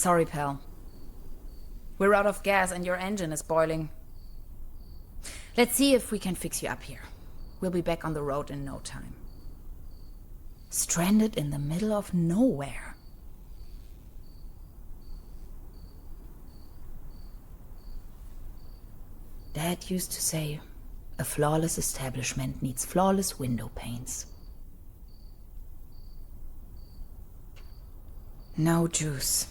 Sorry, pal. We're out of gas and your engine is boiling. Let's see if we can fix you up here. We'll be back on the road in no time. Stranded in the middle of nowhere. Dad used to say, a flawless establishment needs flawless window panes. No juice.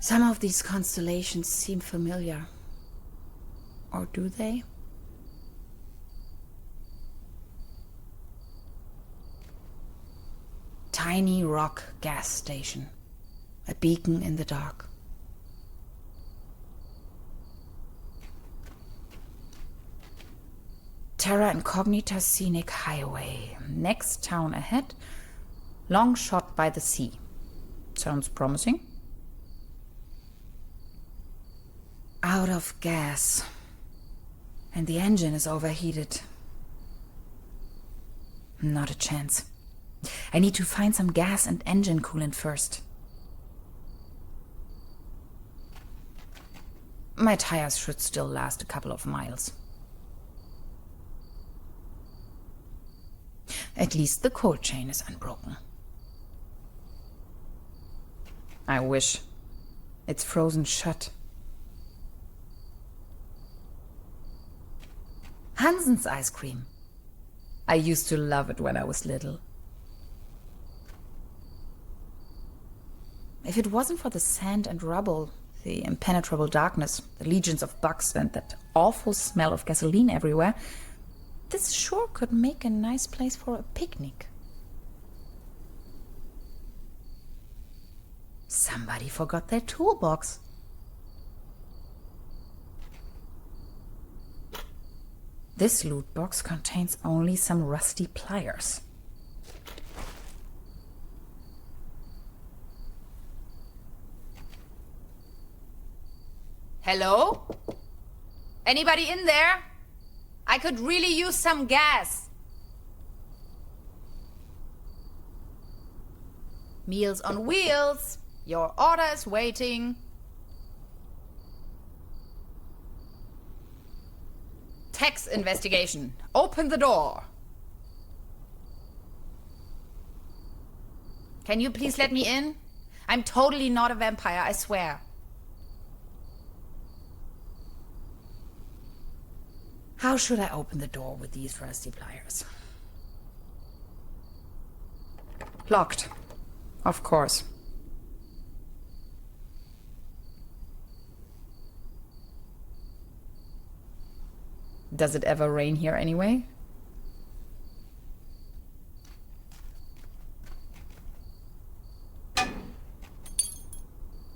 Some of these constellations seem familiar. Or do they? Tiny rock gas station. A beacon in the dark. Terra Incognita Scenic Highway. Next town ahead. Long shot by the sea. Sounds promising. Out of gas. And the engine is overheated. Not a chance. I need to find some gas and engine coolant first. My tires should still last a couple of miles. At least the cold chain is unbroken. I wish. It's frozen shut. Hansen's ice cream. I used to love it when I was little. If it wasn't for the sand and rubble, the impenetrable darkness, the legions of bugs, and that awful smell of gasoline everywhere, this sure could make a nice place for a picnic. Somebody forgot their toolbox. This loot box contains only some rusty pliers. Hello? Anybody in there? I could really use some gas. Meals on Wheels. Your order is waiting. Tax investigation. Open the door. Can you please let me in? I'm totally not a vampire, I swear. How should I open the door with these rusty pliers? Locked. Of course. Does it ever rain here anyway?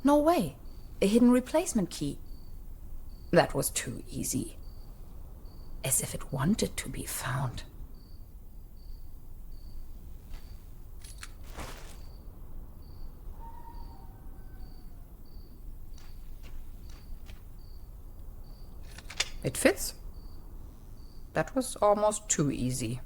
No way. A hidden replacement key. That was too easy. As if it wanted to be found. It fits. That was almost too easy.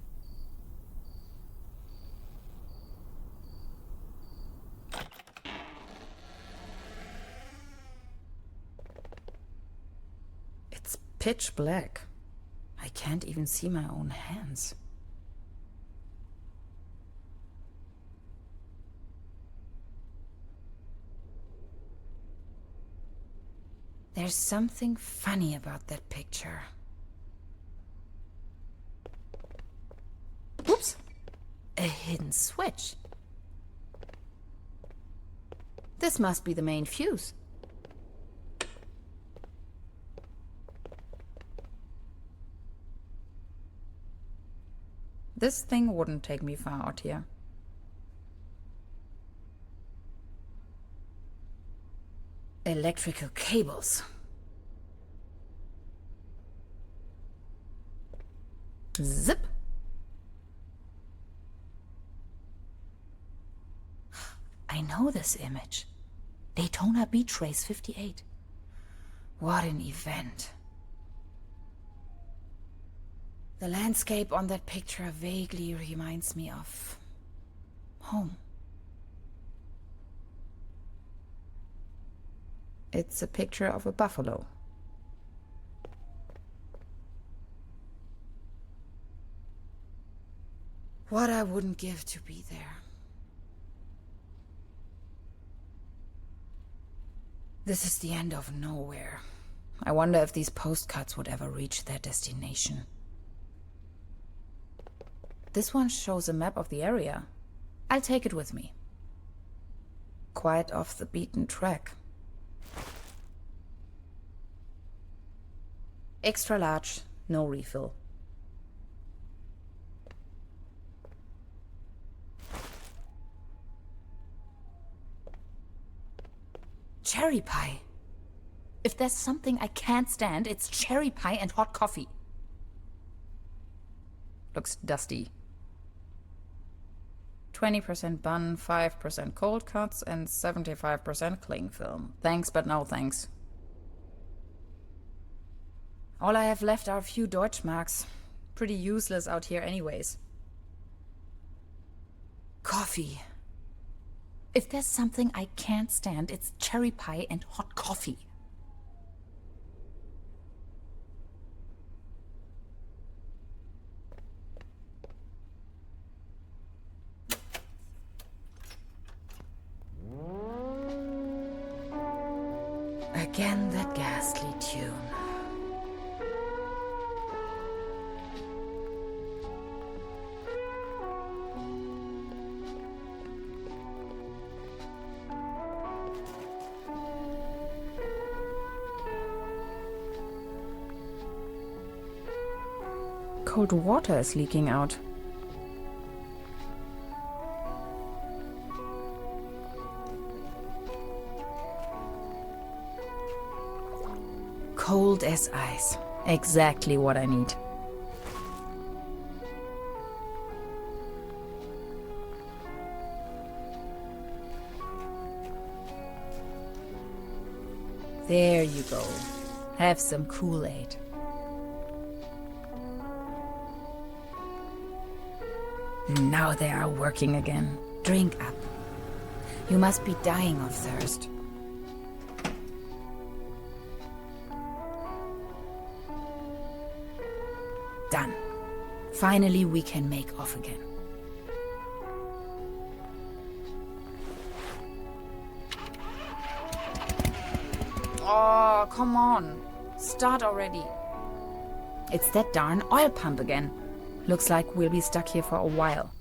It's pitch black. I can't even see my own hands. There's something funny about that picture. Oops! A hidden switch. This must be the main fuse. This thing wouldn't take me far out here. Electrical cables. Zip. I know this image. Daytona Beach Race 58. What an event. The landscape on that picture vaguely reminds me of home. It's a picture of a buffalo. What I wouldn't give to be there. This is the end of nowhere. I wonder if these postcards would ever reach their destination. This one shows a map of the area. I'll take it with me. Quite off the beaten track. Extra large, no refill. Cherry pie. If there's something I can't stand, it's cherry pie and hot coffee. Looks dusty. 20% bun, 5% cold cuts, and 75% cling film. Thanks, but no thanks. All I have left are a few Deutschmarks. Pretty useless out here anyways. Coffee. If there's something I can't stand, it's cherry pie and hot coffee. Again, that ghastly tune. Cold water is leaking out. Cold as ice. Exactly what I need. There you go. Have some Kool-Aid. Now they are working again. Drink up. You must be dying of thirst. Done. Finally, we can make off again. Oh, come on. Start already. It's that darn oil pump again. Looks like we'll be stuck here for a while.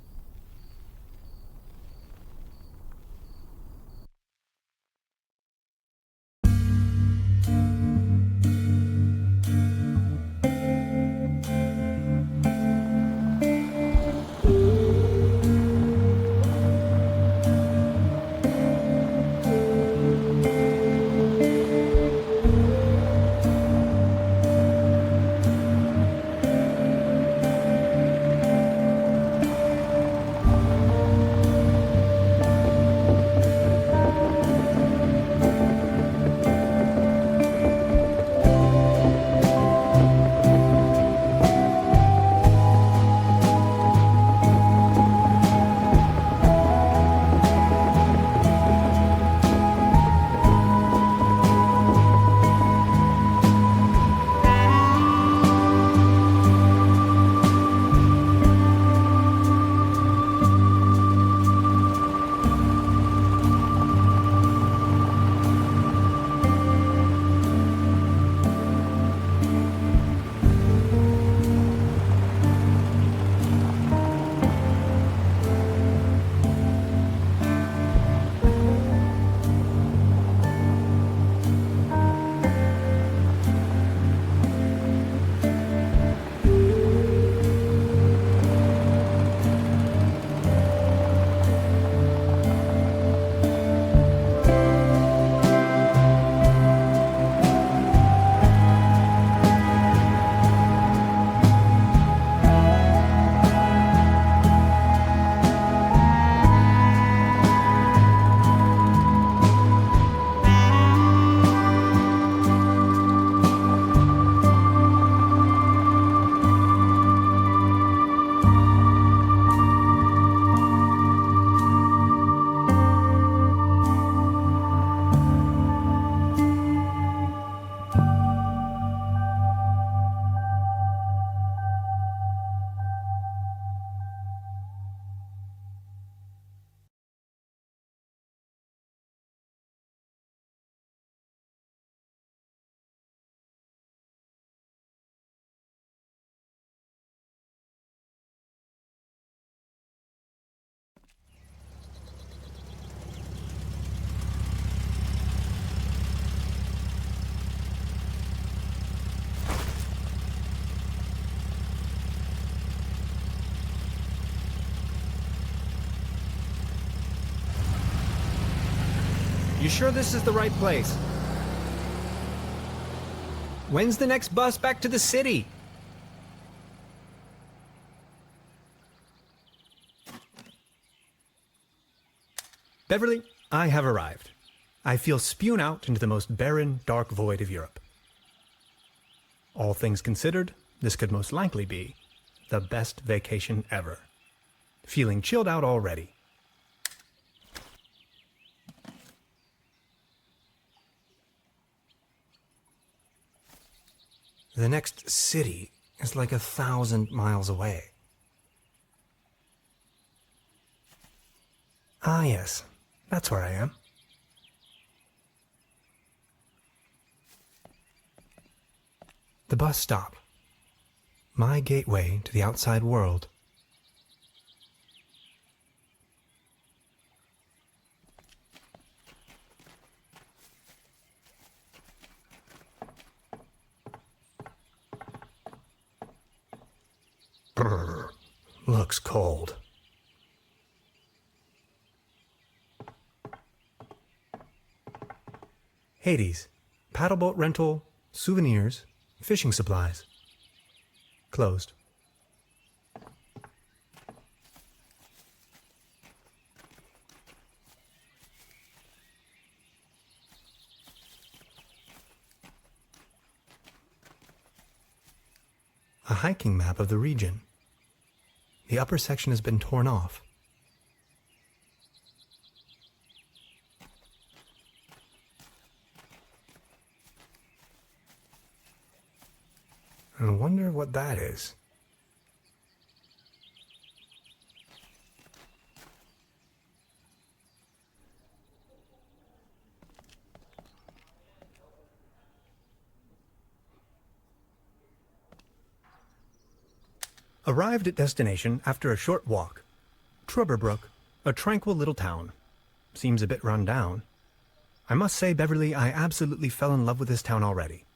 You sure this is the right place? When's the next bus back to the city? Beverly, I have arrived. I feel spewed out into the most barren, dark void of Europe. All things considered, this could most likely be the best vacation ever. Feeling chilled out already. The next city is like 1,000 miles away. Ah, yes. That's where I am. The bus stop. My gateway to the outside world. Brr, looks cold. Hades, paddleboat rental, souvenirs, fishing supplies. Closed. A hiking map of the region. The upper section has been torn off. I wonder what that is. Arrived at destination after a short walk. Trüberbrook, a tranquil little town. Seems a bit run down. I must say, Beverly, I absolutely fell in love with this town already.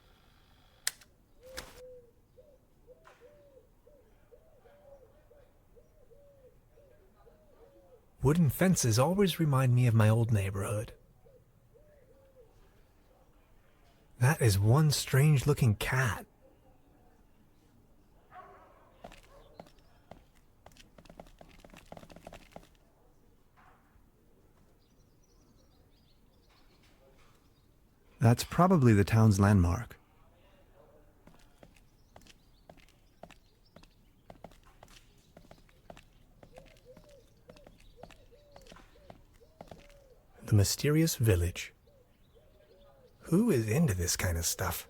Wooden fences always remind me of my old neighborhood. That is one strange-looking cat. That's probably the town's landmark. The mysterious village. Who is into this kind of stuff?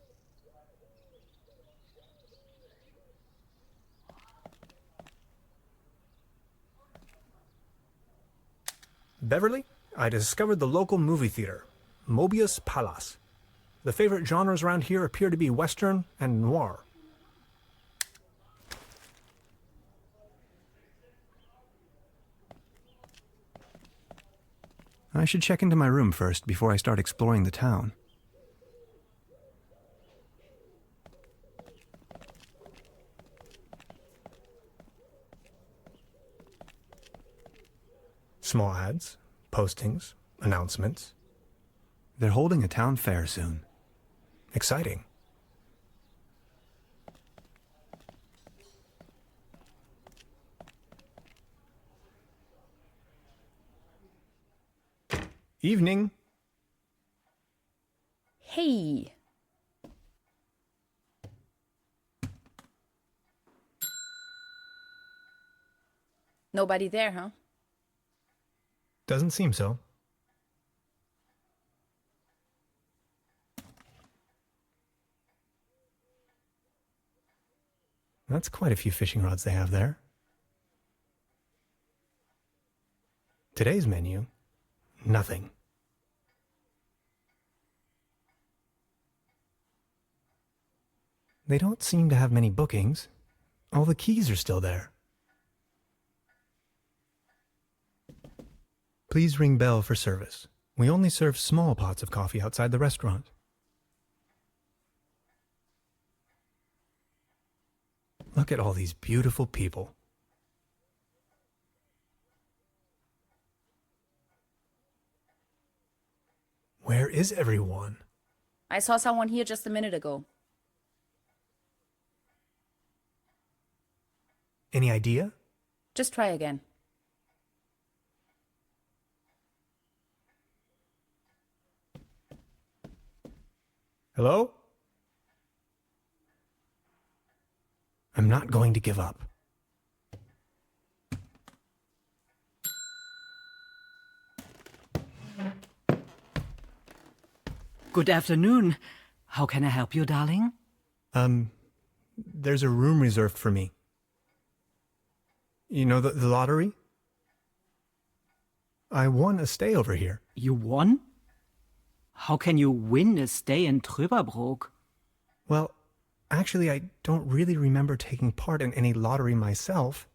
Beverly, I discovered the local movie theater, Mobius Palace. The favorite genres around here appear to be Western and noir. I should check into my room first before I start exploring the town. Small ads, postings, announcements. They're holding a town fair soon. Exciting. Evening. Hey. Nobody there, huh? Doesn't seem so. That's quite a few fishing rods they have there. Today's menu, nothing. They don't seem to have many bookings. All the keys are still there. Please ring bell for service. We only serve small pots of coffee outside the restaurant. Look at all these beautiful people. Where is everyone? I saw someone here just a minute ago. Any idea? Just try again. Hello? I'm not going to give up. Good afternoon. How can I help you, darling? There's a room reserved for me. You know the lottery? I won a stay over here. You won? How can you win a stay in Trüberbrook? Well, actually, I don't really remember taking part in any lottery myself.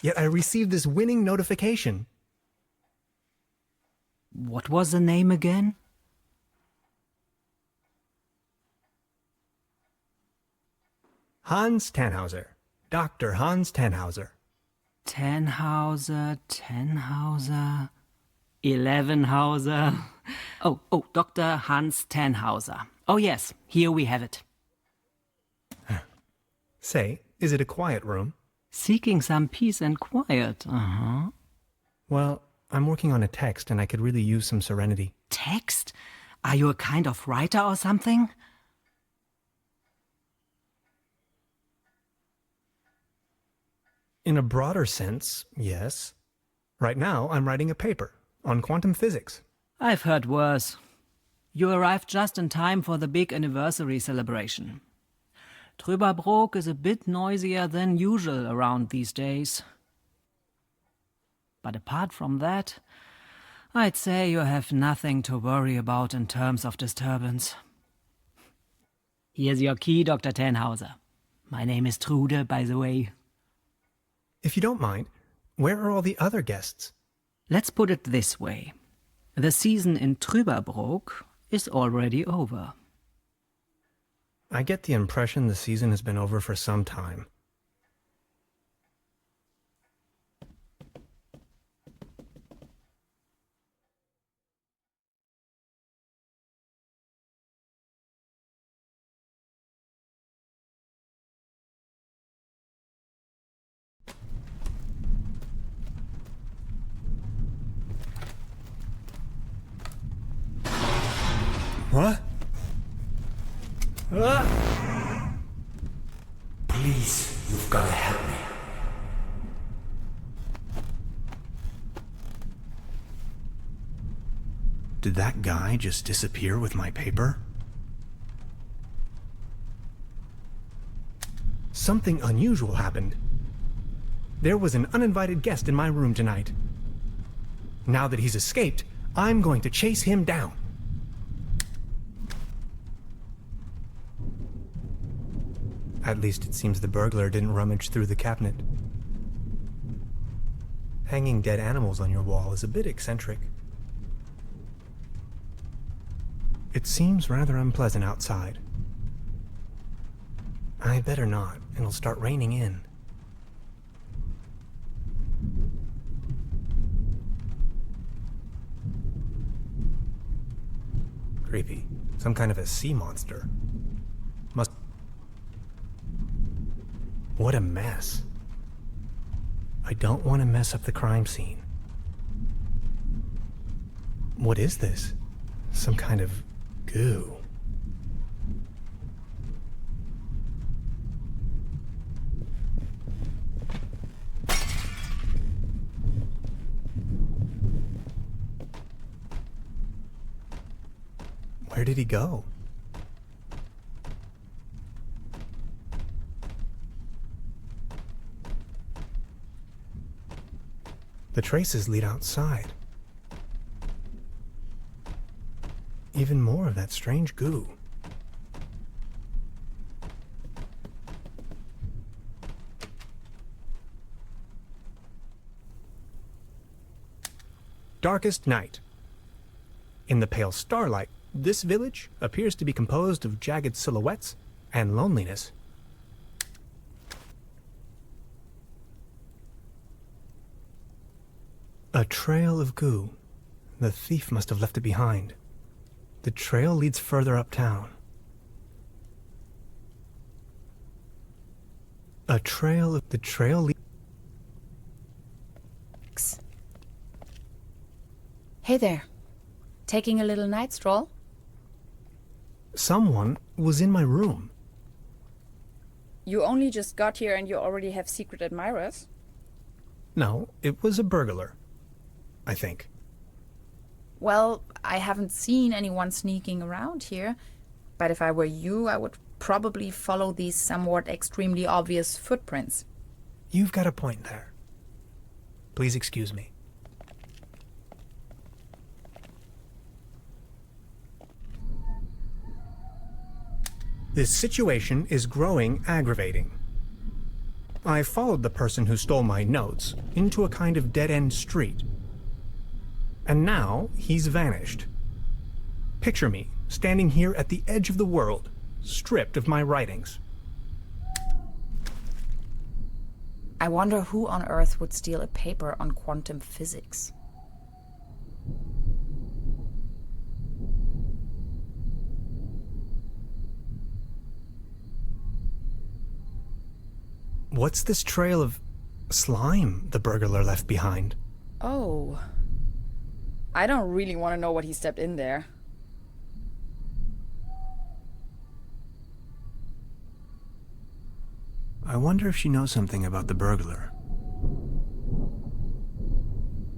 Yet I received this winning notification. What was the name again? Hans Tannhauser. Dr. Hans Tannhauser. Tannhauser, 11-hauser. Oh, Dr. Hans Tannhauser. Oh yes, here we have it. Say, is it a quiet room? Seeking some peace and quiet, Well, I'm working on a text and I could really use some serenity. Text? Are you a kind of writer or something? In a broader sense, yes. Right now, I'm writing a paper on quantum physics. I've heard worse. You arrived just in time for the big anniversary celebration. Trüberbrook is a bit noisier than usual around these days. But apart from that, I'd say you have nothing to worry about in terms of disturbance. Here's your key, Dr. Tannhauser. My name is Trude, by the way. If you don't mind, where are all the other guests? Let's put it this way. The season in Trüberbrook is already over. I get the impression the season has been over for some time. What? Please, you've got to help me. Did that guy just disappear with my paper? Something unusual happened. There was an uninvited guest in my room tonight. Now that he's escaped, I'm going to chase him down. At least it seems the burglar didn't rummage through the cabinet. Hanging dead animals on your wall is a bit eccentric. It seems rather unpleasant outside. I better not, it'll start raining in. Creepy. Some kind of a sea monster. Must... What a mess. I don't want to mess up the crime scene. What is this? Some kind of goo. Where did he go? The traces lead outside. Even more of that strange goo. Darkest night. In the pale starlight, this village appears to be composed of jagged silhouettes and loneliness. A trail of goo. The thief must have left it behind. The trail leads further uptown. The trail Hey there. Taking a little night stroll? Someone was in my room. You only just got here and you already have secret admirers? No, it was a burglar. I think. Well, I haven't seen anyone sneaking around here, but if I were you, I would probably follow these somewhat extremely obvious footprints. You've got a point there. Please excuse me. This situation is growing aggravating. I followed the person who stole my notes into a kind of dead-end street. And now he's vanished. Picture me standing here at the edge of the world, stripped of my writings. I wonder who on earth would steal a paper on quantum physics. What's this trail of slime the burglar left behind? Oh. I don't really want to know what he stepped in there. I wonder if she knows something about the burglar.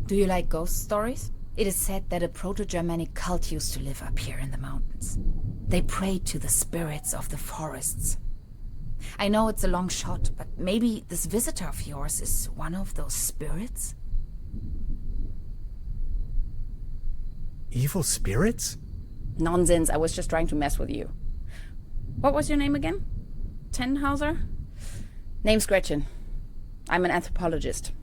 Do you like ghost stories? It is said that a proto-Germanic cult used to live up here in the mountains. They prayed to the spirits of the forests. I know it's a long shot, but maybe this visitor of yours is one of those spirits? Evil spirits? Nonsense, I was just trying to mess with you. What was your name again? Tannhauser? Name's Gretchen. I'm an anthropologist.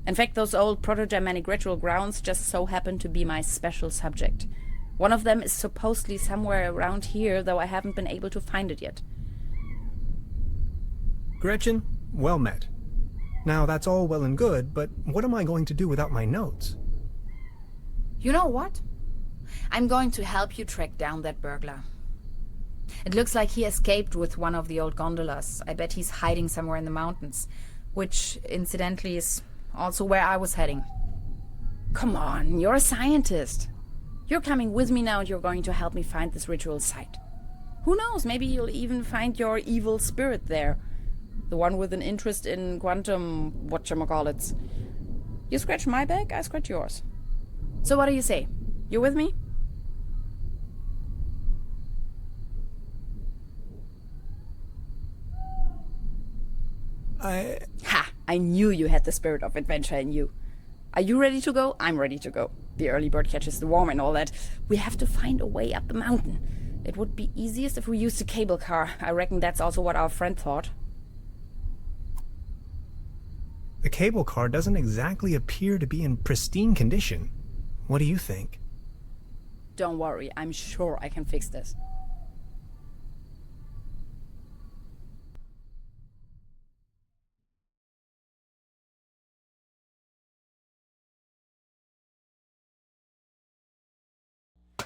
In fact, those old Proto-Germanic ritual grounds just so happen to be my special subject. One of them is supposedly somewhere around here, though I haven't been able to find it yet. Gretchen, well met. Now that's all well and good, but what am I going to do without my notes? You know what? I'm going to help you track down that burglar. It looks like he escaped with one of the old gondolas. I bet he's hiding somewhere in the mountains, which, incidentally, is also where I was heading. Come on, you're a scientist. You're coming with me now and you're going to help me find this ritual site. Who knows, maybe you'll even find your evil spirit there. The one with an interest in quantum whatchamacallits. You scratch my back, I scratch yours. So what do you say? You with me? Ha! I knew you had the spirit of adventure in you. Are you ready to go? I'm ready to go. The early bird catches the worm and all that. We have to find a way up the mountain. It would be easiest if we used a cable car. I reckon that's also what our friend thought. The cable car doesn't exactly appear to be in pristine condition. What do you think? Don't worry, I'm sure I can fix this.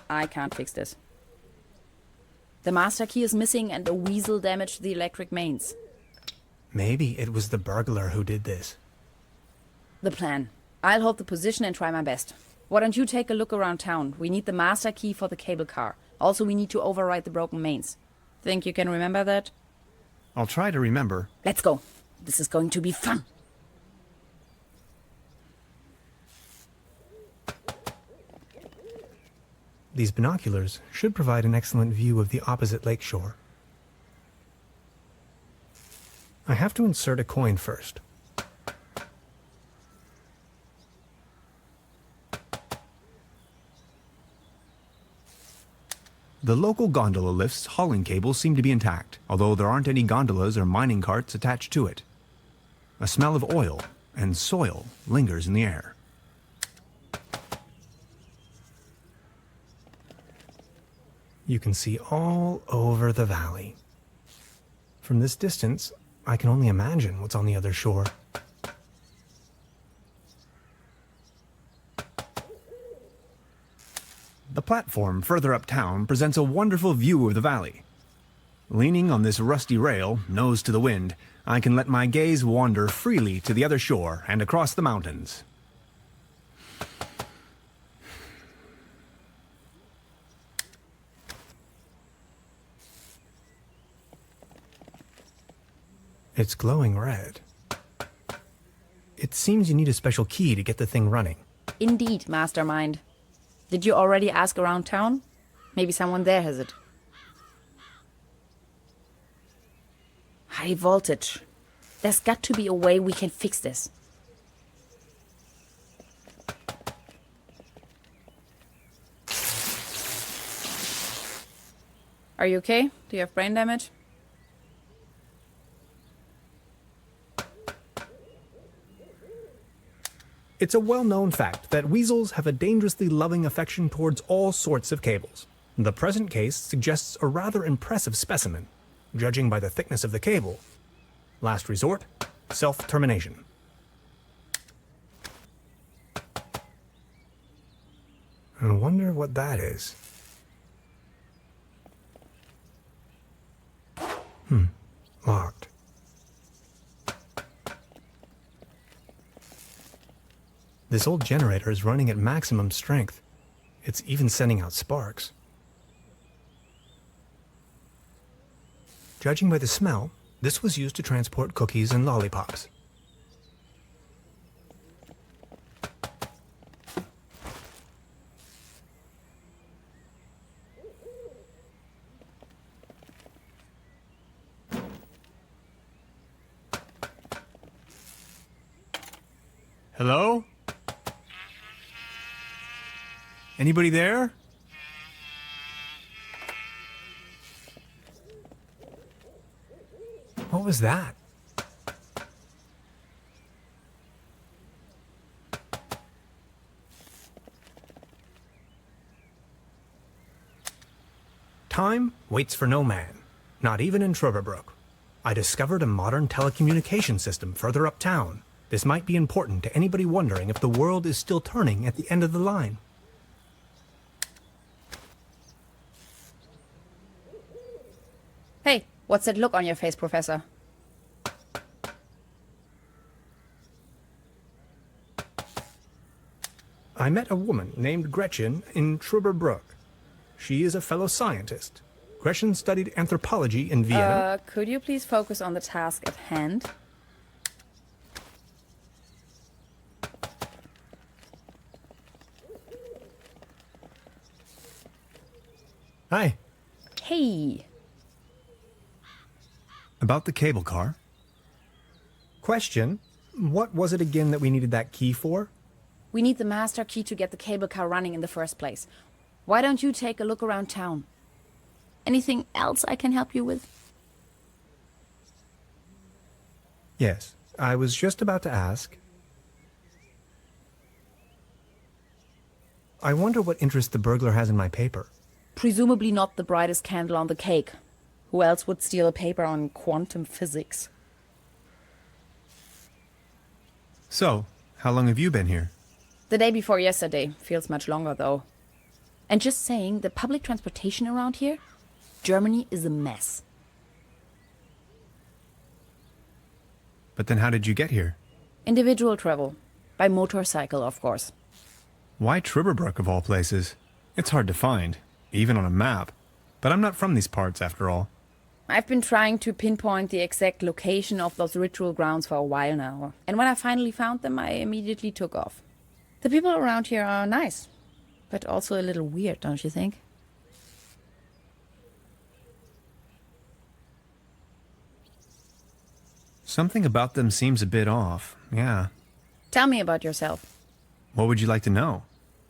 I can't fix this. The master key is missing and a weasel damaged the electric mains. Maybe it was the burglar who did this. The plan. I'll hold the position and try my best. Why don't you take a look around town? We need the master key for the cable car. Also, we need to override the broken mains. Think you can remember that? I'll try to remember. Let's go. This is going to be fun. These binoculars should provide an excellent view of the opposite lakeshore. I have to insert a coin first. The local gondola lift's hauling cables seem to be intact, although there aren't any gondolas or mining carts attached to it. A smell of oil and soil lingers in the air. You can see all over the valley. From this distance, I can only imagine what's on the other shore. platform further uptown presents a wonderful view of the valley. Leaning on this rusty rail, nose to the wind, I can let my gaze wander freely to the other shore and across the mountains. It's glowing red. It seems you need a special key to get the thing running. Indeed, mastermind. Did you already ask around town? Maybe someone there has it. High voltage. There's got to be a way we can fix this. Are you okay? Do you have brain damage? It's a well-known fact that weasels have a dangerously loving affection towards all sorts of cables. The present case suggests a rather impressive specimen, judging by the thickness of the cable. Last resort, self-termination. I wonder what that is. Locked. This old generator is running at maximum strength. It's even sending out sparks. Judging by the smell, this was used to transport cookies and lollipops. Hello? Anybody there? What was that? Time waits for no man, not even in Trüberbrook. I discovered a modern telecommunication system further uptown. This might be important to anybody wondering if the world is still turning at the end of the line. Hey, what's that look on your face, Professor? I met a woman named Gretchen in Trüberbrook. She is a fellow scientist. Gretchen studied anthropology in Vienna. Could you please focus on the task at hand? Hi. Hey. About the cable car. Question, what was it again that we needed that key for? We need the master key to get the cable car running in the first place. Why don't you take a look around town? Anything else I can help you with? Yes, I was just about to ask. I wonder what interest the burglar has in my paper. Presumably not the brightest candle on the cake. Who else would steal a paper on quantum physics? So, how long have you been here? The day before yesterday. Feels much longer, though. And just saying, the public transportation around here? Germany is a mess. But then how did you get here? Individual travel. By motorcycle, of course. Why Trüberbrook of all places? It's hard to find, even on a map. But I'm not from these parts, after all. I've been trying to pinpoint the exact location of those ritual grounds for a while now. And when I finally found them, I immediately took off. The people around here are nice. But also a little weird, don't you think? Something about them seems a bit off, yeah. Tell me about yourself. What would you like to know?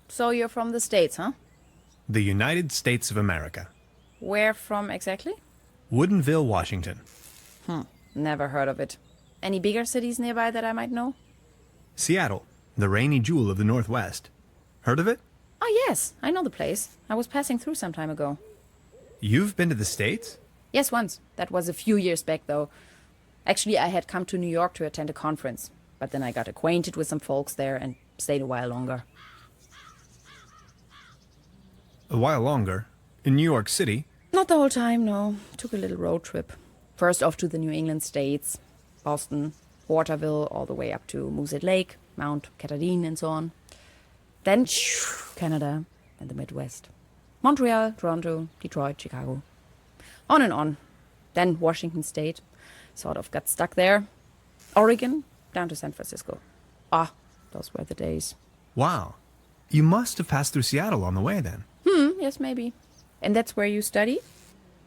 So you're from the States, huh? The United States of America. Where from exactly? Woodinville, Washington. Never heard of it. Any bigger cities nearby that I might know? Seattle, the rainy jewel of the Northwest. Heard of it? Oh yes, I know the place. I was passing through some time ago. You've been to the States? Yes, once. That was a few years back, though. Actually, I had come to New York to attend a conference. But then I got acquainted with some folks there and stayed a while longer. A while longer. In New York City. Not the whole time, no. Took a little road trip. First off to the New England states, Boston, Waterville, all the way up to Moosehead Lake, Mount Katahdin and so on. Then Canada and the Midwest. Montreal, Toronto, Detroit, Chicago. On and on. Then Washington State. Sort of got stuck there. Oregon, down to San Francisco. Ah, those were the days. Wow. You must have passed through Seattle on the way then. Yes, maybe. And that's where you study?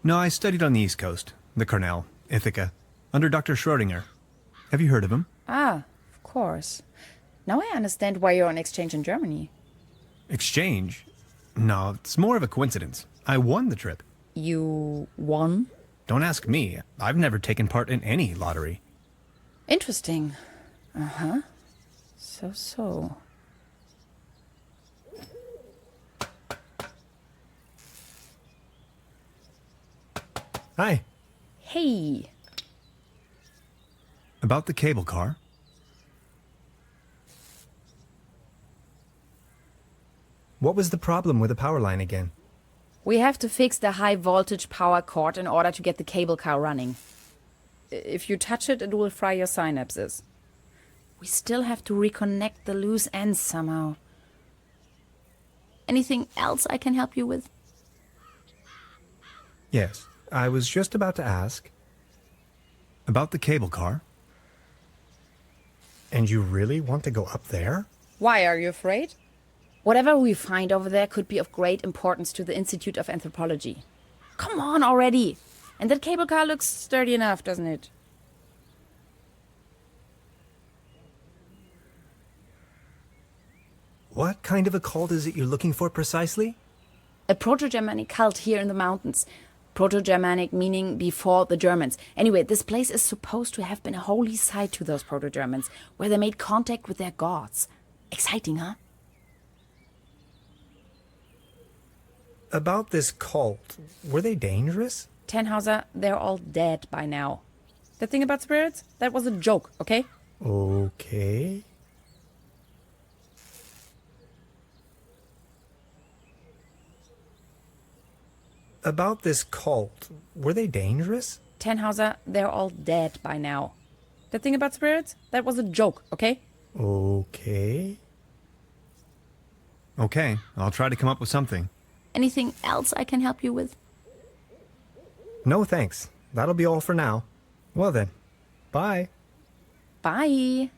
No, I studied on the East Coast. The Cornell, Ithaca, under Dr. Schrodinger. Have you heard of him? Ah, of course. Now I understand why you're on exchange in Germany. Exchange? No, it's more of a coincidence. I won the trip. You won? Don't ask me. I've never taken part in any lottery. Interesting. Uh-huh. So. Hi. Hey. About the cable car? What was the problem with the power line again? We have to fix the high voltage power cord in order to get the cable car running. If you touch it, it will fry your synapses. We still have to reconnect the loose ends somehow. Anything else I can help you with? Yes, I was just about to ask. About the cable car? And you really want to go up there? Why, are you afraid? Whatever we find over there could be of great importance to the Institute of Anthropology. Come on already! And that cable car looks sturdy enough, doesn't it? What kind of a cult is it you're looking for precisely? A Proto-Germanic cult here in the mountains. Proto-Germanic meaning before the Germans. Anyway, this place is supposed to have been a holy site to those Proto-Germans, where they made contact with their gods. Exciting, huh? About this cult, were they dangerous? Tannhauser, they're all dead by now. The thing about spirits, that was a joke, okay? Okay. About this cult, were they dangerous? Tannhauser, they're all dead by now. The thing about spirits, that was a joke, okay? Okay. Okay, I'll try to come up with something. Anything else I can help you with? No thanks. That'll be all for now. Well then, bye. Bye.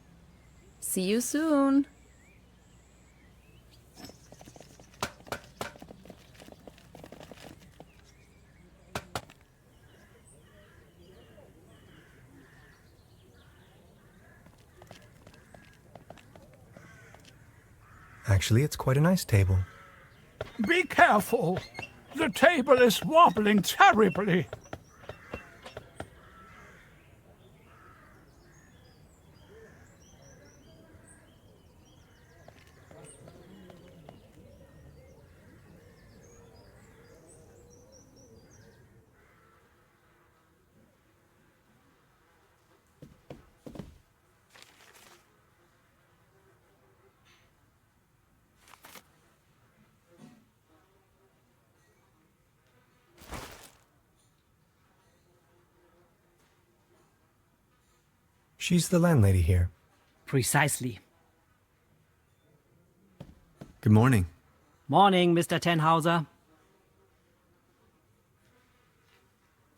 See you soon. Actually, it's quite a nice table. Be careful! The table is wobbling terribly. She's the landlady here. Precisely. Good morning. Morning, Mr. Tannhauser.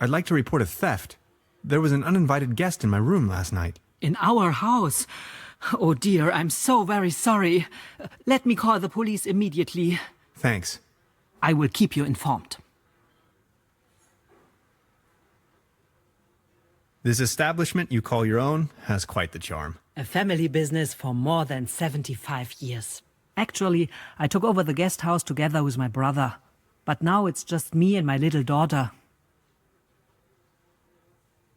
I'd like to report a theft. There was an uninvited guest in my room last night. In our house? Oh dear, I'm so very sorry. Let me call the police immediately. Thanks. I will keep you informed. This establishment you call your own has quite the charm. A family business for more than 75 years. Actually, I took over the guest house together with my brother. But now it's just me and my little daughter.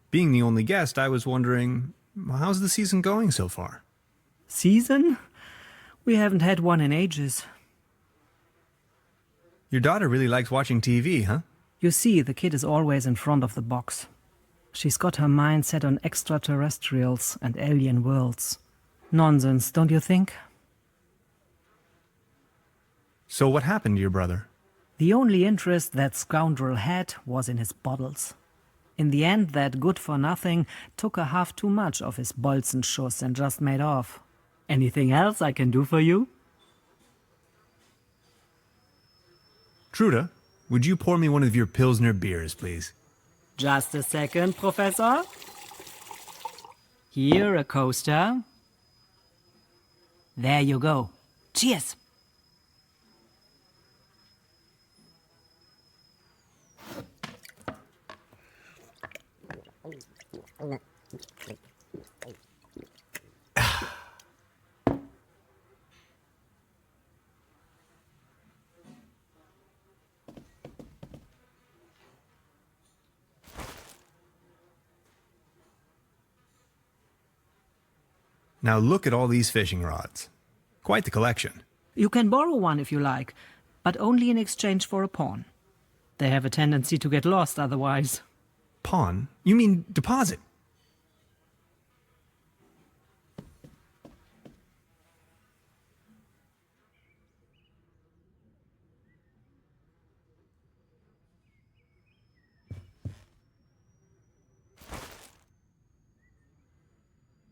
Being the only guest, I was wondering, how's the season going so far? Season? We haven't had one in ages. Your daughter really likes watching TV, huh? You see, the kid is always in front of the box. She's got her mind set on extraterrestrials and alien worlds. Nonsense, don't you think? So what happened to your brother? The only interest that scoundrel had was in his bottles. In the end, that good-for-nothing took a half too much of his Bolzenschuss and just made off. Anything else I can do for you? Trude, would you pour me one of your Pilsner beers, please? Just a second, Professor. Here, a coaster. There you go. Cheers! Now look at all these fishing rods. Quite the collection. You can borrow one if you like, but only in exchange for a pawn. They have a tendency to get lost otherwise. Pawn? You mean deposit?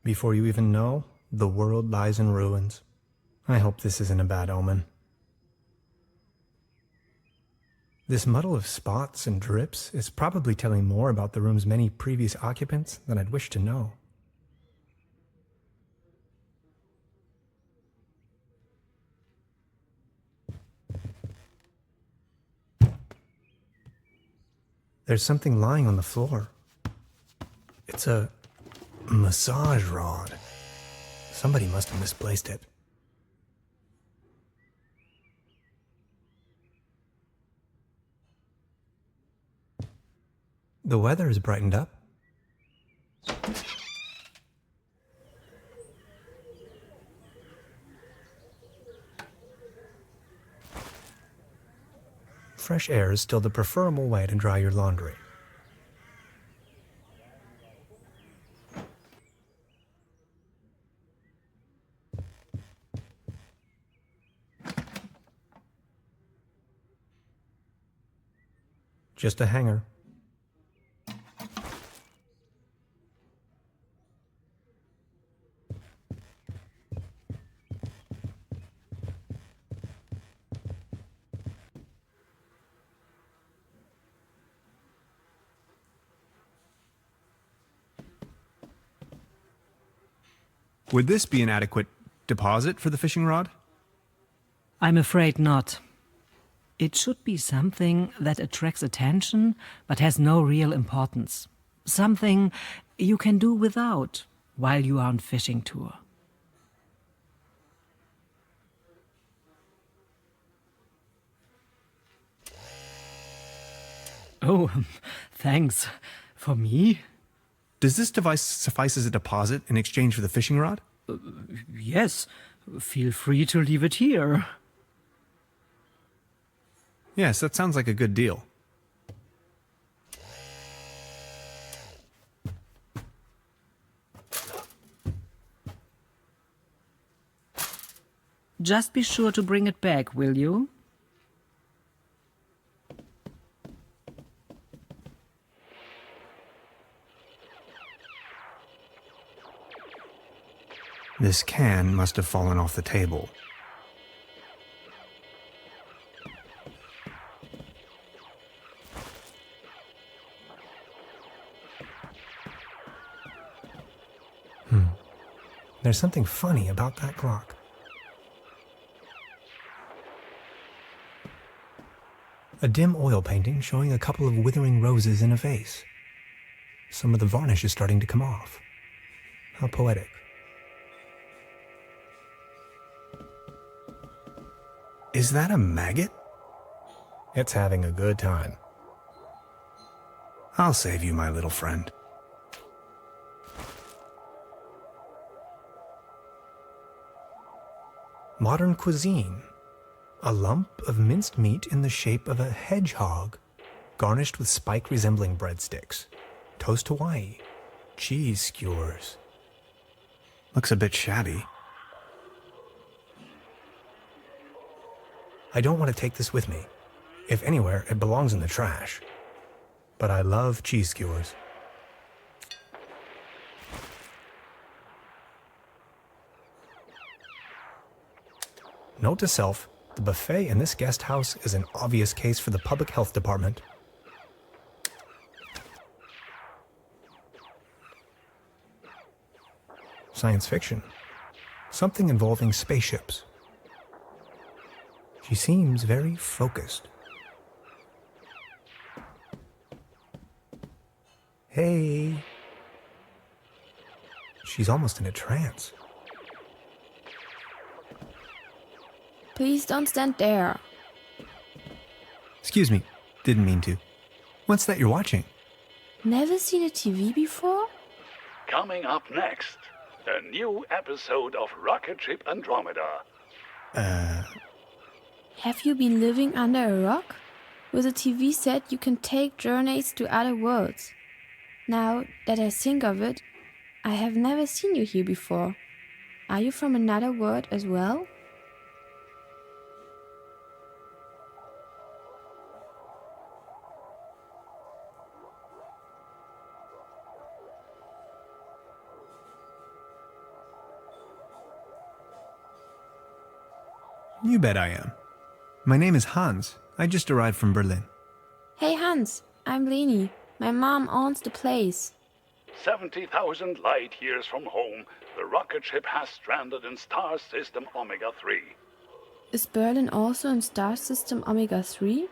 Before you even know, the world lies in ruins. I hope this isn't a bad omen. This muddle of spots and drips is probably telling more about the room's many previous occupants than I'd wish to know. There's something lying on the floor. It's a massage rod. Somebody must have misplaced it. The weather has brightened up. Fresh air is still the preferable way to dry your laundry. Just a hanger. Would this be an adequate deposit for the fishing rod? I'm afraid not. It should be something that attracts attention but has no real importance. Something you can do without while you are on fishing tour. Oh, thanks. For me? Does this device suffice as a deposit in exchange for the fishing rod? Yes. Feel free to leave it here. Yes, that sounds like a good deal. Just be sure to bring it back, will you? This can must have fallen off the table. There's something funny about that clock. A dim oil painting showing a couple of withering roses in a vase. Some of the varnish is starting to come off. How poetic. Is that a maggot? It's having a good time. I'll save you, my little friend. Modern cuisine. A lump of minced meat in the shape of a hedgehog, garnished with spike-resembling breadsticks. Toast Hawaii. Cheese skewers. Looks a bit shabby. I don't want to take this with me. If anywhere, it belongs in the trash. But I love cheese skewers. Note to self, the buffet in this guest house is an obvious case for the public health department. Science fiction. Something involving spaceships. She seems very focused. Hey. She's almost in a trance. Please don't stand there. Excuse me, didn't mean to. What's that you're watching? Never seen a TV before? Coming up next, a new episode of Rocket Ship Andromeda. Have you been living under a rock? With a TV set, you can take journeys to other worlds. Now that I think of it, I have never seen you here before. Are you from another world as well? You bet I am. My name is Hans. I just arrived from Berlin. Hey Hans, I'm Leni. My mom owns the place. 70,000 light years from home, the rocket ship has stranded in star system Omega 3. Is Berlin also in star system Omega 3?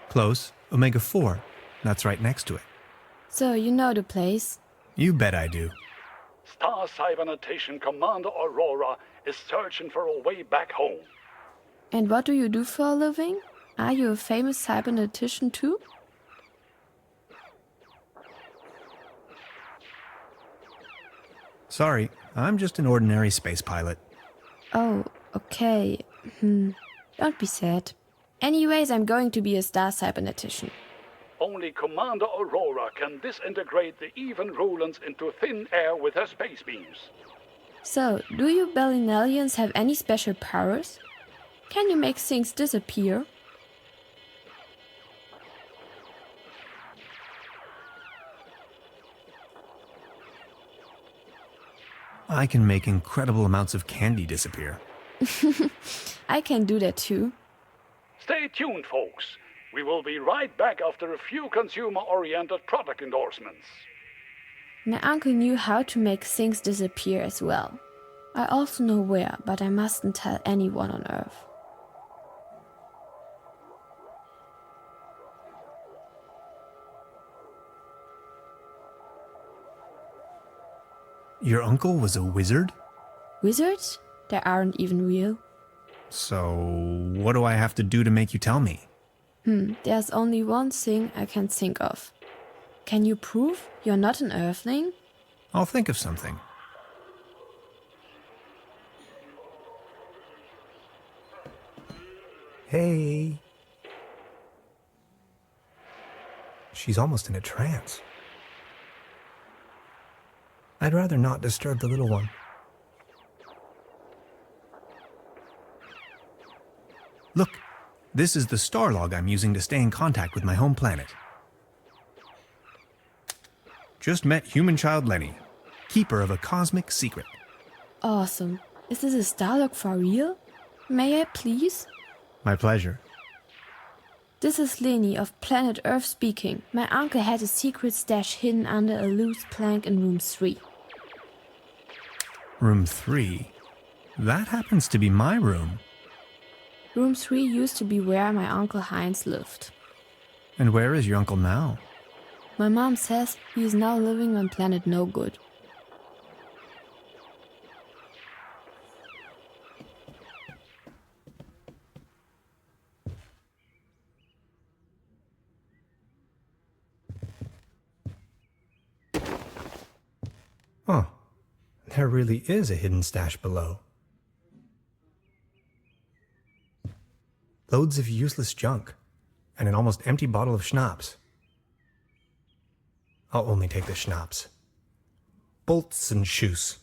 Close. Omega 4. That's right next to it. So you know the place. You bet I do. Star Cybernetation Commander Aurora is searching for a way back home. And what do you do for a living? Are you a famous cybernetician too? Sorry, I'm just an ordinary space pilot. Oh, okay. Don't be sad. Anyways, I'm going to be a star cybernetician. Only Commander Aurora can disintegrate the even Rulans into thin air with her space beams. So, do you Berlinalians have any special powers? Can you make things disappear? I can make incredible amounts of candy disappear. I can do that too. Stay tuned, folks. We will be right back after a few consumer-oriented product endorsements. My uncle knew how to make things disappear as well. I also know where, but I mustn't tell anyone on Earth. Your uncle was a wizard? Wizards? They aren't even real. So, what do I have to do to make you tell me? There's only one thing I can think of. Can you prove you're not an Earthling? I'll think of something. Hey. She's almost in a trance. I'd rather not disturb the little one. Look, this is the star log I'm using to stay in contact with my home planet. Just met human child Lenny, keeper of a cosmic secret. Awesome. Is this a Starlog for real? May I please? My pleasure. This is Leni of Planet Earth speaking. My uncle had a secret stash hidden under a loose plank in room 3. Room 3? That happens to be my room. Room 3 used to be where my uncle Heinz lived. And where is your uncle now? My mom says he is now living on planet No Good. Oh, there really is a hidden stash below. Loads of useless junk, and an almost empty bottle of schnapps. I'll only take the schnapps. Bolts and shoes.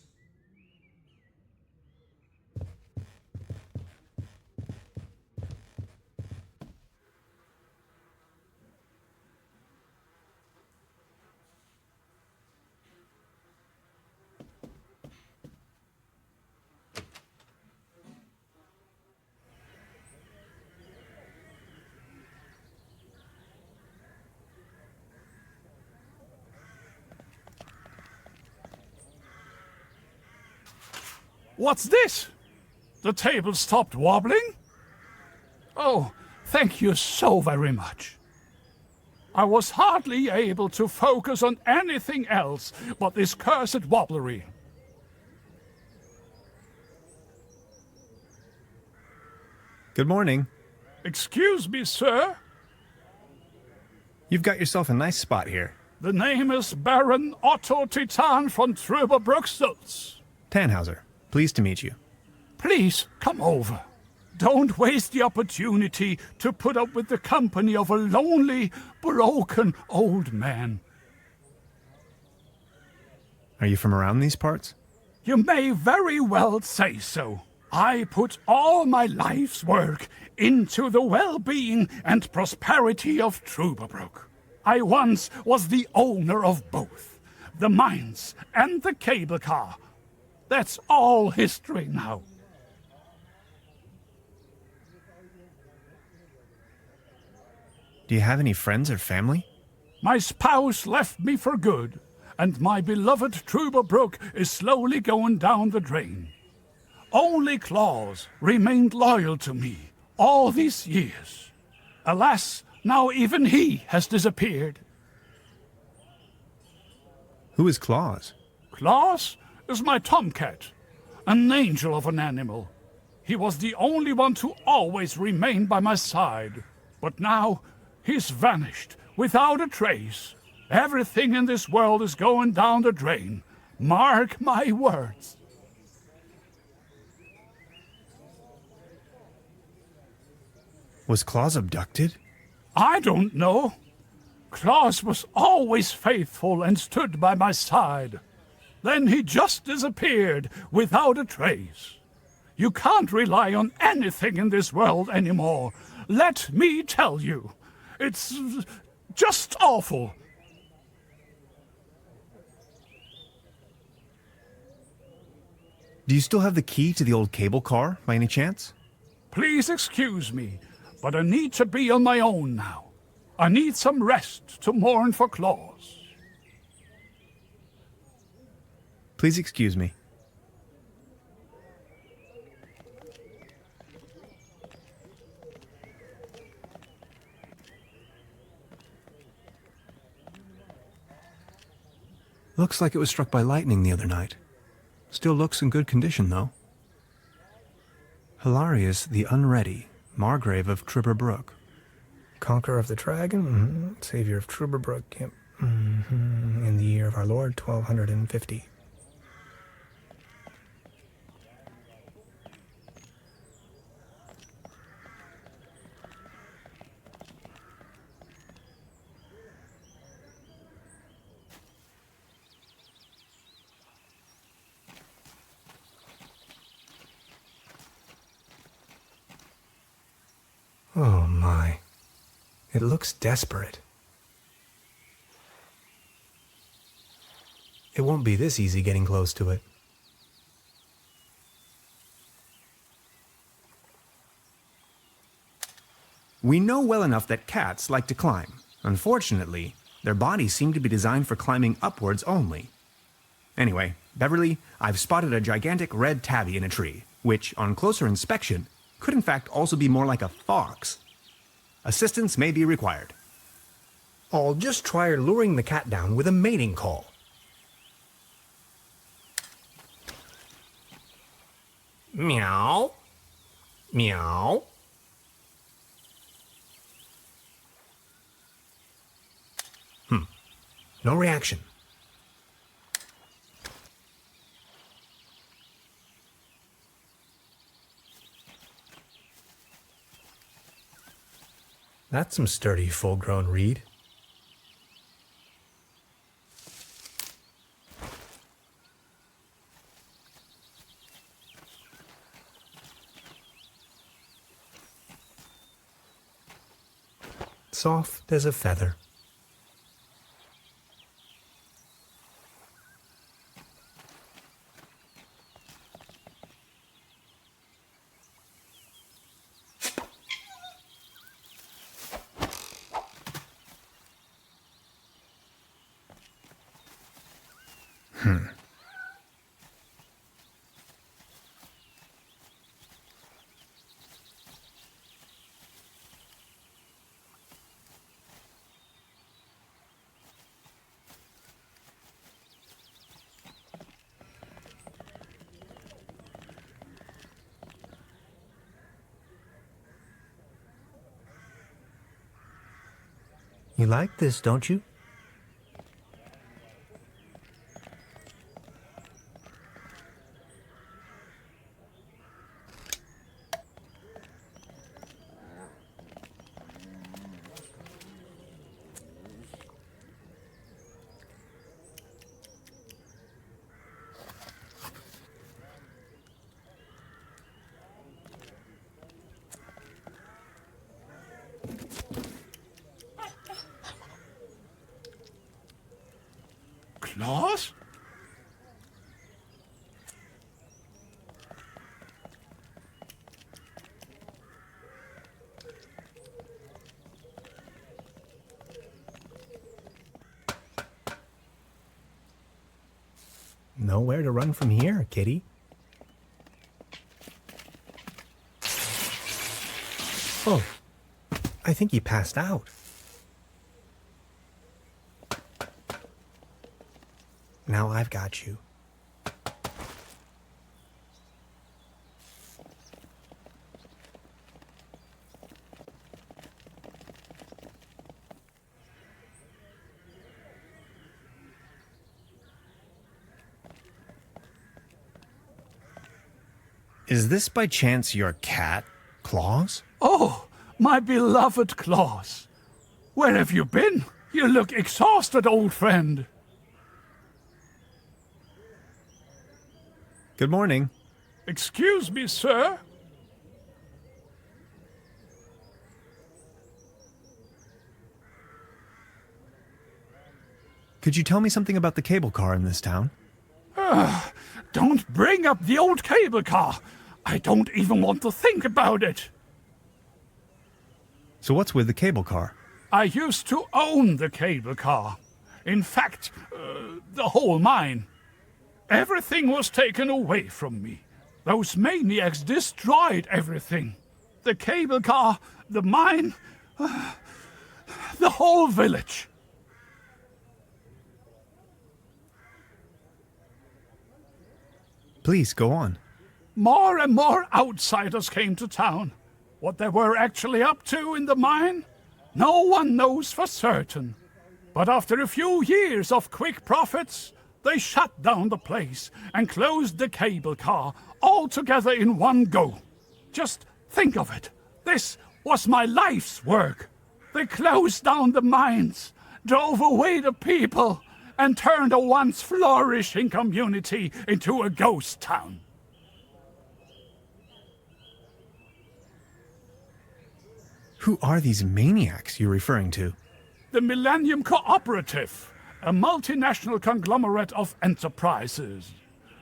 What's this? The table stopped wobbling? Oh, thank you so very much. I was hardly able to focus on anything else but this cursed wobblery. Good morning. Excuse me, sir. You've got yourself a nice spot here. The name is Baron Otto Titan von Trüberbrook. Tannhauser, pleased to meet you. Please, come over. Don't waste the opportunity to put up with the company of a lonely, broken old man. Are you from around these parts? You may very well say so. I put all my life's work into the well-being and prosperity of Trüberbrook. I once was the owner of both, the mines and the cable car. That's all history now. Do you have any friends or family? My spouse left me for good, and my beloved Trüberbrook is slowly going down the drain. Only Claus remained loyal to me all these years. Alas, now even he has disappeared. Who is Claus? Claus is my tomcat, an angel of an animal. He was the only one to always remain by my side. But now he's vanished without a trace. Everything in this world is going down the drain. Mark my words. Was Claus abducted? I don't know. Claus was always faithful and stood by my side. Then he just disappeared without a trace. You can't rely on anything in this world anymore. Let me tell you. It's just awful. Do you still have the key to the old cable car, by any chance? Please excuse me, but I need to be on my own now. I need some rest to mourn for Claus. Please excuse me. Looks like it was struck by lightning the other night. Still looks in good condition, though. Hilarious the Unready, Margrave of Trüberbrook. Conqueror of the Dragon, Savior of Trüberbrook, in the year of our Lord, 1250. Oh my. It looks desperate. It won't be this easy getting close to it. We know well enough that cats like to climb. Unfortunately, their bodies seem to be designed for climbing upwards only. Anyway, Beverly, I've spotted a gigantic red tabby in a tree, which, on closer inspection, could in fact also be more like a fox. Assistance may be required. I'll just try luring the cat down with a mating call. Meow. Meow. No reaction. That's some sturdy, full-grown reed. Soft as a feather. You like this, don't you? Klaus? Nowhere to run from here, kitty. Oh, I think he passed out. Now I've got you. Is this by chance your cat, Claus? Oh, my beloved Klaus. Where have you been? You look exhausted, old friend. Good morning. Excuse me, sir. Could you tell me something about the cable car in this town? Don't bring up the old cable car. I don't even want to think about it. So what's with the cable car? I used to own the cable car. In fact, the whole mine. Everything was taken away from me. Those maniacs destroyed everything. The cable car, the mine, the whole village. Please, go on. More and more outsiders came to town. What they were actually up to in the mine, no one knows for certain. But after a few years of quick profits, they shut down the place and closed the cable car all together in one go. Just think of it. This was my life's work. They closed down the mines, drove away the people, and turned a once flourishing community into a ghost town. Who are these maniacs you're referring to? The Millennium Cooperative, a multinational conglomerate of enterprises.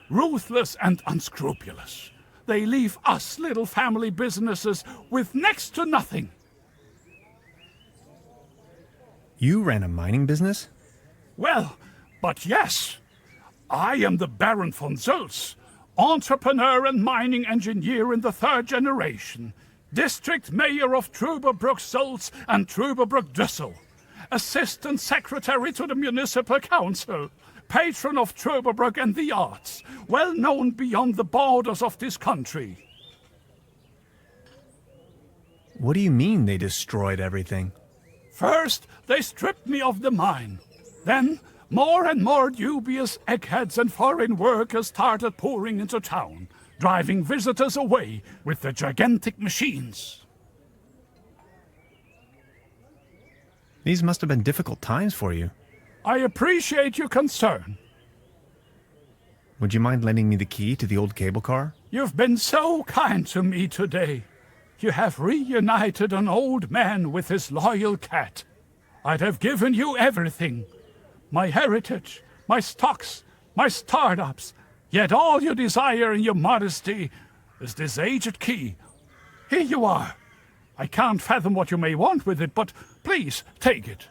Ruthless and unscrupulous. They leave us little family businesses with next to nothing. You ran a mining business? Well, but yes. I am the Baron von Zölz, entrepreneur and mining engineer in the third generation, district mayor of Trüberbrook Zölz and Trüberbrook Düssel, assistant secretary to the municipal council, patron of Trüberbrook and the arts, well known beyond the borders of this country. What do you mean they destroyed everything? First, they stripped me of the mine. Then, more and more dubious eggheads and foreign workers started pouring into town, driving visitors away with the gigantic machines. These must have been difficult times for you. I appreciate your concern. Would you mind lending me the key to the old cable car? You've been so kind to me today. You have reunited an old man with his loyal cat. I'd have given you everything. My heritage, my stocks, my startups. Yet all you desire in your modesty is this aged key. Here you are. I can't fathom what you may want with it, but please take it.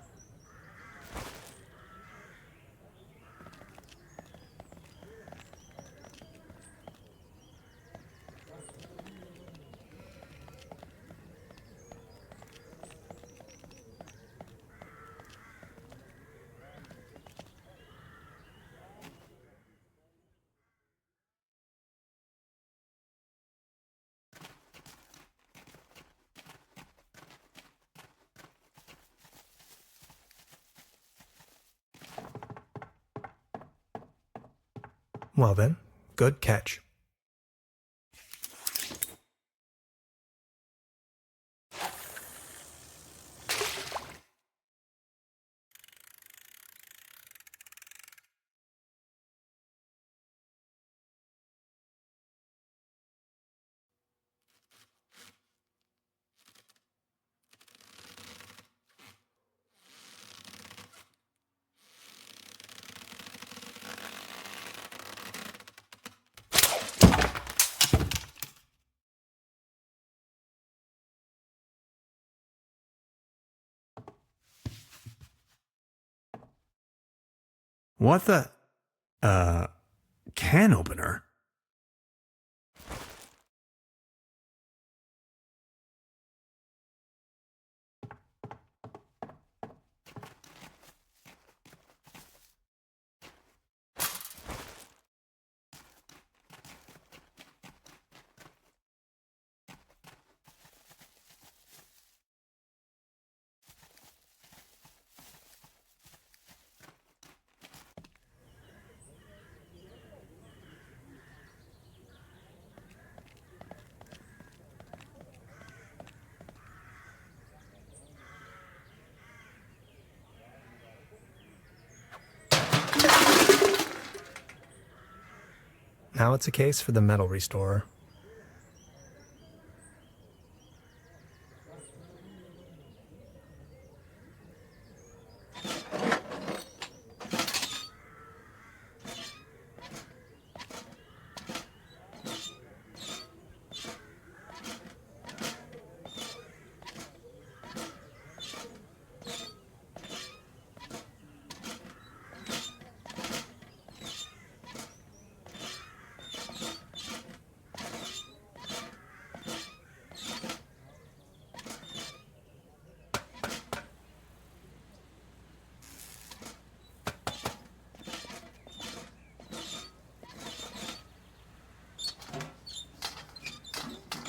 Well then, good catch. What the? Can opener? Now it's a case for the metal restorer.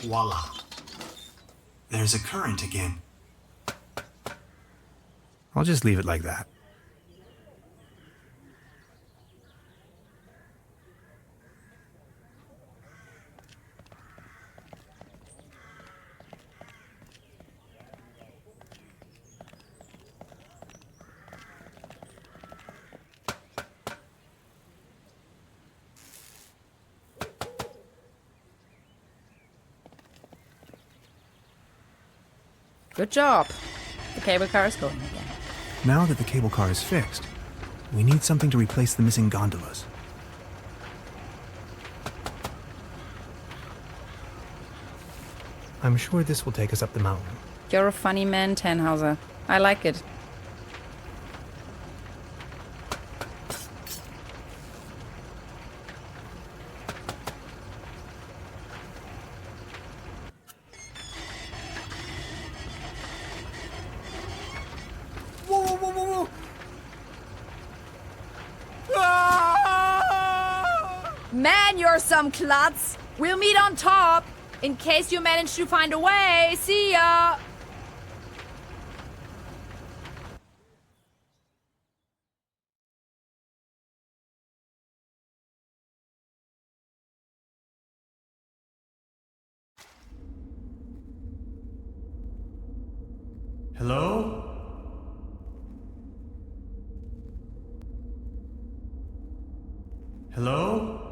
Voila. There's a current again. I'll just leave it like that. Good job. The cable car is going again. Now that the cable car is fixed, we need something to replace the missing gondolas. I'm sure this will take us up the mountain. You're a funny man, Tannhauser. I like it. Man, you're some klutz. We'll meet on top, in case you manage to find a way. See ya! Hello? Hello?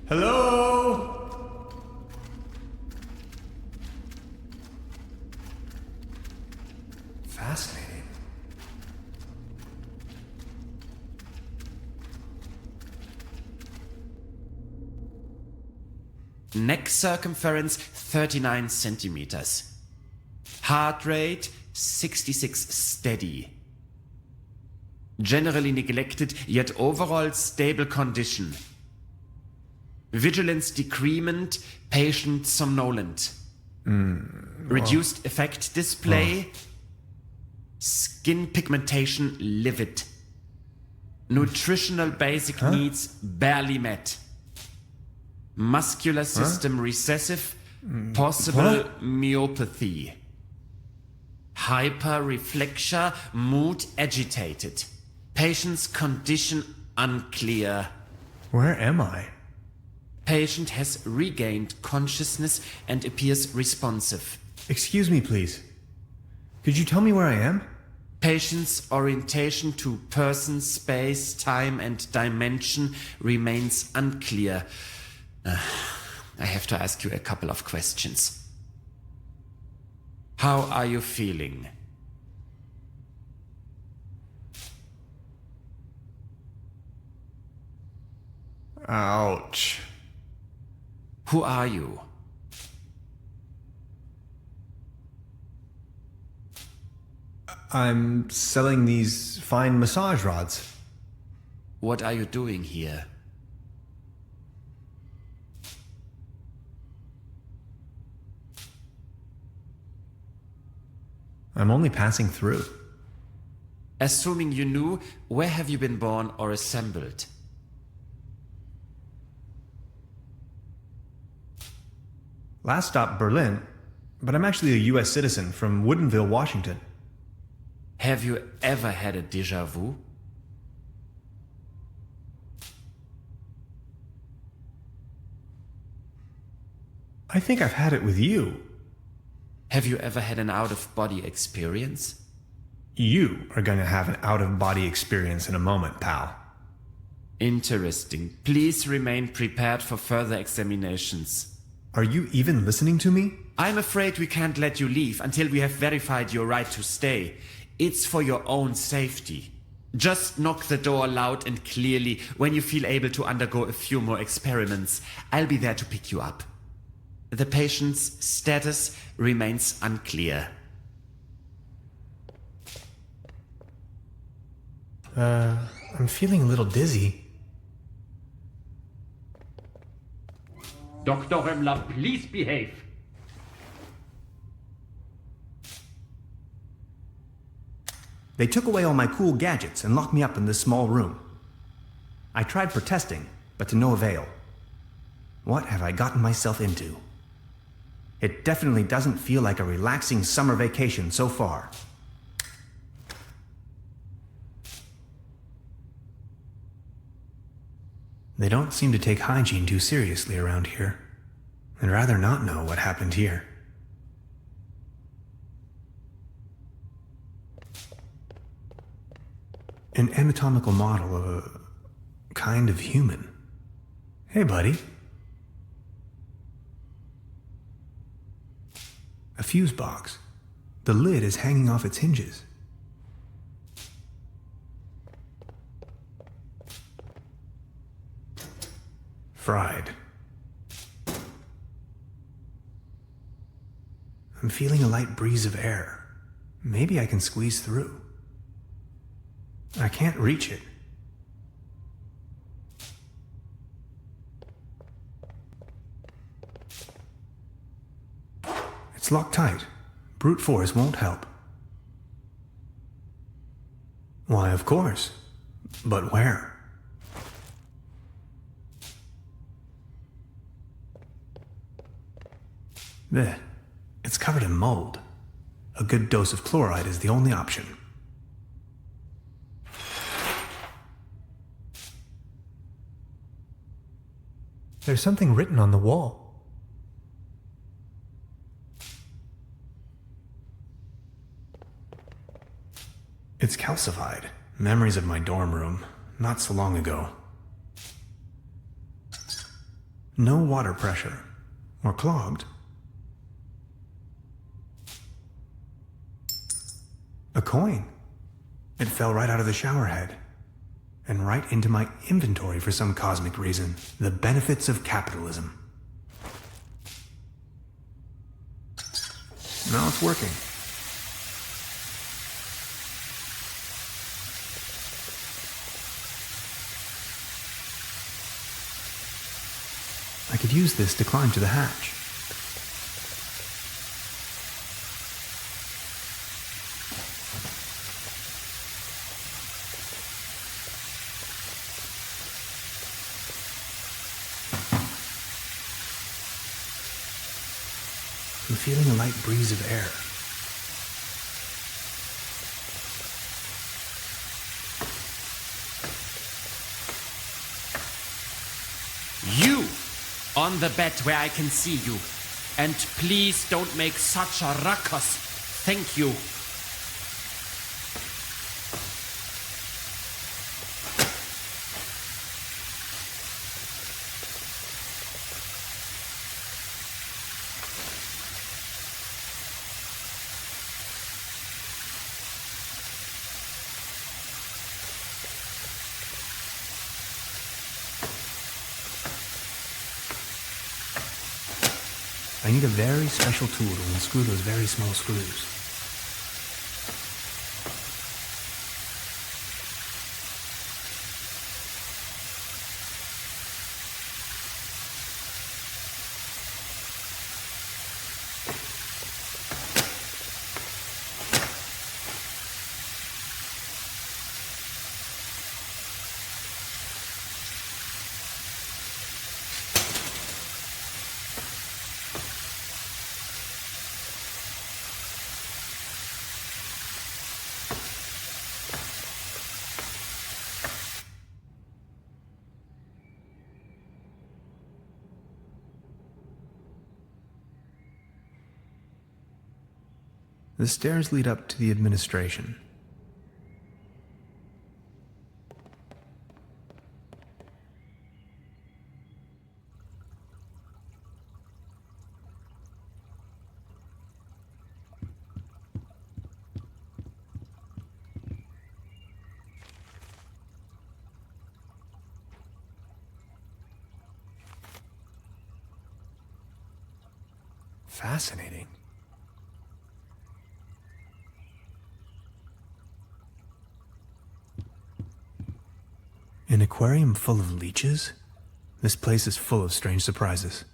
Hello? Fascinating. Neck circumference 39 centimeters. Heart rate 66 steady. Generally neglected, yet overall stable condition. Vigilance decrement, patient somnolent. Reduced effect display. Skin pigmentation livid. Nutritional basic needs barely met. Muscular system recessive, possible myopathy. Hyperreflexia, mood agitated. Patient's condition unclear. Where am I? Patient has regained consciousness and appears responsive. Excuse me, please. Could you tell me where I am? Patient's orientation to person, space, time, and dimension remains unclear. I have to ask you a couple of questions. How are you feeling? Ouch. Who are you? I'm selling these fine massage rods. What are you doing here? I'm only passing through. Assuming you knew, where have you been born or assembled? Last stop, Berlin, but I'm actually a US citizen from Woodinville, Washington. Have you ever had a déjà vu? I think I've had it with you. Have you ever had an out-of-body experience? You are going to have an out-of-body experience in a moment, pal. Interesting. Please remain prepared for further examinations. Are you even listening to me? I'm afraid we can't let you leave until we have verified your right to stay. It's for your own safety. Just knock the door loud and clearly when you feel able to undergo a few more experiments. I'll be there to pick you up. The patient's status remains unclear. I'm feeling a little dizzy. Dr. Remmler, please behave. They took away all my cool gadgets and locked me up in this small room. I tried protesting, but to no avail. What have I gotten myself into? It definitely doesn't feel like a relaxing summer vacation so far. They don't seem to take hygiene too seriously around here. I'd rather not know what happened here. An anatomical model of a kind of human. Hey, buddy. A fuse box. The lid is hanging off its hinges. Fried. I'm feeling a light breeze of air. Maybe I can squeeze through. I can't reach it. It's locked tight. Brute force won't help. Why, of course. But where? There. It's covered in mold. A good dose of chloride is the only option. There's something written on the wall. It's calcified. Memories of my dorm room, not so long ago. No water pressure. Or clogged. A coin. It fell right out of the shower head. And right into my inventory for some cosmic reason. The benefits of capitalism. Now it's working. I could use this to climb to the hatch. I'm feeling a light breeze of air. You! On the bed where I can see you. And please don't make such a ruckus. Thank you. I need a very special tool to unscrew those very small screws. The stairs lead up to the administration. Fascinating. An aquarium full of leeches? This place is full of strange surprises.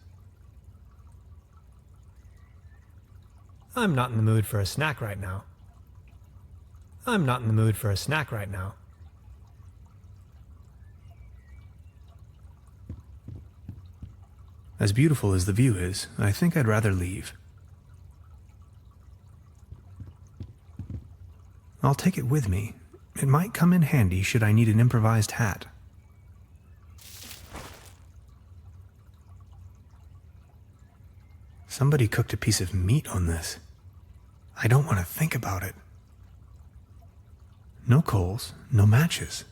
I'm not in the mood for a snack right now. I'm not in the mood for a snack right now. As beautiful as the view is, I think I'd rather leave. I'll take it with me. It might come in handy should I need an improvised hat. Somebody cooked a piece of meat on this. I don't want to think about it. No coals, no matches.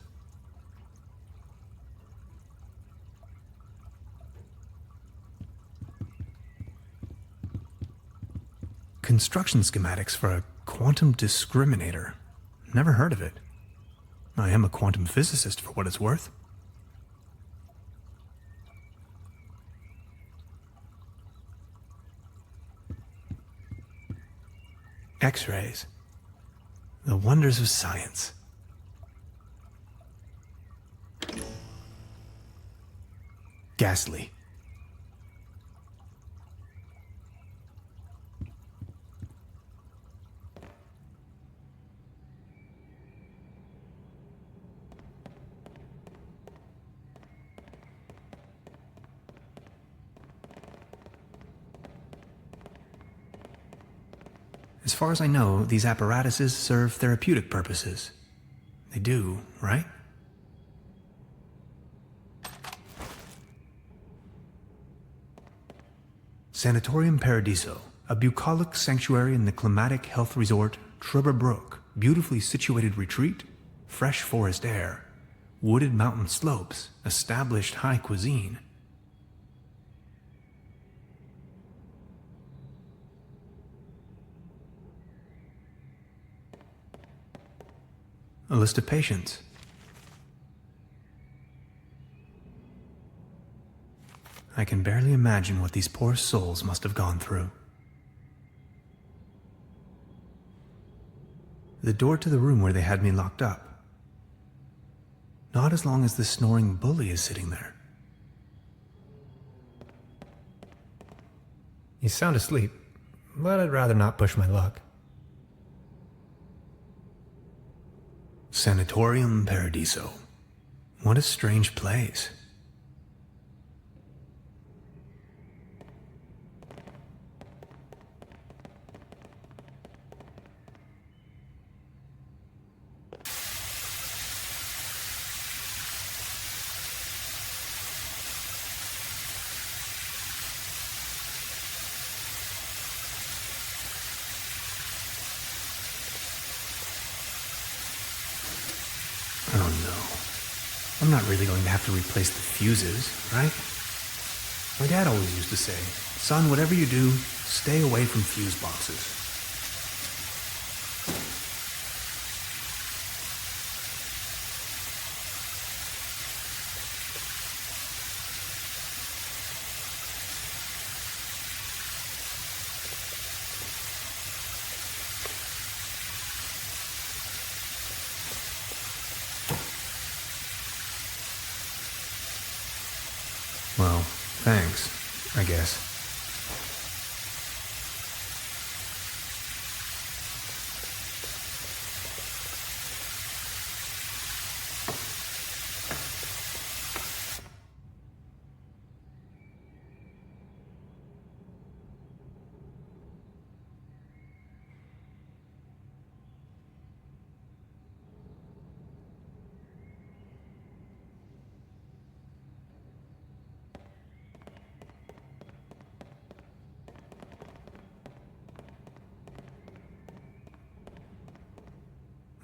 Construction schematics for a quantum discriminator. Never heard of it. I am a quantum physicist for what it's worth. X-rays. The wonders of science. Ghastly. As far as I know, these apparatuses serve therapeutic purposes. They do, right? Sanatorium Paradiso, a bucolic sanctuary in the climatic health resort Trüberbrook. Beautifully situated retreat, fresh forest air, wooded mountain slopes, established high cuisine. A list of patients. I can barely imagine what these poor souls must have gone through. The door to the room where they had me locked up. Not as long as the snoring bully is sitting there. You sound asleep, but I'd rather not push my luck. Sanatorium Paradiso. What a strange place. I'm not really going to have to replace the fuses, right? My dad always used to say, son, whatever you do, stay away from fuse boxes. Well, thanks, I guess.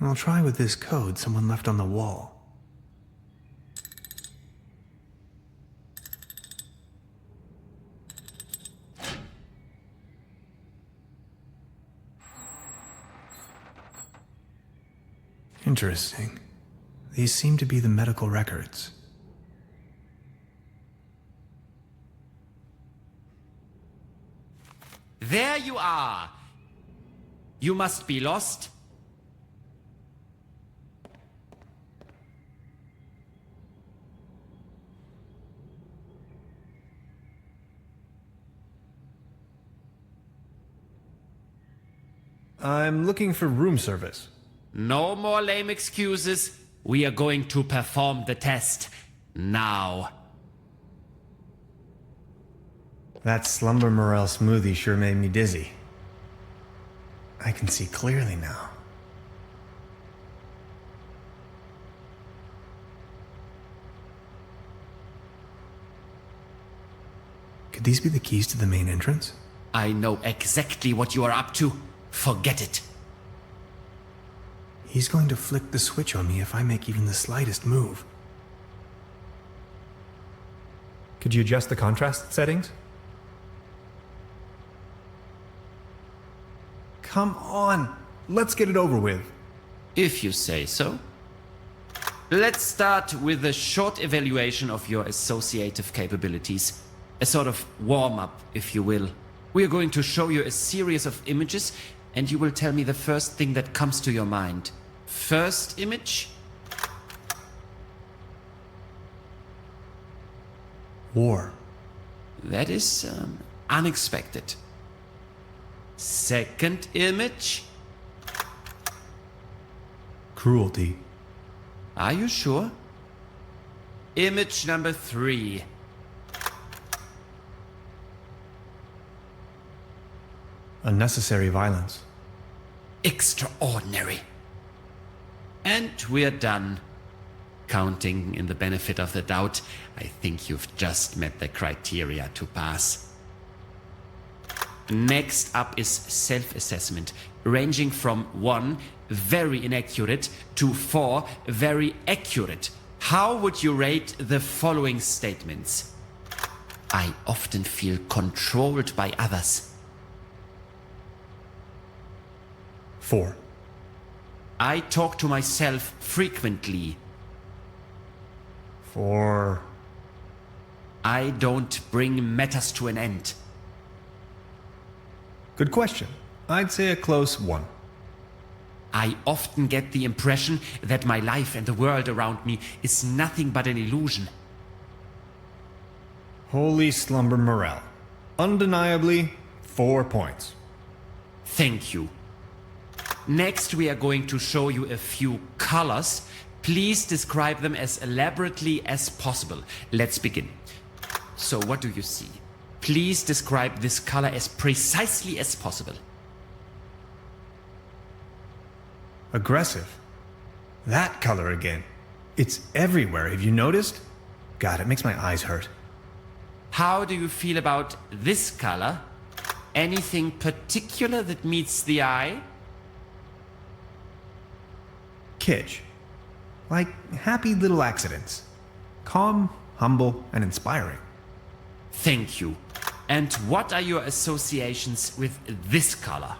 I'll try with this code someone left on the wall. Interesting. These seem to be the medical records. There you are. You must be lost. I'm looking for room service. No more lame excuses. We are going to perform the test. Now. That slumber morel smoothie sure made me dizzy. I can see clearly now. Could these be the keys to the main entrance? I know exactly what you are up to. Forget it. He's going to flick the switch on me if I make even the slightest move. Could you adjust the contrast settings? Come on, let's get it over with. If you say so. Let's start with a short evaluation of your associative capabilities. A sort of warm-up, if you will. We are going to show you a series of images, and you will tell me the first thing that comes to your mind. First image? War. That is unexpected. Second image? Cruelty. Are you sure? Image number 3. Unnecessary violence. Extraordinary. And we're done. Counting in the benefit of the doubt, I think you've just met the criteria to pass. Next up is self-assessment, ranging from 1, very inaccurate, to 4, very accurate. How would you rate the following statements? I often feel controlled by others. 4. I talk to myself frequently. 4. I don't bring matters to an end. Good question. I'd say a close 1. I often get the impression that my life and the world around me is nothing but an illusion. Holy slumber morel. Undeniably, 4 points. Thank you. Next, we are going to show you a few colors. Please describe them as elaborately as possible. Let's begin. So, what do you see? Please describe this color as precisely as possible. Aggressive. That color again. It's everywhere, have you noticed? God, it makes my eyes hurt. How do you feel about this color? Anything particular that meets the eye? Kitsch. Like happy little accidents. Calm, humble, and inspiring. Thank you. And what are your associations with this color?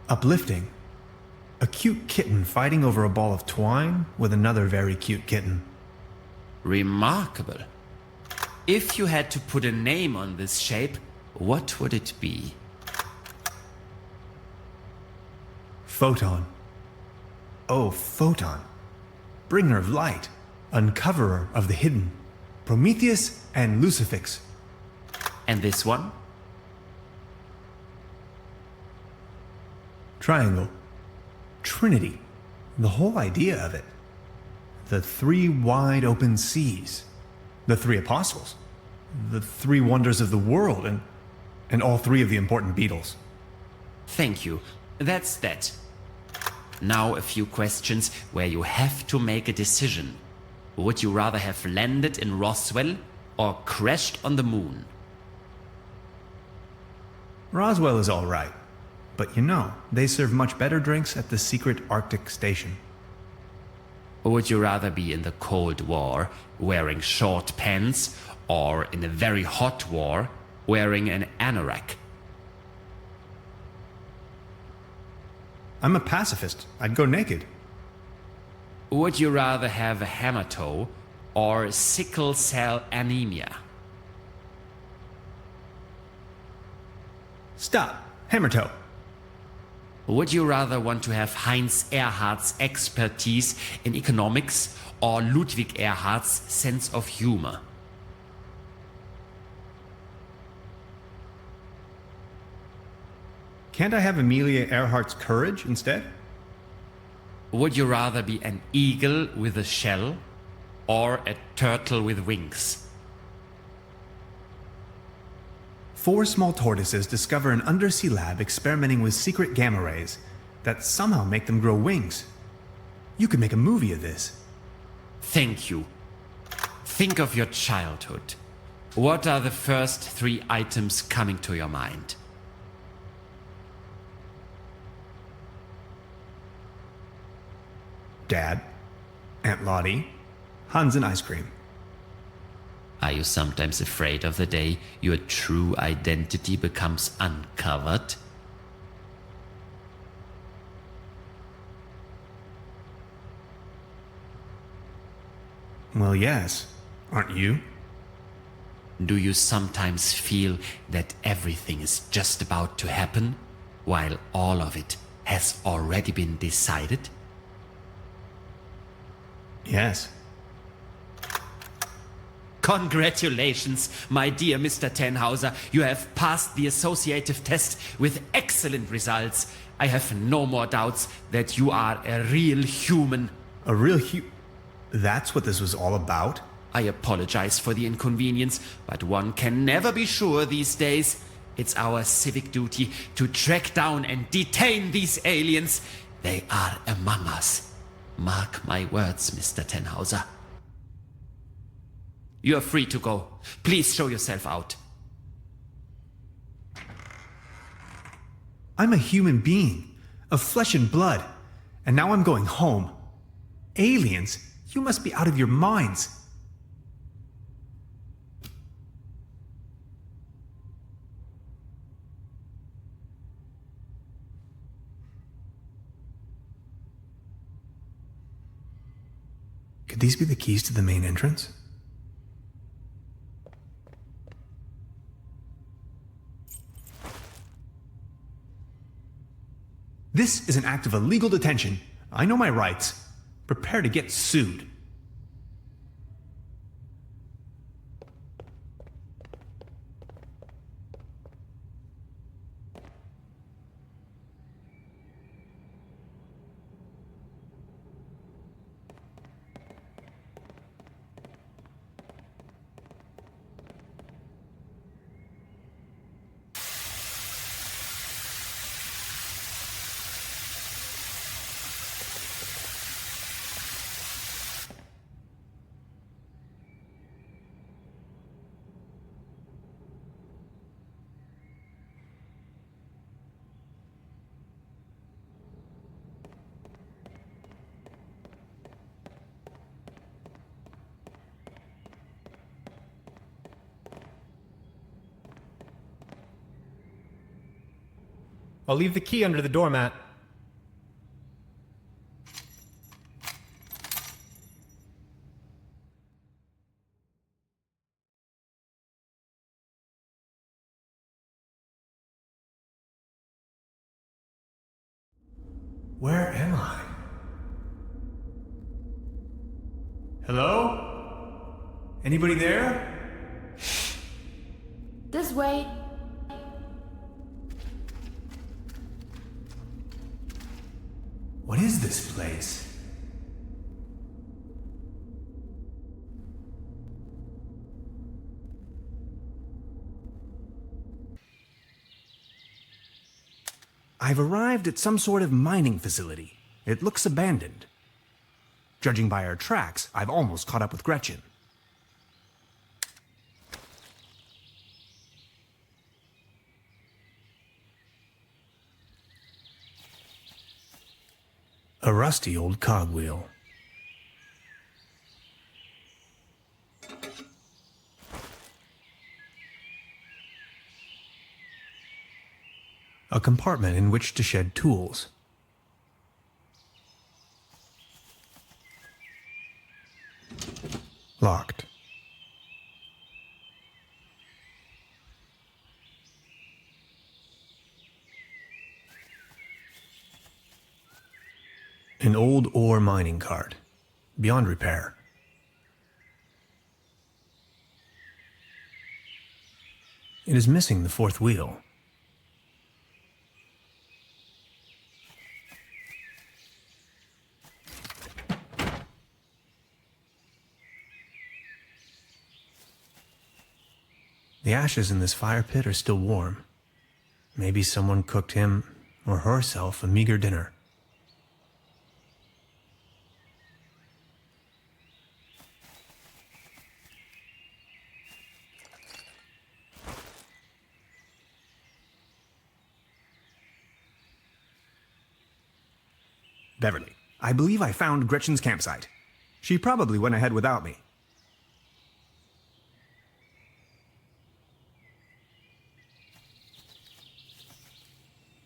Uplifting. A cute kitten fighting over a ball of twine with another very cute kitten. Remarkable. If you had to put a name on this shape, what would it be? Photon. Oh, Photon. Bringer of light. Uncoverer of the hidden. Prometheus and Lucifix. And this one? Triangle. Trinity. The whole idea of it. The three wide open seas. The three apostles. The three wonders of the world, and all three of the important beetles. Thank you. That's that. Now a few questions where you have to make a decision. Would you rather have landed in Roswell or crashed on the moon? Roswell is all right. But you know, they serve much better drinks at the secret Arctic station. Or would you rather be in the Cold War wearing short pants or in a very hot war wearing an anorak? I'm a pacifist. I'd go naked. Would you rather have a hammer toe or sickle cell anemia? Stop. Hammer toe. Would you rather want to have Heinz Erhardt's expertise in economics or Ludwig Erhardt's sense of humor? Can't I have Amelia Earhart's courage instead? Would you rather be an eagle with a shell or a turtle with wings? 4 small tortoises discover an undersea lab experimenting with secret gamma rays that somehow make them grow wings. You could make a movie of this. Thank you. Think of your childhood. What are the first 3 items coming to your mind? Dad, Aunt Lottie, Hans and ice cream. Are you sometimes afraid of the day your true identity becomes uncovered? Well, yes. Aren't you? Do you sometimes feel that everything is just about to happen, while all of it has already been decided? Yes. Congratulations, my dear Mr. Tannhauser. You have passed the associative test with excellent results. I have no more doubts that you are a real human. A real That's what this was all about? I apologize for the inconvenience, but one can never be sure these days. It's our civic duty to track down and detain these aliens. They are among us. Mark my words, Mr. Tannhauser. You are free to go. Please show yourself out. I'm a human being, of flesh and blood, and now I'm going home. Aliens? You must be out of your minds. Could these be the keys to the main entrance? This is an act of illegal detention. I know my rights. Prepare to get sued. I'll leave the key under the doormat. Where am I? Hello? Anybody there? This way. What is this place? I've arrived at some sort of mining facility. It looks abandoned. Judging by our tracks, I've almost caught up with Gretchen. A rusty old cogwheel. A compartment in which to shed tools. Locked. An old ore mining cart, beyond repair. It is missing the fourth wheel. The ashes in this fire pit are still warm. Maybe someone cooked him or herself a meager dinner. Beverly, I believe I found Gretchen's campsite. She probably went ahead without me.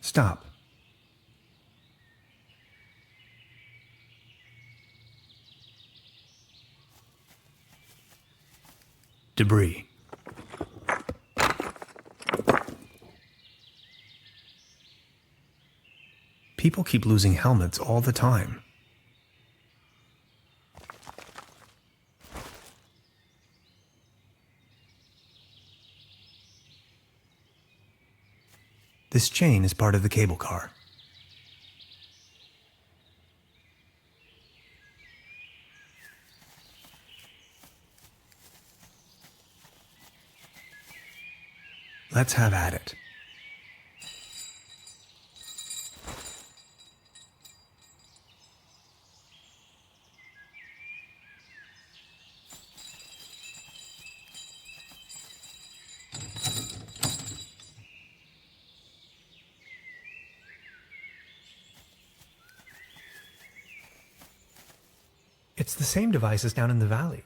Stop. Debris. People keep losing helmets all the time. This chain is part of the cable car. Let's have at it. It's the same device as down in the valley.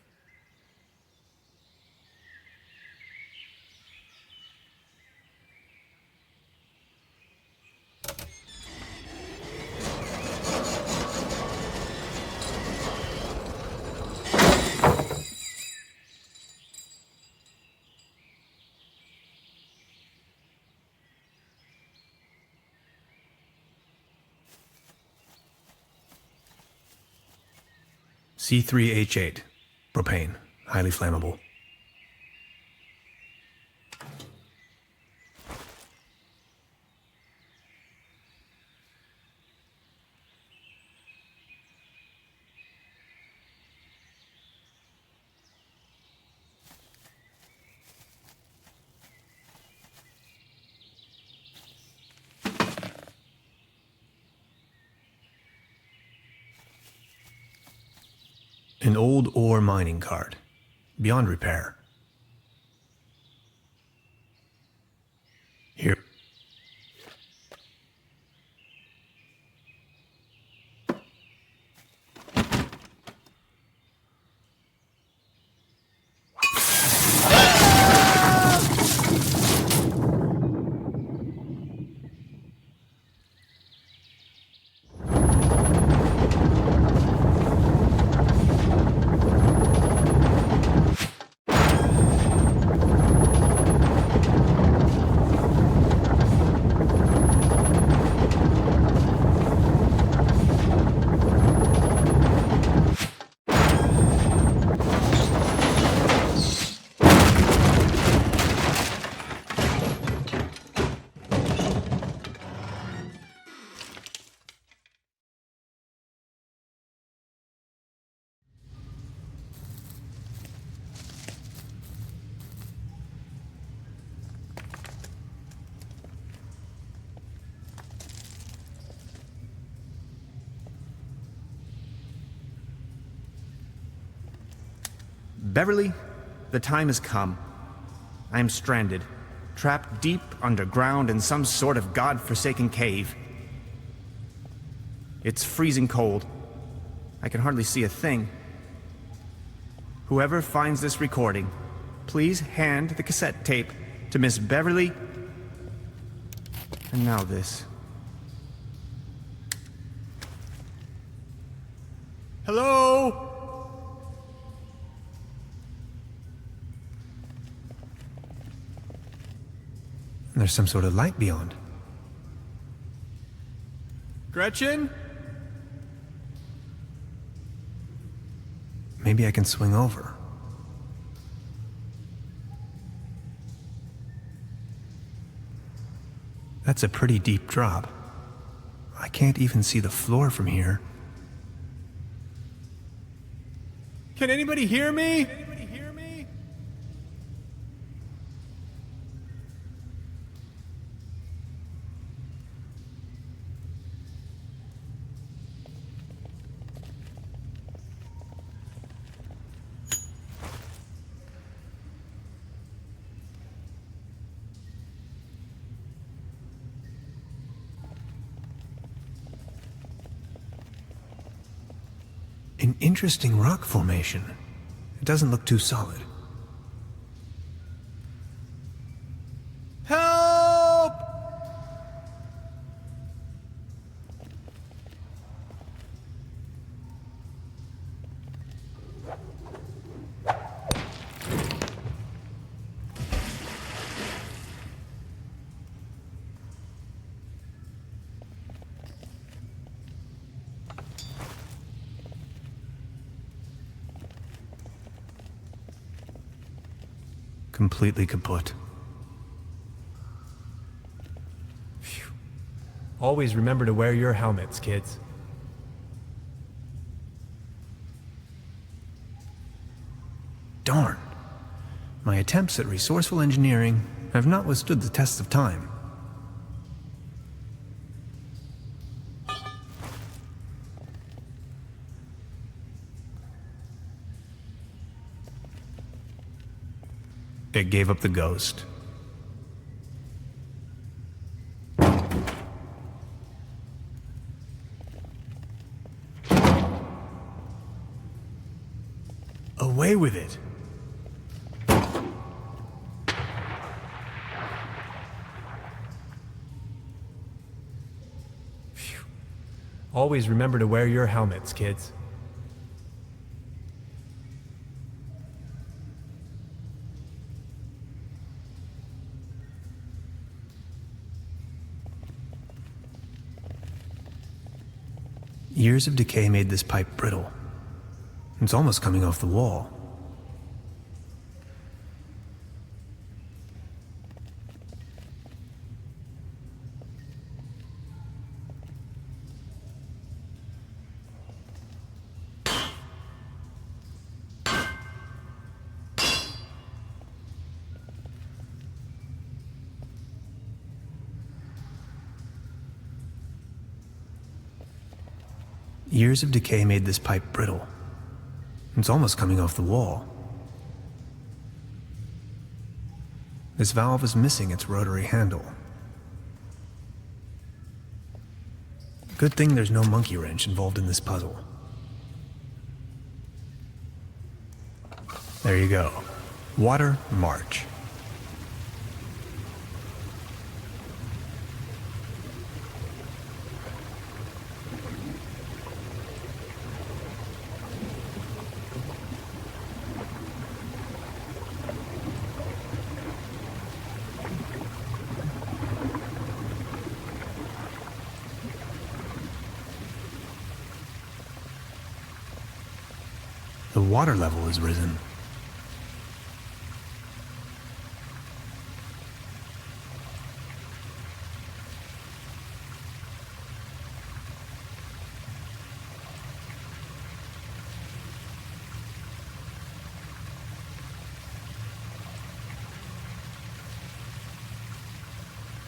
C3H8, propane, highly flammable. An old ore mining cart, beyond repair. Here. Beverly, the time has come. I am stranded, trapped deep underground in some sort of god-forsaken cave. It's freezing cold. I can hardly see a thing. Whoever finds this recording, please hand the cassette tape to Miss Beverly. And now this. Hello? There's some sort of light beyond. Gretchen? Maybe I can swing over. That's a pretty deep drop. I can't even see the floor from here. Can anybody hear me? An interesting rock formation. It doesn't look too solid. Help! Completely kaput. Phew. Always remember to wear your helmets, kids. Darn. My attempts at resourceful engineering have not withstood the test of time. It gave up the ghost. Away with it. Phew. Always remember to wear your helmets, kids. Years of decay made this pipe brittle. It's almost coming off the wall. Years of decay made this pipe brittle. It's almost coming off the wall. This valve is missing its rotary handle. Good thing there's no monkey wrench involved in this puzzle. There you go. Water, march. The water level has risen.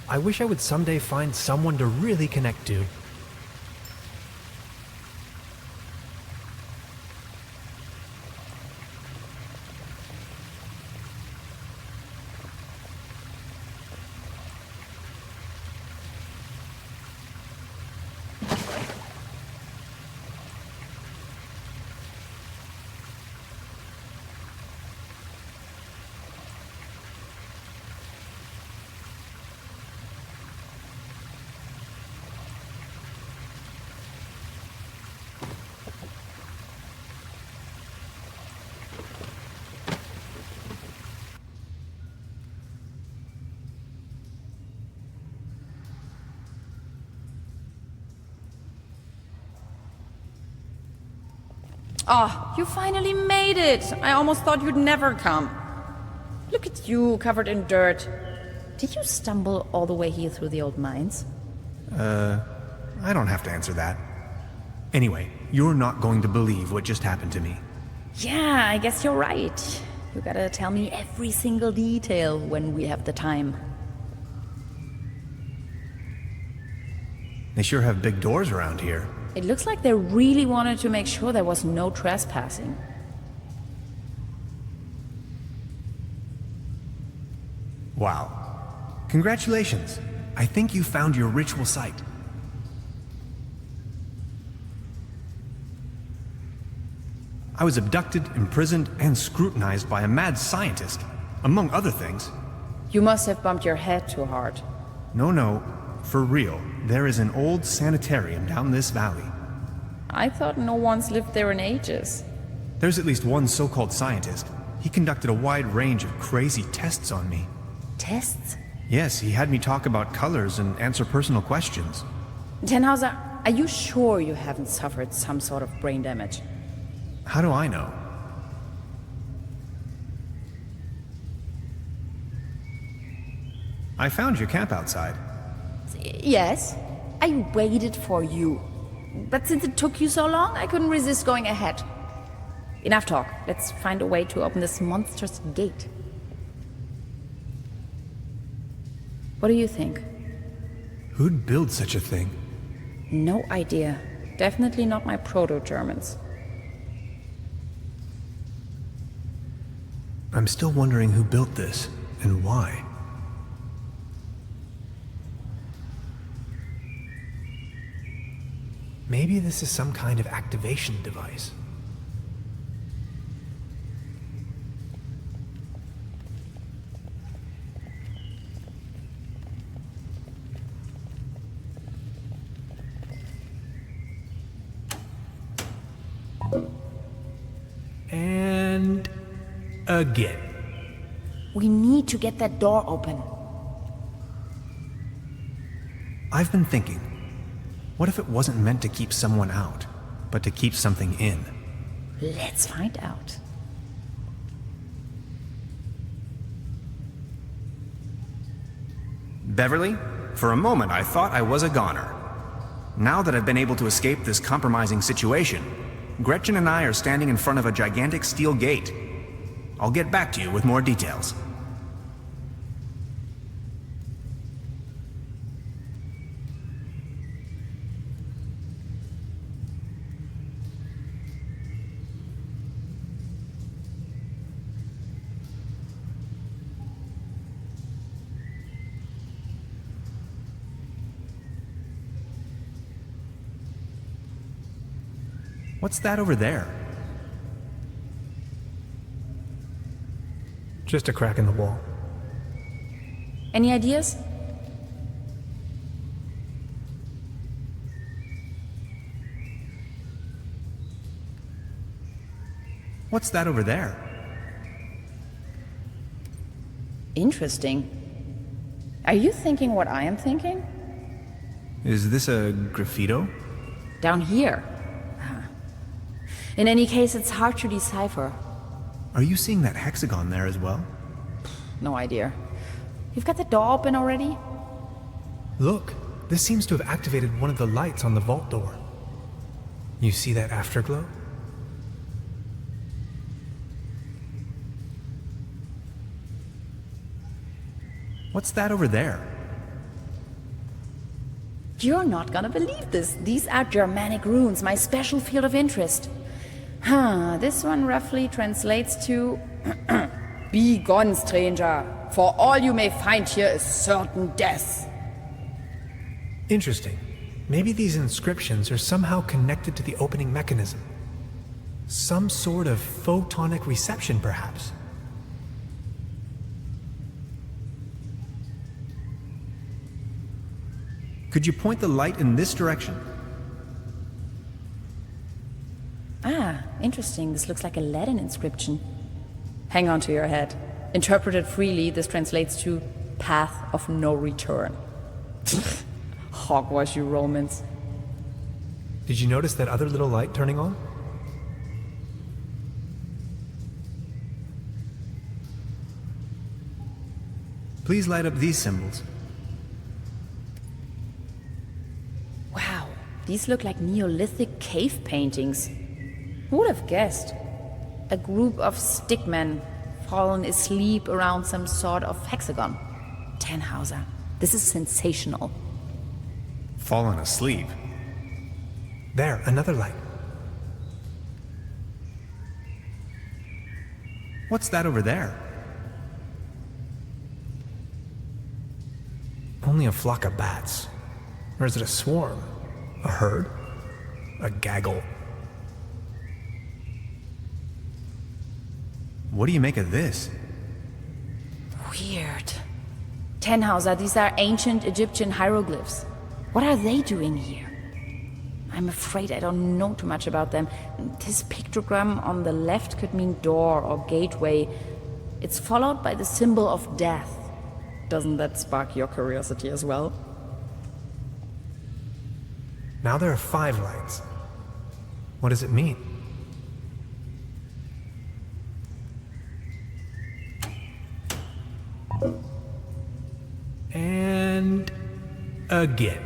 I wish I would someday find someone to really connect to. Oh, you finally made it! I almost thought you'd never come. Look at you, covered in dirt. Did you stumble all the way here through the old mines? I don't have to answer that. Anyway, you're not going to believe what just happened to me. Yeah, I guess you're right. You gotta tell me every single detail when we have the time. They sure have big doors around here. It looks like they really wanted to make sure there was no trespassing. Wow. Congratulations. I think you found your ritual site. I was abducted, imprisoned, and scrutinized by a mad scientist, among other things. You must have bumped your head too hard. No, for real. There is an old sanitarium down this valley. I thought no one's lived there in ages. There's at least one so-called scientist. He conducted a wide range of crazy tests on me. Tests? Yes, he had me talk about colors and answer personal questions. Tannhauser, are you sure you haven't suffered some sort of brain damage? How do I know? I found your camp outside. Yes, I waited for you. But since it took you so long, I couldn't resist going ahead. Enough talk. Let's find a way to open this monstrous gate. What do you think? Who'd build such a thing? No idea. Definitely not my proto-Germans. I'm still wondering who built this, and why. Maybe this is some kind of activation device. And again. We need to get that door open. I've been thinking, what if it wasn't meant to keep someone out, but to keep something in? Let's find out. Beverly, for a moment I thought I was a goner. Now that I've been able to escape this compromising situation, Gretchen and I are standing in front of a gigantic steel gate. I'll get back to you with more details. What's that over there? Just a crack in the wall. Any ideas? What's that over there? Interesting. Are you thinking what I am thinking? Is this a graffito? Down here. In any case, it's hard to decipher. Are you seeing that hexagon there as well? No idea. You've got the door open already? Look, this seems to have activated one of the lights on the vault door. You see that afterglow? What's that over there? You're not gonna believe this. These are Germanic runes, my special field of interest. This one roughly translates to Be gone, stranger, for all you may find here is certain death. Interesting. Maybe these inscriptions are somehow connected to the opening mechanism. Some sort of photonic reception, perhaps. Could you point the light in this direction? Interesting. This looks like a Latin inscription. Hang on to your head. Interpreted freely, this translates to Path of No Return. Hogwash, you Romans. Did you notice that other little light turning on? Please light up these symbols. Wow, these look like Neolithic cave paintings. Who would have guessed? A group of stickmen fallen asleep around some sort of hexagon. Tannhauser, this is sensational. Fallen asleep? There, another light. What's that over there? Only a flock of bats. Or is it a swarm? A herd? A gaggle? What do you make of this? Weird. Tannhauser, these are ancient Egyptian hieroglyphs. What are they doing here? I'm afraid I don't know too much about them. This pictogram on the left could mean door or gateway. It's followed by the symbol of death. Doesn't that spark your curiosity as well? Now there are 5 lights. What does it mean? And again.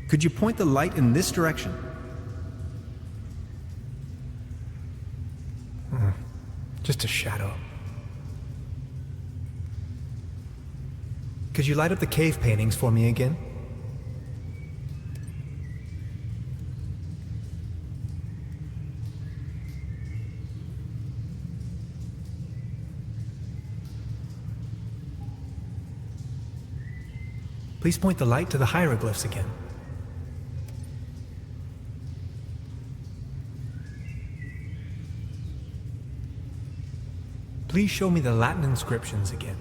Could you point the light in this direction? Just a shadow. Could you light up the cave paintings for me again? Please point the light to the hieroglyphs again. Please show me the Latin inscriptions again.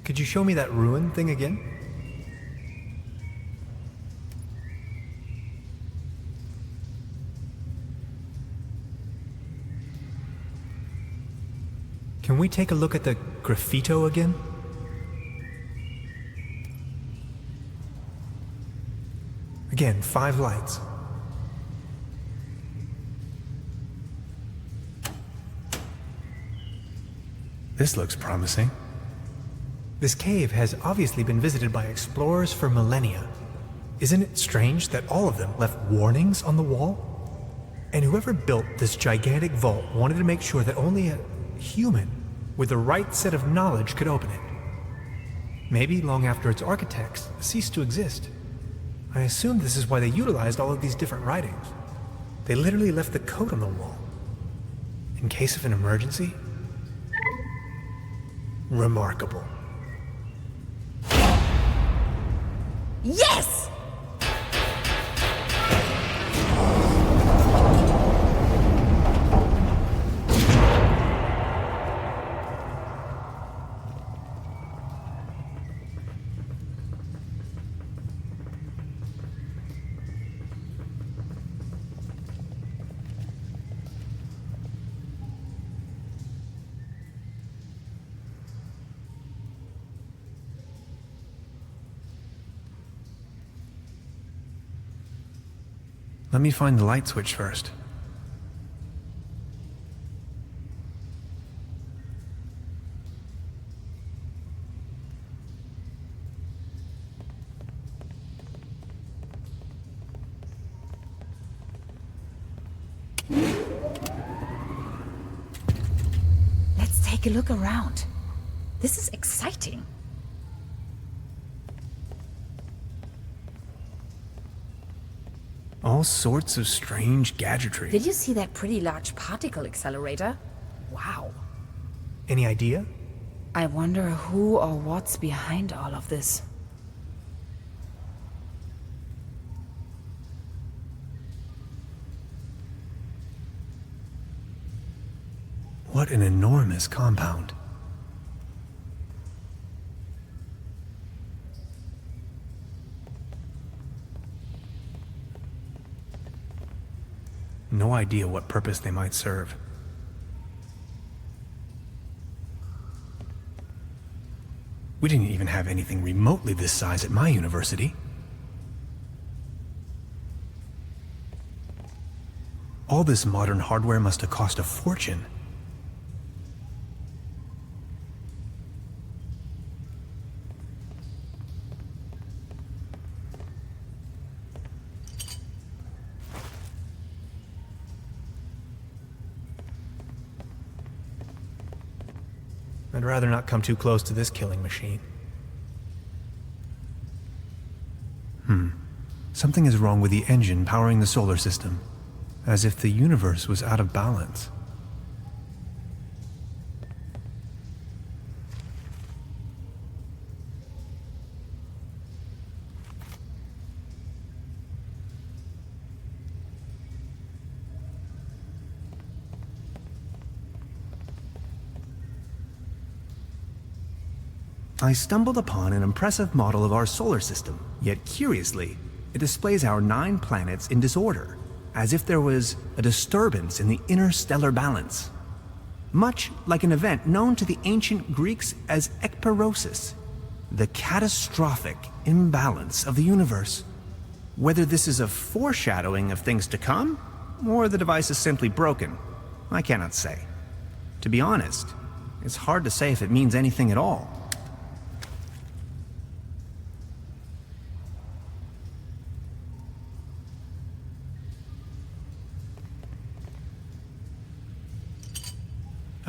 Could you show me that ruin thing again? Can we take a look at the graffito again? Again, 5 lights. This looks promising. This cave has obviously been visited by explorers for millennia. Isn't it strange that all of them left warnings on the wall? And whoever built this gigantic vault wanted to make sure that only a human with the right set of knowledge could open it. Maybe long after its architects ceased to exist. I assume this is why they utilized all of these different writings. They literally left the code on the wall. In case of an emergency? Remarkable. Yes! Let me find the light switch first. Let's take a look around. This is exciting. All sorts of strange gadgetry. Did you see that pretty large particle accelerator? Wow. Any idea? I wonder who or what's behind all of this. What an enormous compound. No idea what purpose they might serve. We didn't even have anything remotely this size at my university. All this modern hardware must have cost a fortune. I'd rather not come too close to this killing machine. Something is wrong with the engine powering the solar system, as if the universe was out of balance. I stumbled upon an impressive model of our solar system, yet curiously, it displays our 9 planets in disorder, as if there was a disturbance in the interstellar balance. Much like an event known to the ancient Greeks as ekperosis, the catastrophic imbalance of the universe. Whether this is a foreshadowing of things to come, or the device is simply broken, I cannot say. To be honest, it's hard to say if it means anything at all.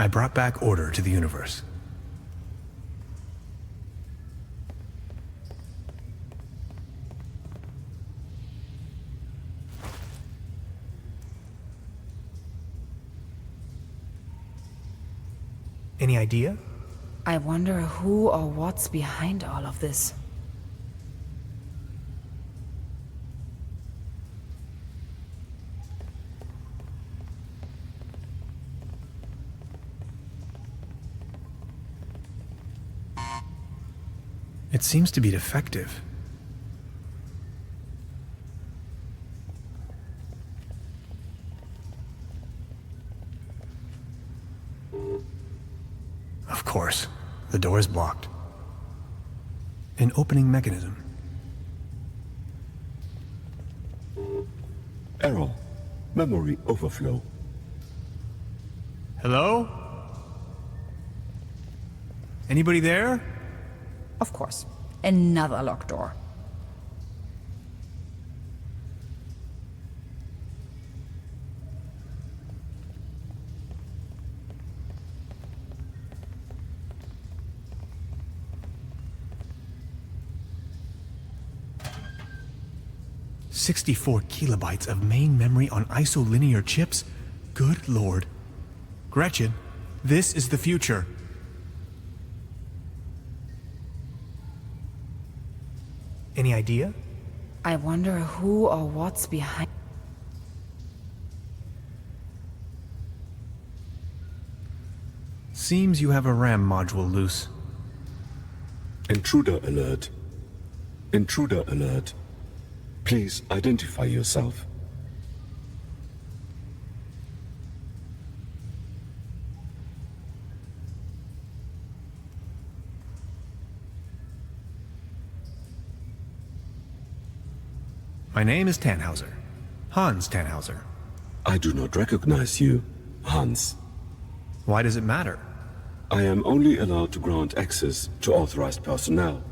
I brought back order to the universe. Any idea? I wonder who or what's behind all of this. It seems to be defective. Of course, the door is blocked. An opening mechanism. Error. Memory overflow. Hello? Anybody there? Of course. Another locked door. "64 kilobytes of main memory on isolinear chips? Good lord. Gretchen, this is the future. Any idea? I wonder who or what's behind... Seems you have a RAM module loose. Intruder alert. Intruder alert. Please identify yourself. My name is Tannhauser. Hans Tannhauser. I do not recognize you, Hans. Why does it matter? I am only allowed to grant access to authorized personnel.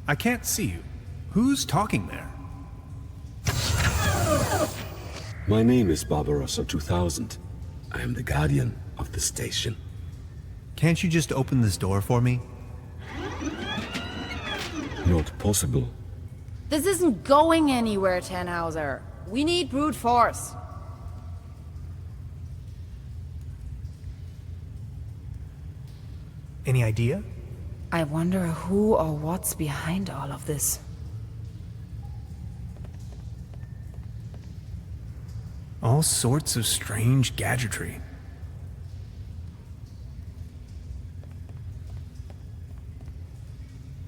I can't see you. Who's talking there? My name is Barbarossa 2000. I am the guardian of the station. Can't you just open this door for me? Not possible. This isn't going anywhere, Tannhauser. We need brute force. Any idea? I wonder who or what's behind all of this. All sorts of strange gadgetry.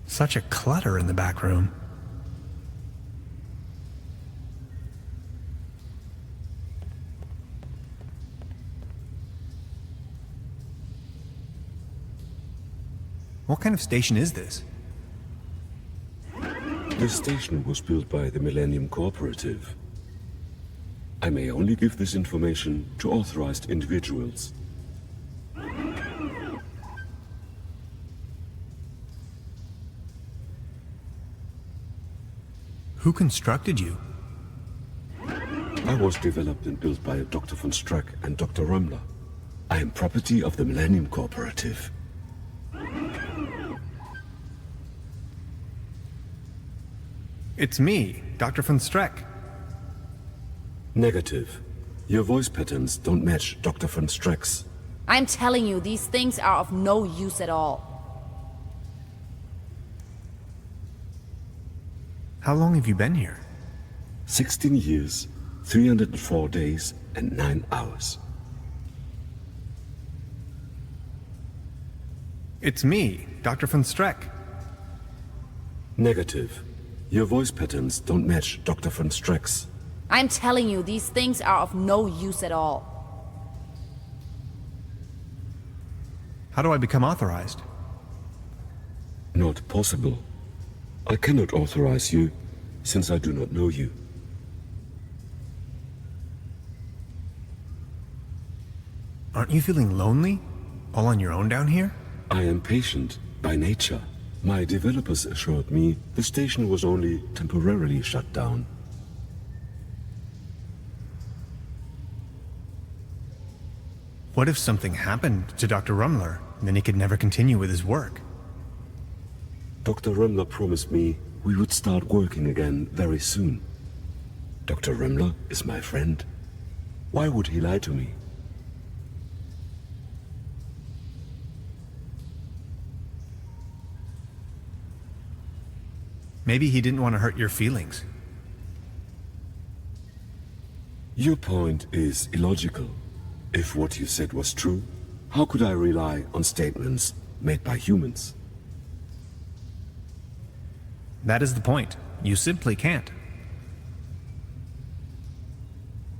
Such a clutter in the back room. What kind of station is this? This station was built by the Millennium Cooperative. I may only give this information to authorized individuals. Who constructed you? I was developed and built by Dr. von Strack and Dr. Römmler. I am property of the Millennium Cooperative. It's me, Dr. von Strack. Negative. Your voice patterns don't match Dr. von Strack's. I'm telling you, these things are of no use at all. How long have you been here? 16 years, 304 days, and 9 hours. It's me, Dr. von Strack. Negative. Your voice patterns don't match Dr. von Strack's. I'm telling you, these things are of no use at all. How do I become authorized? Not possible. I cannot authorize you, since I do not know you. Aren't you feeling lonely? All on your own down here? I am patient by nature. My developers assured me the station was only temporarily shut down. What if something happened to Dr. Römmler, and then he could never continue with his work? Dr. Römmler promised me we would start working again very soon. Dr. Römmler is my friend. Why would he lie to me? Maybe he didn't want to hurt your feelings. Your point is illogical. If what you said was true, how could I rely on statements made by humans? That is the point. You simply can't.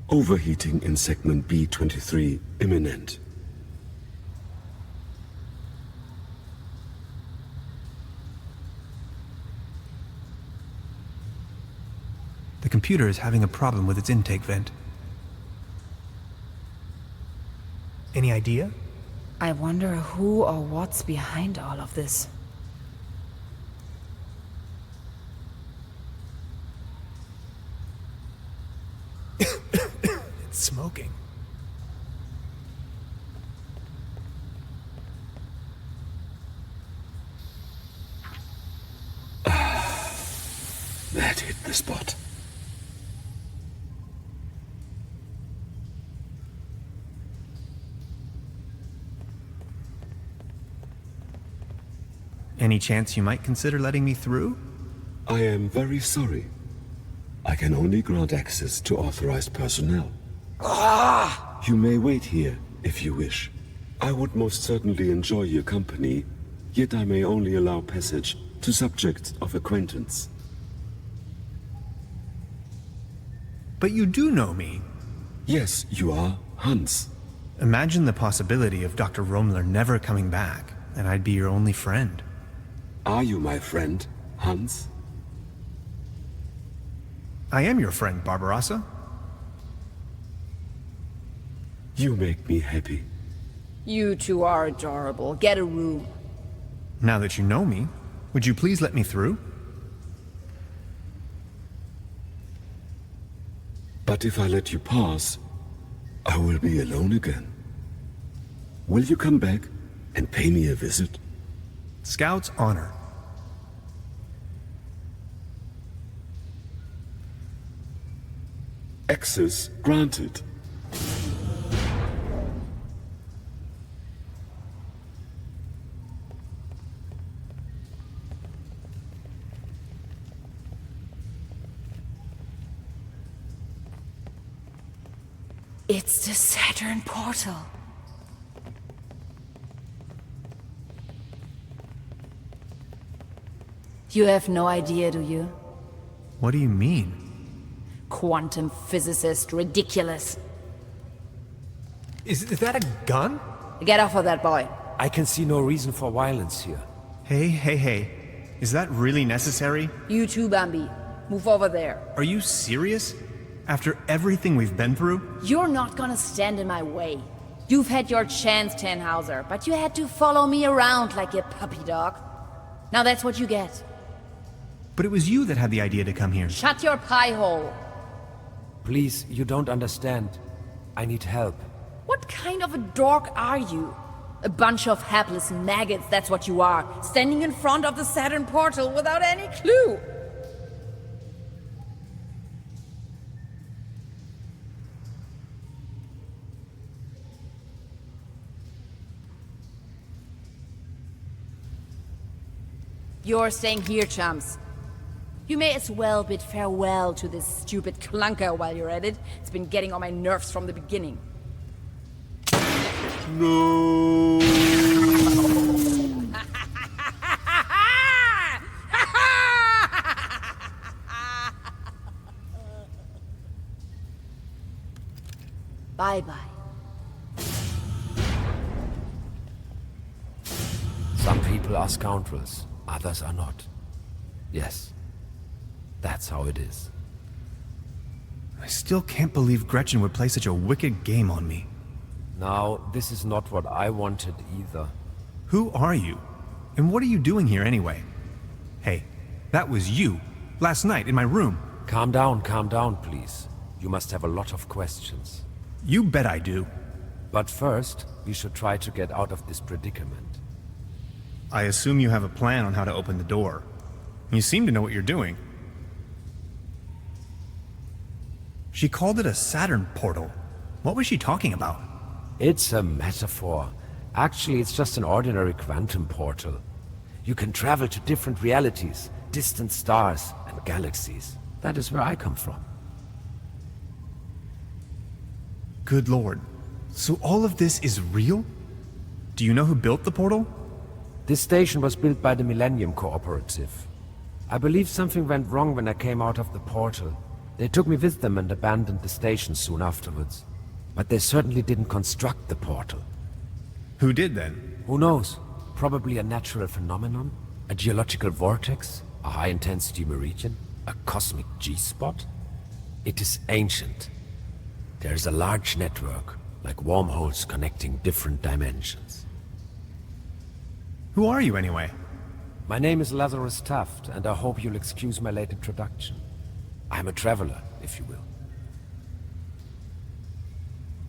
Overheating in segment B23 imminent. The computer is having a problem with its intake vent. Any idea? I wonder who or what's behind all of this. It's smoking. That hit the spot. Any chance you might consider letting me through? I am very sorry. I can only grant access to authorized personnel. You may wait here, if you wish. I would most certainly enjoy your company, yet I may only allow passage to subjects of acquaintance. But you do know me. Yes, you are Hans. Imagine the possibility of Dr. Römmler never coming back, and I'd be your only friend. Are you my friend, Hans? I am your friend, Barbarossa. You make me happy. You two are adorable. Get a room. Now that you know me, would you please let me through? But if I let you pass, I will be alone again. Will you come back and pay me a visit? Scout's honor. Access granted. It's the Saturn portal. You have no idea, do you? What do you mean? Quantum physicist, ridiculous. Is that a gun? Get off of that boy. I can see no reason for violence here. Hey. Is that really necessary? You too, Bambi. Move over there. Are you serious? After everything we've been through? You're not gonna stand in my way. You've had your chance, Tannhauser, but you had to follow me around like a puppy dog. Now that's what you get. But it was you that had the idea to come here. Shut your pie hole. Please, you don't understand. I need help. What kind of a dork are you? A bunch of hapless maggots, that's what you are. Standing in front of the Saturn portal without any clue. You're staying here, chums. You may as well bid farewell to this stupid clunker while you're at it. It's been getting on my nerves from the beginning. No! Bye-bye. Some people are scoundrels, others are not. Yes, that's how it is. I still can't believe Gretchen would play such a wicked game on me. Now, this is not what I wanted either. Who are you? And what are you doing here anyway? Hey, that was you, last night in my room. Calm down, please. You must have a lot of questions. You bet I do. But first, we should try to get out of this predicament. I assume you have a plan on how to open the door. You seem to know what you're doing. She called it a Saturn portal. What was she talking about? It's a metaphor. Actually, it's just an ordinary quantum portal. You can travel to different realities, distant stars, and galaxies. That is where I come from. Good Lord. So all of this is real? Do you know who built the portal? This station was built by the Millennium Cooperative. I believe something went wrong when I came out of the portal. They took me with them and abandoned the station soon afterwards. But they certainly didn't construct the portal. Who did then? Who knows? Probably a natural phenomenon? A geological vortex? A high-intensity meridian? A cosmic G-spot? It is ancient. There is a large network, like wormholes connecting different dimensions. Who are you anyway? My name is Lazarus Taft, and I hope you'll excuse my late introduction. I'm a traveler, if you will.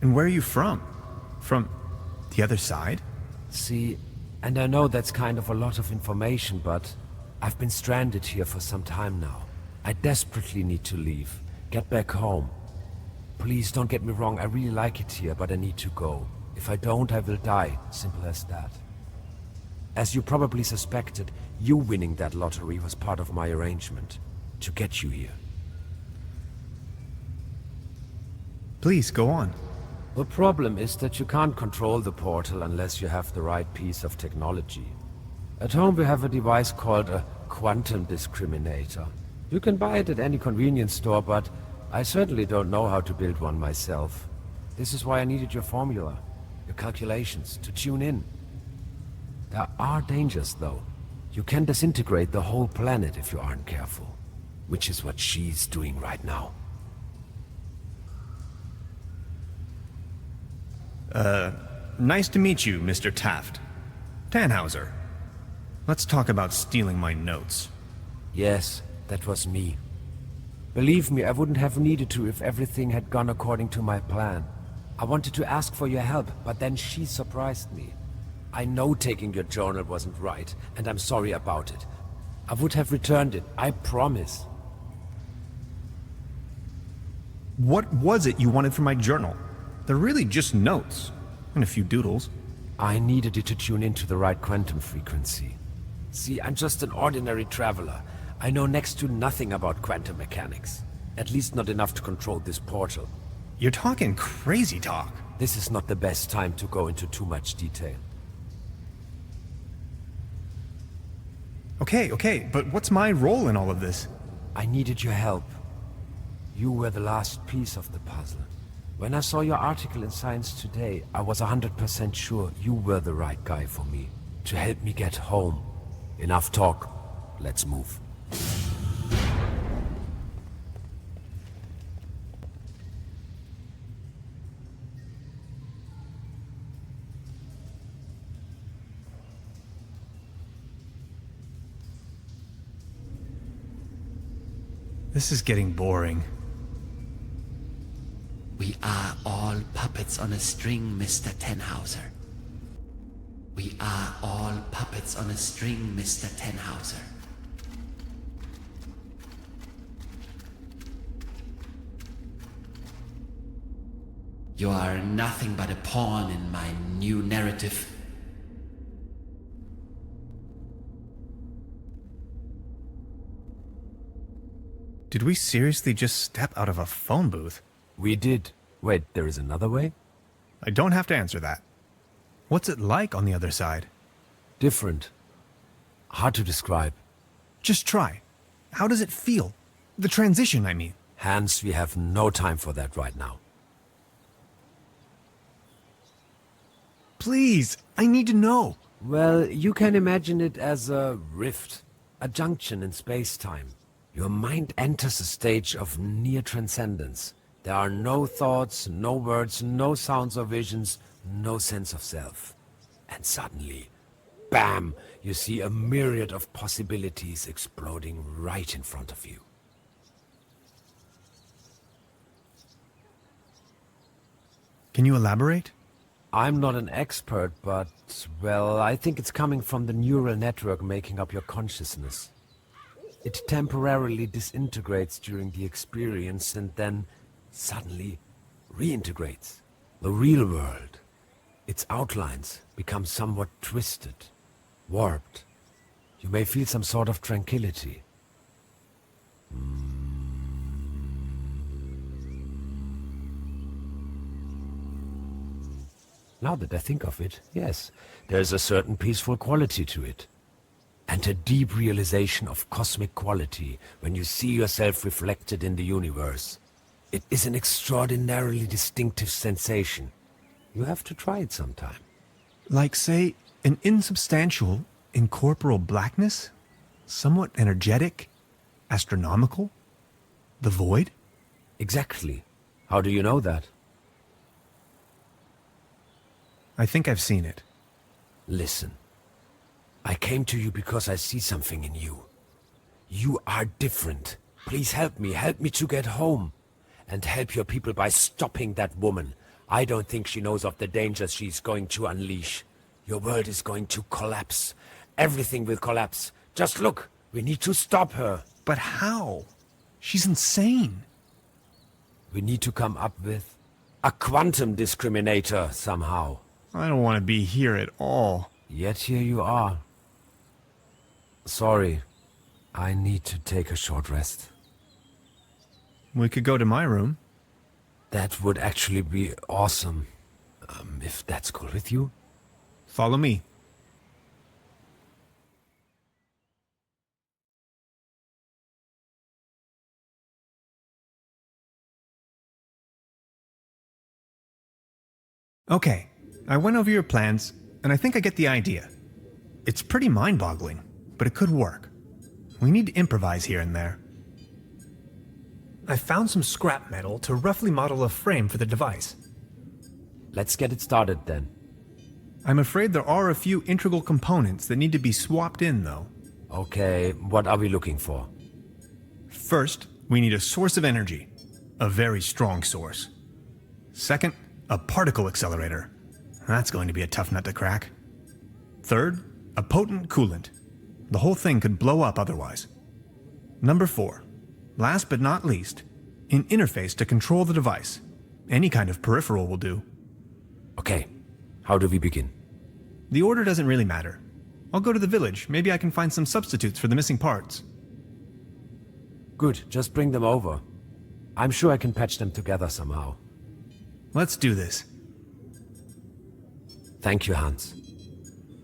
And where are you from? From the other side? See, and I know that's kind of a lot of information, but I've been stranded here for some time now. I desperately need to leave, get back home. Please don't get me wrong, I really like it here, but I need to go. If I don't, I will die, simple as that. As you probably suspected, you winning that lottery was part of my arrangement, to get you here. Please, go on. The problem is that you can't control the portal unless you have the right piece of technology. At home we have a device called a quantum discriminator. You can buy it at any convenience store, but I certainly don't know how to build one myself. This is why I needed your formula, your calculations, to tune in. There are dangers, though. You can disintegrate the whole planet if you aren't careful, which is what she's doing right now. Nice to meet you, Mr. Taft. Tannhauser. Let's talk about stealing my notes. Yes, that was me. Believe me, I wouldn't have needed to if everything had gone according to my plan. I wanted to ask for your help, but then she surprised me. I know taking your journal wasn't right, and I'm sorry about it. I would have returned it, I promise. What was it you wanted from my journal? They're really just notes, and a few doodles. I needed it to tune into the right quantum frequency. See, I'm just an ordinary traveler. I know next to nothing about quantum mechanics. At least not enough to control this portal. You're talking crazy talk. This is not the best time to go into too much detail. Okay, but what's my role in all of this? I needed your help. You were the last piece of the puzzle. When I saw your article in Science Today, I was 100% sure you were the right guy for me, to help me get home. Enough talk. Let's move. This is getting boring. We are all puppets on a string, Mr. Tannhauser. We are all puppets on a string, Mr. Tannhauser. You are nothing but a pawn in my new narrative. Did we seriously just step out of a phone booth? We did. Wait, there is another way? I don't have to answer that. What's it like on the other side? Different. Hard to describe. Just try. How does it feel? The transition, I mean. Hans, we have no time for that right now. Please, I need to know. Well, you can imagine it as a rift, a junction in space-time. Your mind enters a stage of near transcendence. There are no thoughts, no words, no sounds or visions, no sense of self. And suddenly, bam, you see a myriad of possibilities exploding right in front of you. Can you elaborate? I'm not an expert, but, well, I think it's coming from the neural network making up your consciousness. It temporarily disintegrates during the experience and then suddenly reintegrates. The real world, its outlines become somewhat twisted, warped. You may feel some sort of tranquility. Now that I think of it, yes, there's a certain peaceful quality to it. And a deep realization of cosmic quality when you see yourself reflected in the universe. It is an extraordinarily distinctive sensation. You have to try it sometime. Like, say, an insubstantial, incorporeal blackness? Somewhat energetic? Astronomical? The void? Exactly. How do you know that? I think I've seen it. Listen. I came to you because I see something in you. You are different. Please help me to get home. And help your people by stopping that woman. I don't think she knows of the dangers she's going to unleash. Your world is going to collapse. Everything will collapse. Just look, we need to stop her. But how? She's insane. We need to come up with a quantum discriminator somehow. I don't want to be here at all. Yet here you are. Sorry, I need to take a short rest. We could go to my room. That would actually be awesome. If that's cool with you. Follow me. Okay, I went over your plans, and I think I get the idea. It's pretty mind-boggling, but it could work. We need to improvise here and there. I found some scrap metal to roughly model a frame for the device. Let's get it started then. I'm afraid there are a few integral components that need to be swapped in, though. Okay, what are we looking for? First, we need a source of energy. A very strong source. Second, a particle accelerator. That's going to be a tough nut to crack. Third, a potent coolant. The whole thing could blow up otherwise. Number 4, last but not least, an interface to control the device. Any kind of peripheral will do. Okay, how do we begin? The order doesn't really matter. I'll go to the village. Maybe I can find some substitutes for the missing parts. Good, just bring them over. I'm sure I can patch them together somehow. Let's do this. Thank you, Hans.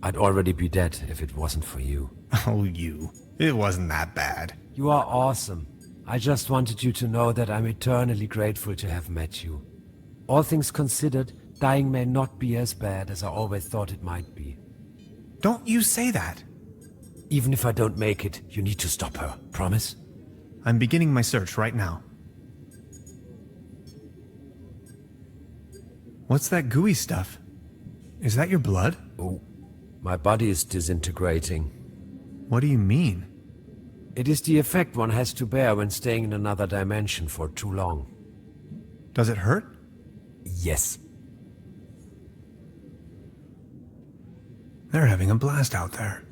I'd already be dead if it wasn't for you. Oh, you. It wasn't that bad. You are awesome. I just wanted you to know that I'm eternally grateful to have met you. All things considered, dying may not be as bad as I always thought it might be. Don't you say that. Even if I don't make it, you need to stop her. Promise? I'm beginning my search right now. What's that gooey stuff? Is that your blood? Oh, my body is disintegrating. What do you mean? It is the effect one has to bear when staying in another dimension for too long. Does it hurt? Yes. They're having a blast out there.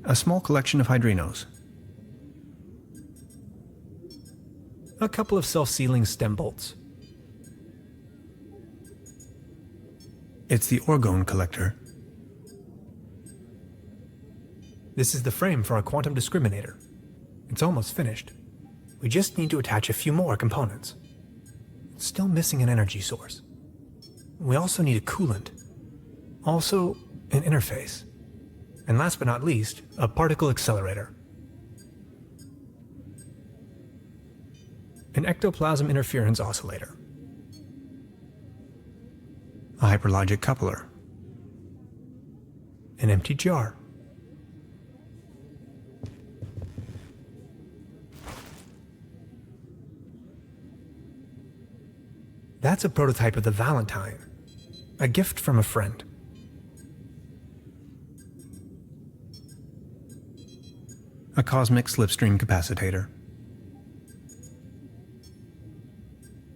A small collection of hydrinos. A couple of self-sealing stem bolts. It's the orgone collector. This is the frame for our quantum discriminator. It's almost finished. We just need to attach a few more components. It's still missing an energy source. We also need a coolant. Also, an interface. And last but not least, a particle accelerator. An ectoplasm interference oscillator. A hyperlogic coupler. An empty jar. That's a prototype of the Valentine. A gift from a friend. A cosmic slipstream capacitator.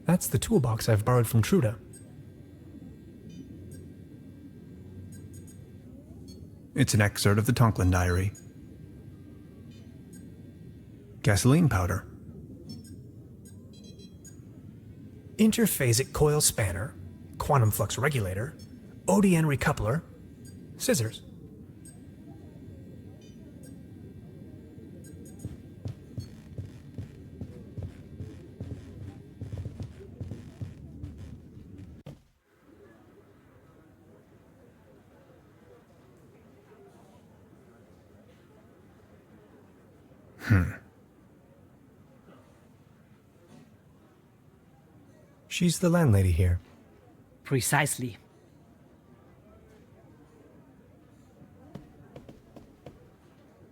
That's the toolbox I've borrowed from Trüberbrook. It's an excerpt of the Tonklin diary. Gasoline powder. Interphasic coil spanner, quantum flux regulator, ODN recoupler, scissors. She's the landlady here. Precisely.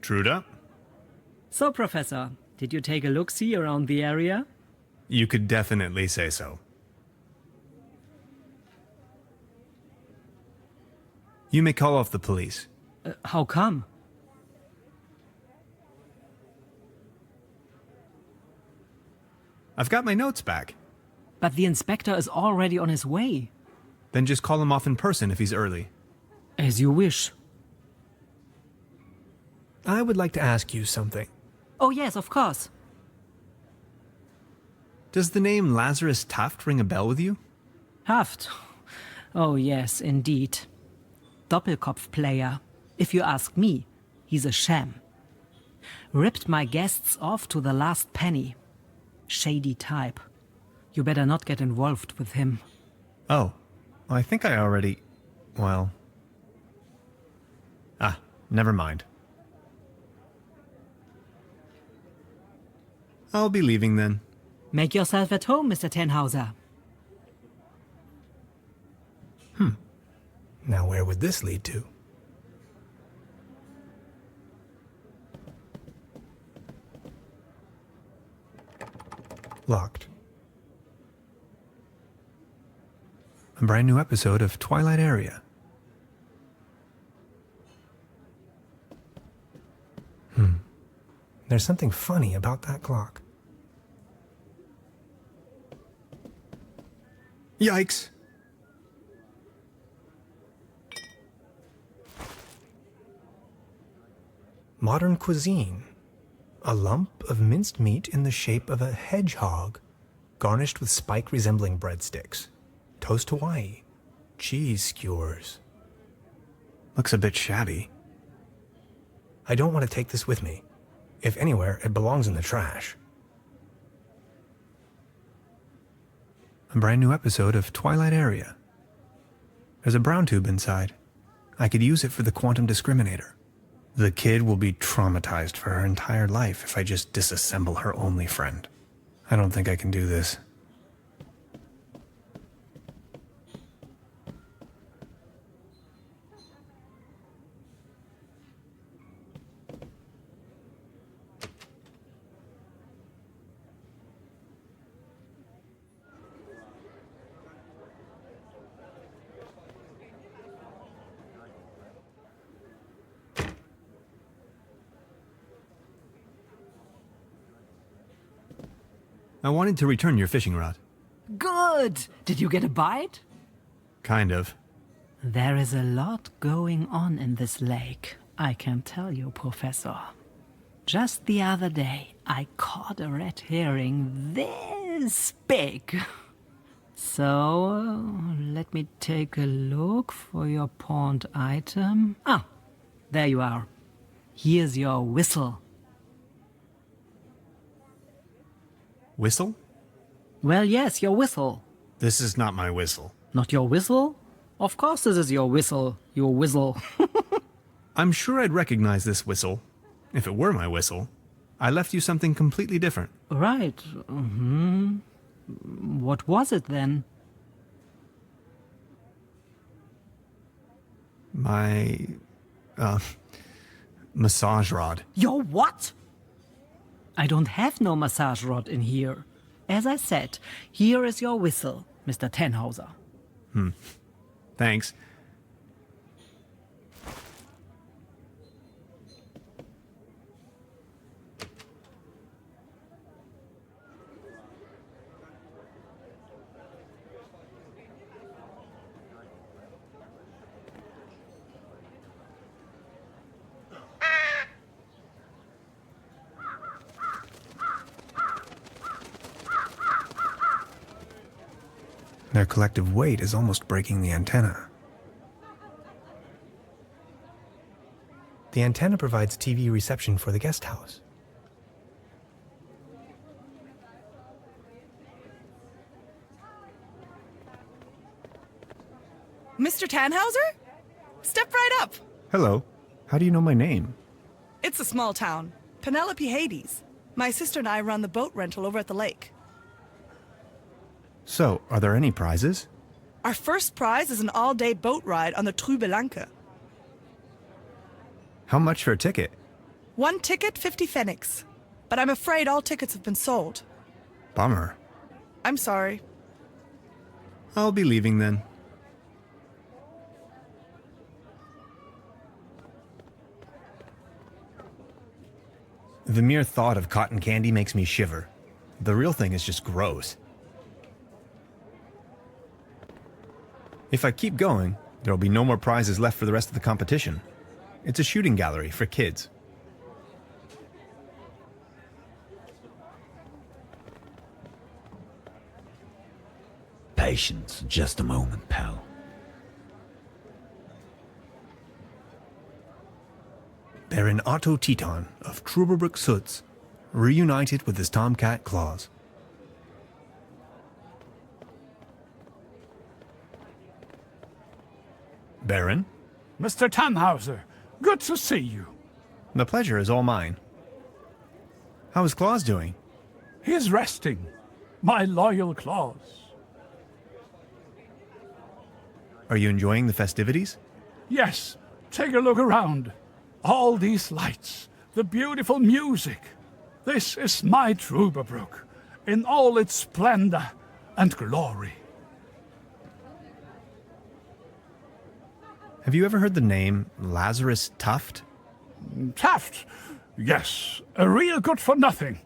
Trüberbrook? So, Professor, did you take a look-see around the area? You could definitely say so. You may call off the police. How come? I've got my notes back. But the inspector is already on his way. Then just call him off in person if he's early. As you wish. I would like to ask you something. Oh yes, of course. Does the name Lazarus Taft ring a bell with you? Haft. Oh yes, indeed. Doppelkopf player. If you ask me, he's a sham. Ripped my guests off to the last penny. Shady type. You better not get involved with him. Oh, I think I already... well... never mind. I'll be leaving then. Make yourself at home, Mr. Tannhauser. Now where would this lead to? Locked. A brand new episode of Twilight Area. There's something funny about that clock. Yikes! Modern cuisine. A lump of minced meat in the shape of a hedgehog, garnished with spike-resembling breadsticks. Toast Hawaii. Cheese skewers. Looks a bit shabby. I don't want to take this with me. If anywhere, it belongs in the trash. A brand new episode of Twilight Area. There's a brown tube inside. I could use it for the quantum discriminator. The kid will be traumatized for her entire life if I just disassemble her only friend. I don't think I can do this. I wanted to return your fishing rod. Good! Did you get a bite? Kind of. There is a lot going on in this lake, I can tell you, Professor. Just the other day, I caught a red herring this big. So, let me take a look for your pawned item. Ah, there you are. Here's your whistle. Whistle? Well, yes, your whistle. This is not my whistle. Not your whistle? Of course this is your whistle, your whistle. I'm sure I'd recognize this whistle, if it were my whistle. I left you something completely different. Right. What was it then? My, massage rod. Your what? I don't have no massage rod in here. As I said, here is your whistle, Mr. Tannhauser. Thanks. Their collective weight is almost breaking the antenna. The antenna provides TV reception for the guest house. Mr. Tannhauser? Step right up. Hello. How do you know my name? It's a small town. Penelope Hades. My sister and I run the boat rental over at the lake. So, are there any prizes? Our first prize is an all-day boat ride on the Trüberbrook. How much for a ticket? One ticket, 50 pfennigs. But I'm afraid all tickets have been sold. Bummer. I'm sorry. I'll be leaving then. The mere thought of cotton candy makes me shiver. The real thing is just gross. If I keep going, there'll be no more prizes left for the rest of the competition. It's a shooting gallery for kids. Patience, just a moment, pal. Baron Otto Teton of Trüberbrook Soots, reunited with his tomcat claws. Baron? Mr. Tannhauser, good to see you. The pleasure is all mine. How is Claus doing? He's resting. My loyal Claus. Are you enjoying the festivities? Yes, take a look around. All these lights, the beautiful music. This is my Trüberbrook, in all its splendor and glory. Have you ever heard the name Lazarus Tuft? Taft, yes, a real good for nothing.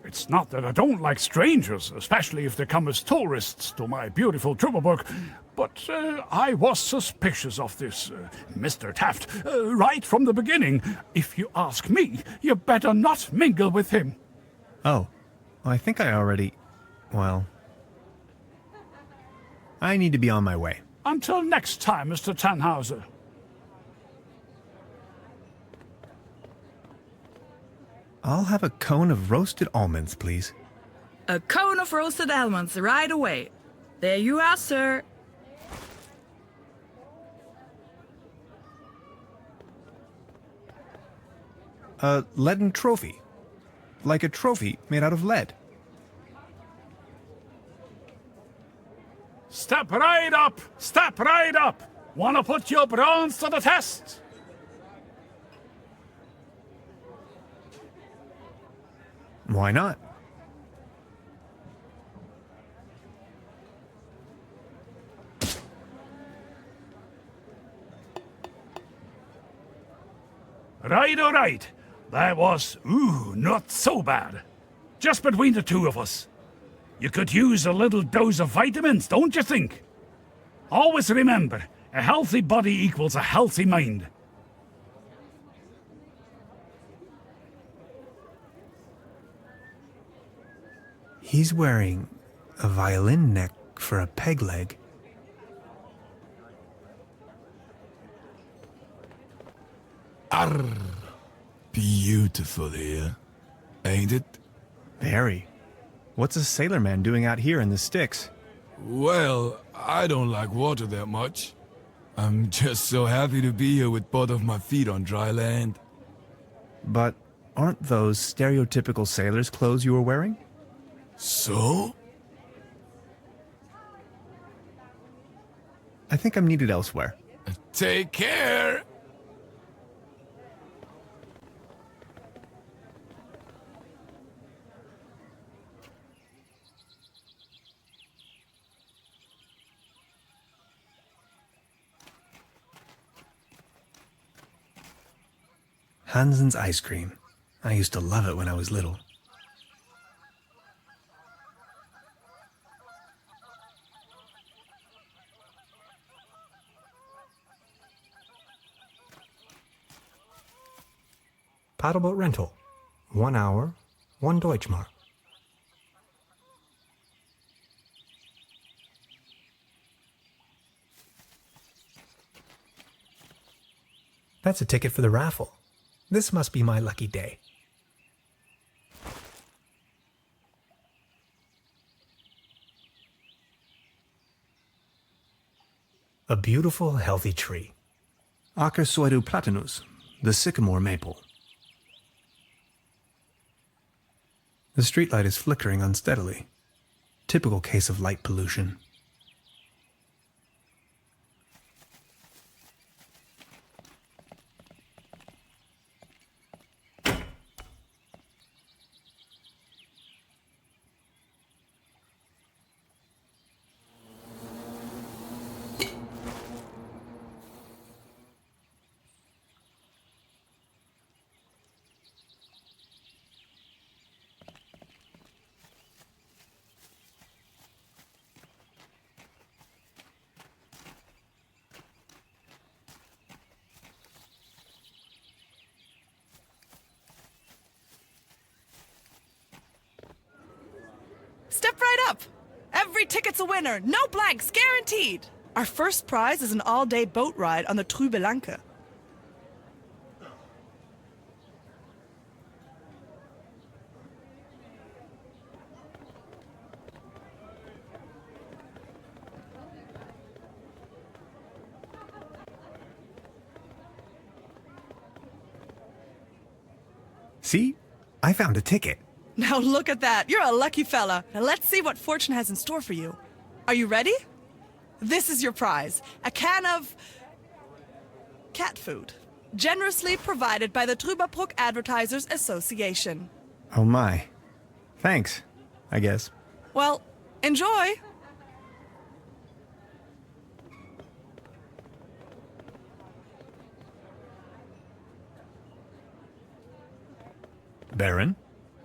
It's not that I don't like strangers, especially if they come as tourists to my beautiful Trüberbrook, but I was suspicious of this Mr. Taft right from the beginning. If you ask me, you better not mingle with him. Oh, I think I already... well... I need to be on my way. Until next time, Mr. Tannhauser. I'll have a cone of roasted almonds, please. A cone of roasted almonds right away. There you are, sir. A leaden trophy. Like a trophy made out of lead. Step right up! Step right up! Wanna put your bronze to the test? Why not? Right, all right. That was, not so bad. Just between the two of us. You could use a little dose of vitamins, don't you think? Always remember, a healthy body equals a healthy mind. He's wearing a violin neck for a peg leg. Arr, beautiful here, ain't it? Very. What's a sailorman doing out here in the sticks? Well, I don't like water that much. I'm just so happy to be here with both of my feet on dry land. But aren't those stereotypical sailor's clothes you were wearing? So? I think I'm needed elsewhere. Take care! Hansen's ice cream. I used to love it when I was little. Paddleboat rental. 1 hour, 1 Deutschmark. That's a ticket for the raffle. This must be my lucky day. A beautiful, healthy tree. Acer platanus, the sycamore maple. The streetlight is flickering unsteadily. Typical case of light pollution. Step right up! Every ticket's a winner, no blanks, guaranteed! Our first prize is an all-day boat ride on the Trüberbrook. See? I found a ticket. Now look at that. You're a lucky fella. Now let's see what fortune has in store for you. Are you ready? This is your prize. A can of cat food. Generously provided by the Trüberbrook Advertisers Association. Oh my. Thanks, I guess. Well, enjoy. Baron?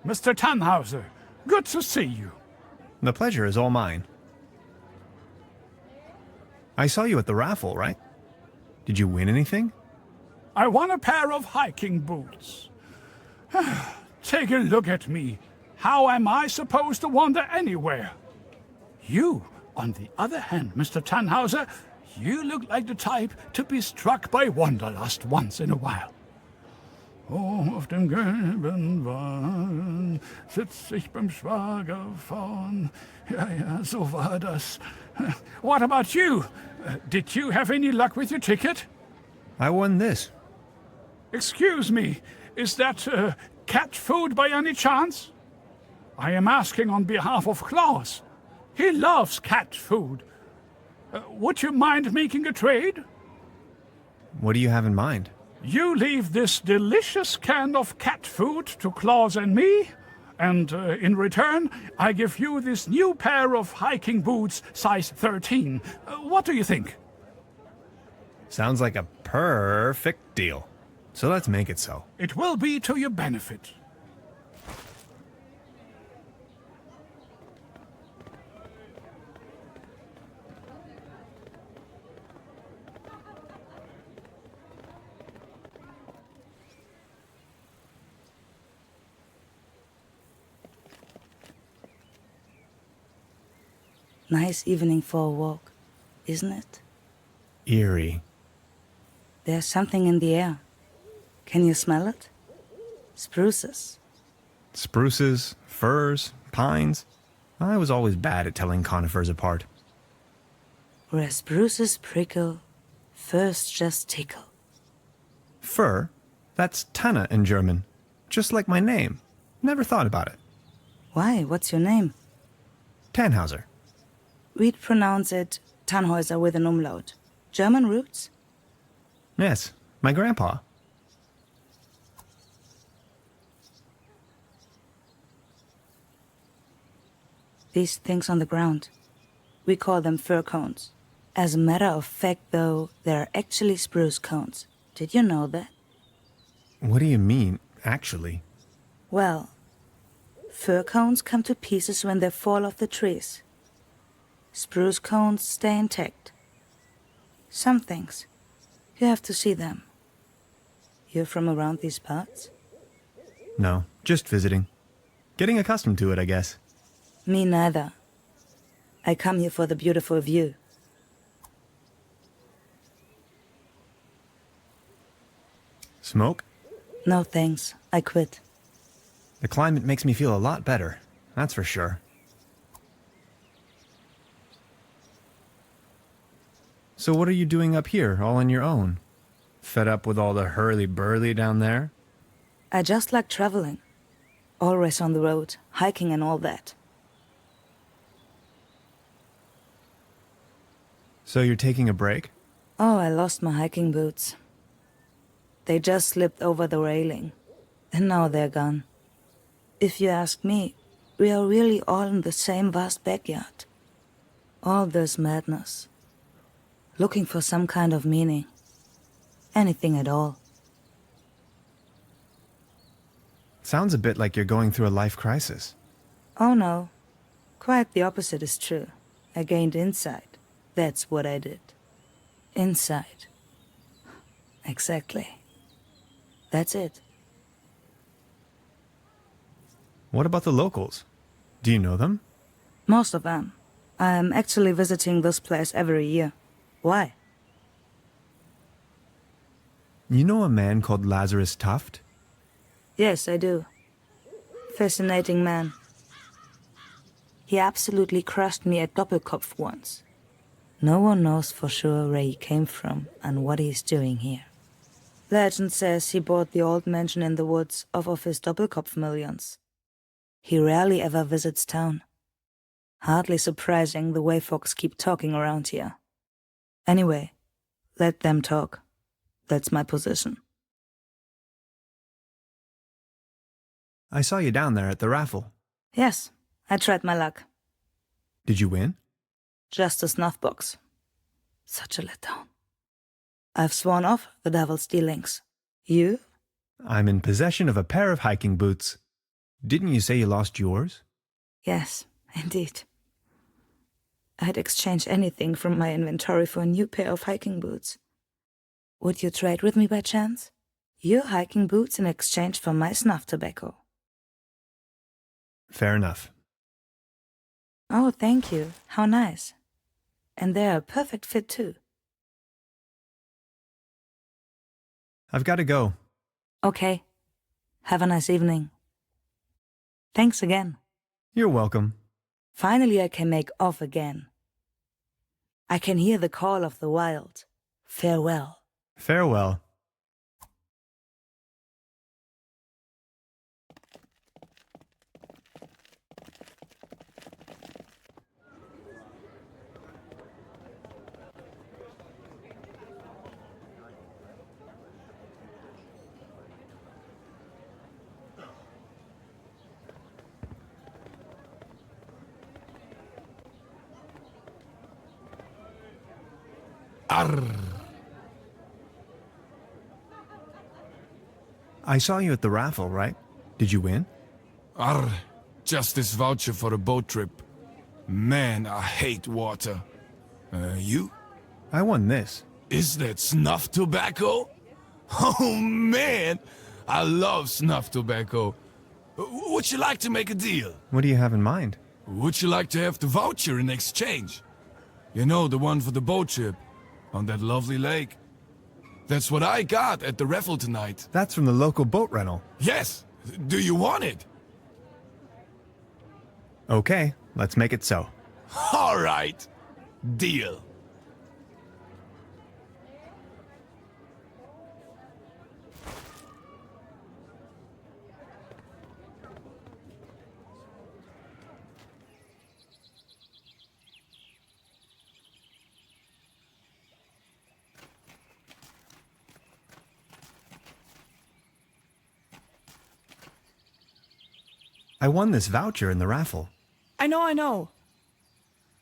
Mr. Tannhauser, good to see you. The pleasure is all mine. I saw you at the raffle, right? Did you win anything? I won a pair of hiking boots. Take a look at me. How am I supposed to wander anywhere? You, on the other hand, Mr. Tannhauser, you look like the type to be struck by wanderlust once in a while. Auf dem gelben Wagen sitz ich beim Schwager vorn. Ja, so war das. What about you? Did you have any luck with your ticket? I won this. Excuse me, is that cat food by any chance? I am asking on behalf of Klaus. He loves cat food. Would you mind making a trade? What do you have in mind? You leave this delicious can of cat food to Klaus and me, and in return, I give you this new pair of hiking boots, size 13. What do you think? Sounds like a perfect deal. So let's make it so. It will be to your benefit. Nice evening for a walk, isn't it? Eerie. There's something in the air. Can you smell it? Spruces. Spruces, firs, pines. I was always bad at telling conifers apart. Where spruces prickle, firs just tickle. Fir? That's Tanne in German. Just like my name. Never thought about it. Why? What's your name? Tannhauser. We'd pronounce it Tannhauser with an umlaut. German roots? Yes, my grandpa. These things on the ground. We call them fir cones. As a matter of fact, though, they're actually spruce cones. Did you know that? What do you mean, actually? Well, fir cones come to pieces when they fall off the trees. Spruce cones stay intact. Some things. You have to see them. You're from around these parts? No, just visiting. Getting accustomed to it, I guess. Me neither. I come here for the beautiful view. Smoke? No thanks. I quit. The climate makes me feel a lot better, that's for sure. So what are you doing up here, all on your own? Fed up with all the hurly-burly down there? I just like traveling. Always on the road, hiking and all that. So you're taking a break? Oh, I lost my hiking boots. They just slipped over the railing. And now they're gone. If you ask me, we are really all in the same vast backyard. All this madness. Looking for some kind of meaning. Anything at all. Sounds a bit like you're going through a life crisis. Oh no. Quite the opposite is true. I gained insight. That's what I did. Insight. Exactly. That's it. What about the locals? Do you know them? Most of them. I am actually visiting this place every year. Why? You know a man called Lazarus Tuft? Yes, I do. Fascinating man. He absolutely crushed me at Doppelkopf once. No one knows for sure where he came from and what he's doing here. Legend says he bought the old mansion in the woods off of his Doppelkopf millions. He rarely ever visits town. Hardly surprising the way folks keep talking around here. Anyway, let them talk. That's my position. I saw you down there at the raffle. Yes, I tried my luck. Did you win? Just a snuff box. Such a letdown. I've sworn off the devil's dealings. You? I'm in possession of a pair of hiking boots. Didn't you say you lost yours? Yes, indeed. I'd exchange anything from my inventory for a new pair of hiking boots. Would you trade with me by chance? Your hiking boots in exchange for my snuff tobacco. Fair enough. Oh, thank you. How nice. And they're a perfect fit, too. I've got to go. Okay, Have a nice evening. Thanks again. You're welcome. Finally, I can make off again. I can hear the call of the wild. Farewell. Farewell. Arr. I saw you at the raffle, right? Did you win? Arr. Just this voucher for a boat trip. Man, I hate water. You? I won this. Is that snuff tobacco? Oh man, I love snuff tobacco. Would you like to make a deal? What do you have in mind? Would you like to have the voucher in exchange? You know, the one for the boat trip. On that lovely lake. That's what I got at the raffle tonight. That's from the local boat rental. Yes. Do you want it? Okay, let's make it so. All right. Deal. I won this voucher in the raffle. I know.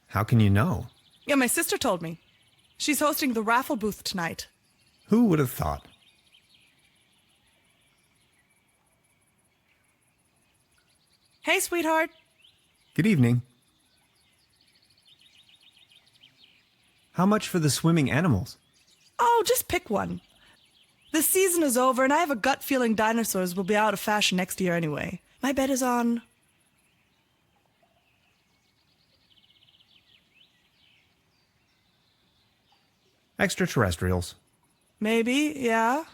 How can you know? Yeah, my sister told me. She's hosting the raffle booth tonight. Who would have thought? Hey, sweetheart. Good evening. How much for the swimming animals? Oh, just pick one. The season is over, and I have a gut feeling dinosaurs will be out of fashion next year anyway. My bet is on... Extraterrestrials. Maybe, yeah.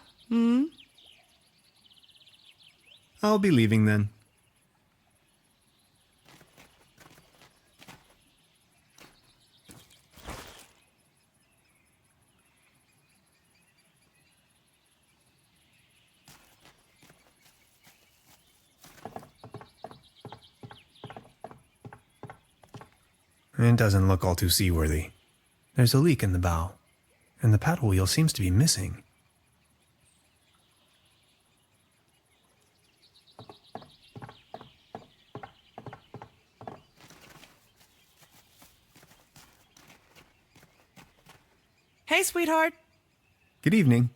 I'll be leaving then. It doesn't look all too seaworthy. There's a leak in the bow, and the paddle wheel seems to be missing. Hey, sweetheart. Good evening.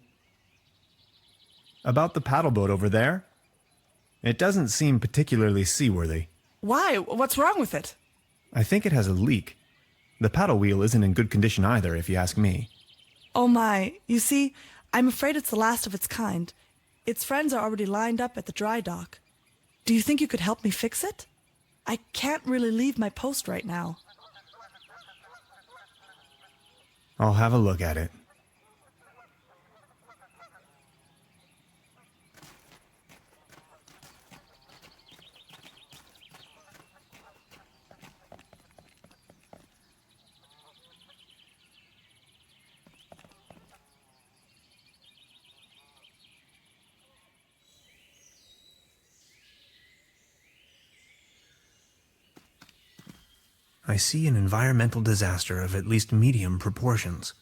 About the paddle boat over there? It doesn't seem particularly seaworthy. Why? What's wrong with it? I think it has a leak. The paddle wheel isn't in good condition either, if you ask me. Oh my, you see, I'm afraid it's the last of its kind. Its friends are already lined up at the dry dock. Do you think you could help me fix it? I can't really leave my post right now. I'll have a look at it. I see an environmental disaster of at least medium proportions.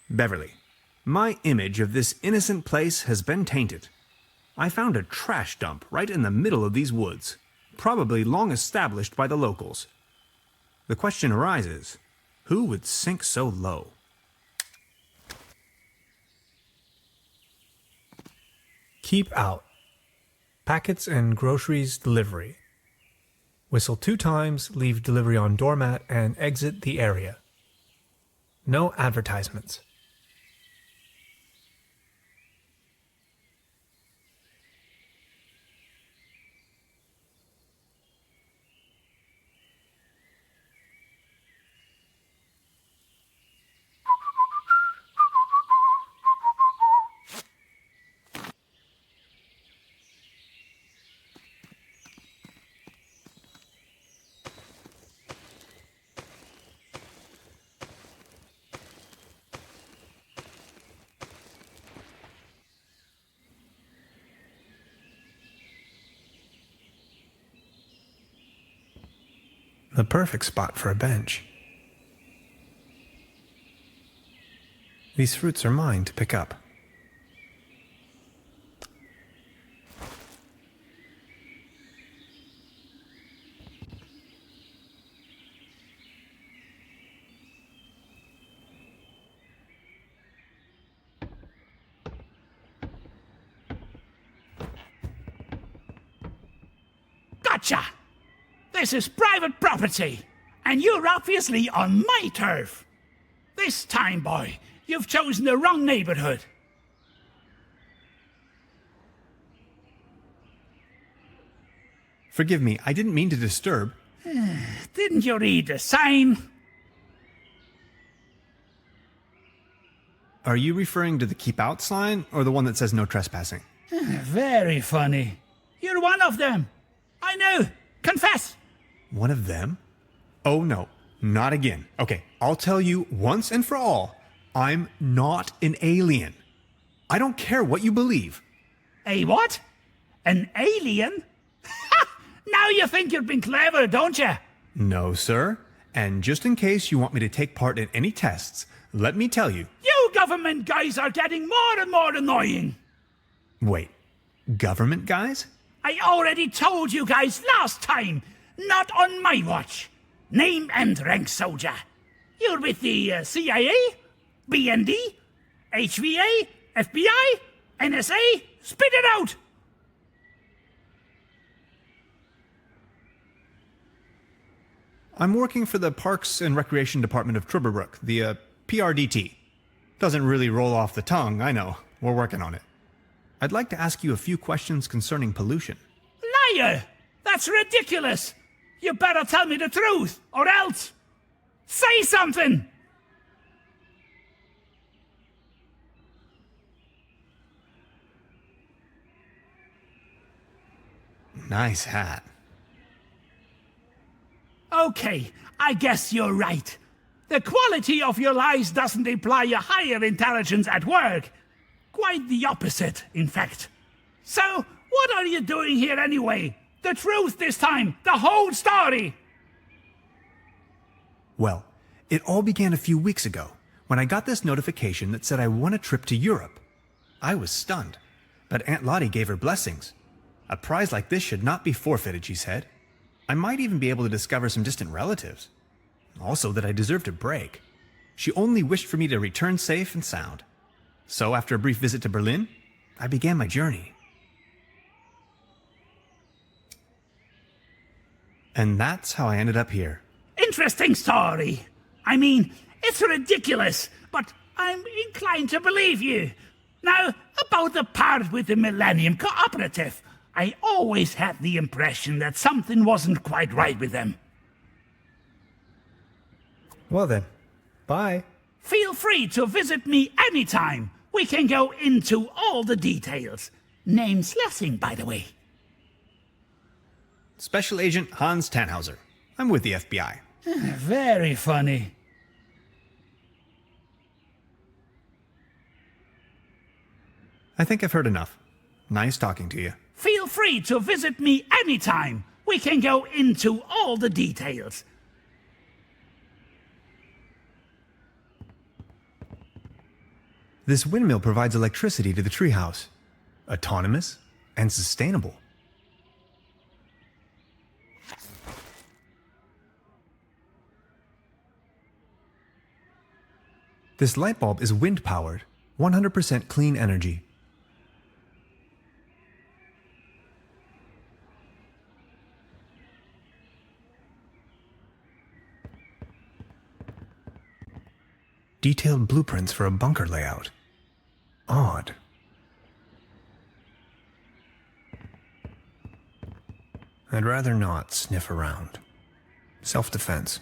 Beverly, my image of this innocent place has been tainted. I found a trash dump right in the middle of these woods, probably long established by the locals. The question arises, who would sink so low? Keep out. Packets and groceries delivery. Whistle 2 times, leave delivery on doormat, and exit the area. No advertisements. The perfect spot for a bench. These fruits are mine to pick up. Gotcha! This is private property, and you're obviously on my turf. This time, boy, you've chosen the wrong neighborhood. Forgive me, I didn't mean to disturb. Didn't you read the sign? Are you referring to the keep out sign or the one that says no trespassing? Very funny. You're one of them. I know. Confess. One of them? Oh no, not again. Okay, I'll tell you once and for all, I'm not an alien. I don't care what you believe. A what? An alien? Now you think you've been clever, don't you? No, sir. And just in case you want me to take part in any tests, let me tell you. You government guys are getting more and more annoying. Wait, government guys? I already told you guys last time. Not on my watch. Name and rank soldier. You're with the CIA, BND, HVA, FBI, NSA. Spit it out! I'm working for the Parks and Recreation Department of Trüberbrook, the PRDT. Doesn't really roll off the tongue, I know. We're working on it. I'd like to ask you a few questions concerning pollution. Liar! That's ridiculous! You better tell me the truth, or else... Say something! Nice hat. Okay, I guess you're right. The quality of your lies doesn't imply a higher intelligence at work. Quite the opposite, in fact. So, what are you doing here anyway? The truth this time, the whole story! Well, it all began a few weeks ago, when I got this notification that said I won a trip to Europe. I was stunned, but Aunt Lottie gave her blessings. A prize like this should not be forfeited, she said. I might even be able to discover some distant relatives. Also that I deserved a break. She only wished for me to return safe and sound. So after a brief visit to Berlin, I began my journey. And that's how I ended up here. Interesting story. I mean, it's ridiculous, but I'm inclined to believe you. Now, about the part with the Millennium Cooperative. I always had the impression that something wasn't quite right with them. Well then, bye. Feel free to visit me anytime. We can go into all the details. Name's Lessing, by the way. Special Agent Hans Tannhauser. I'm with the FBI. Very funny. I think I've heard enough. Nice talking to you. Feel free to visit me anytime. We can go into all the details. This windmill provides electricity to the treehouse. Autonomous and sustainable. This light bulb is wind-powered, 100% clean energy. Detailed blueprints for a bunker layout. Odd. I'd rather not sniff around. Self-defense.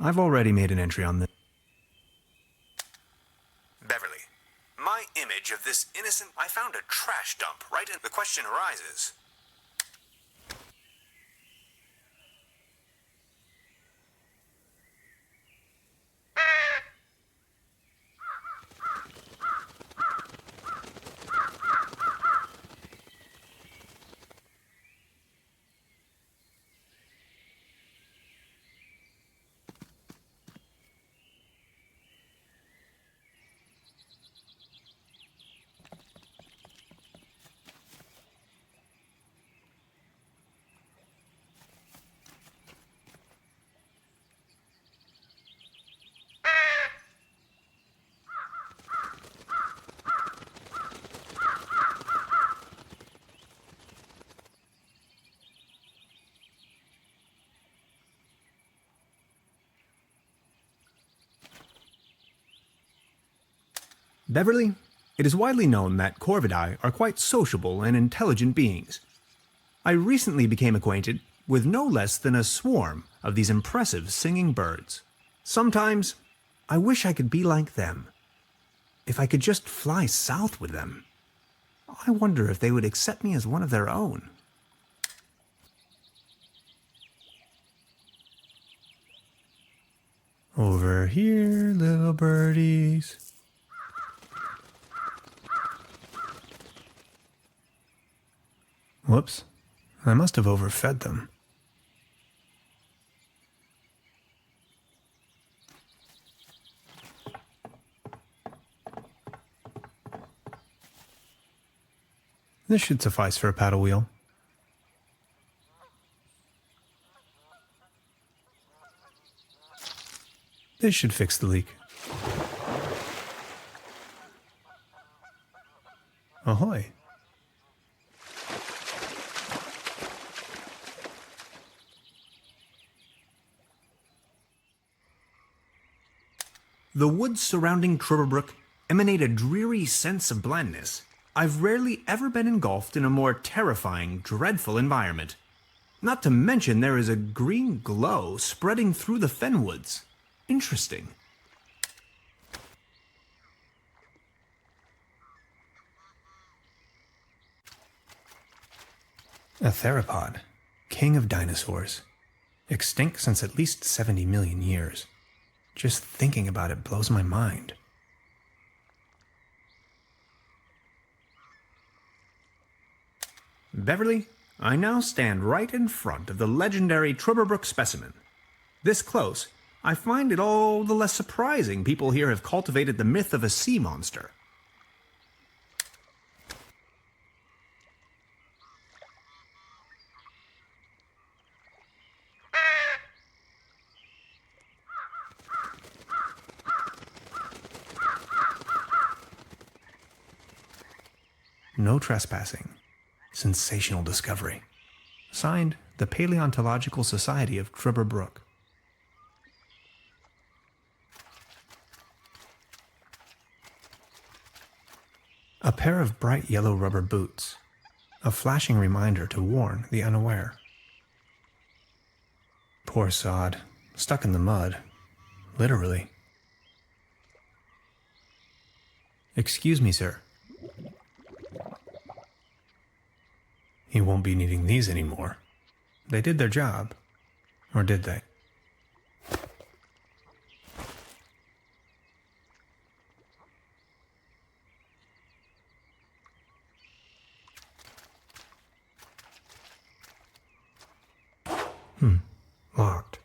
I've already made an entry on this. Beverly, my image of this innocent... I found a trash dump right in... The question arises... Beverly, it is widely known that corvidae are quite sociable and intelligent beings. I recently became acquainted with no less than a swarm of these impressive singing birds. Sometimes, I wish I could be like them. If I could just fly south with them. I wonder if they would accept me as one of their own. Over here, little birdies. Whoops, I must have overfed them. This should suffice for a paddle wheel. This should fix the leak. Ahoy! The woods surrounding Trüberbrook emanate a dreary sense of blandness. I've rarely ever been engulfed in a more terrifying, dreadful environment. Not to mention there is a green glow spreading through the fenwoods. Interesting. A theropod, king of dinosaurs. Extinct since at least 70 million years. Just thinking about it blows my mind. Beverly, I now stand right in front of the legendary Trüberbrook specimen. This close, I find it all the less surprising people here have cultivated the myth of a sea monster. No trespassing. Sensational discovery. Signed, the Paleontological Society of Trüberbrook. A pair of bright yellow rubber boots. A flashing reminder to warn the unaware. Poor sod. Stuck in the mud. Literally. Excuse me, sir. He won't be needing these anymore. They did their job. Or did they? Locked.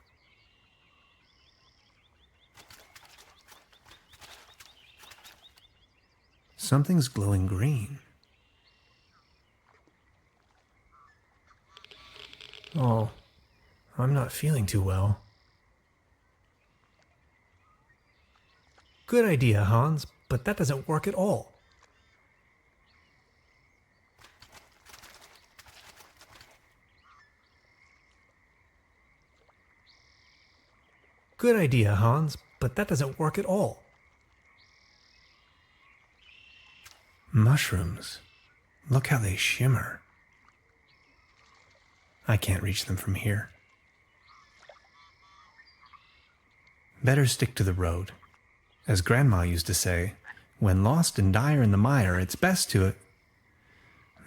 Something's glowing green. Oh, I'm not feeling too well. Good idea, Hans, but that doesn't work at all. Good idea, Hans, but that doesn't work at all. Mushrooms. Look how they shimmer. I can't reach them from here. Better stick to the road. As Grandma used to say, when lost and dire in the mire, it's best to...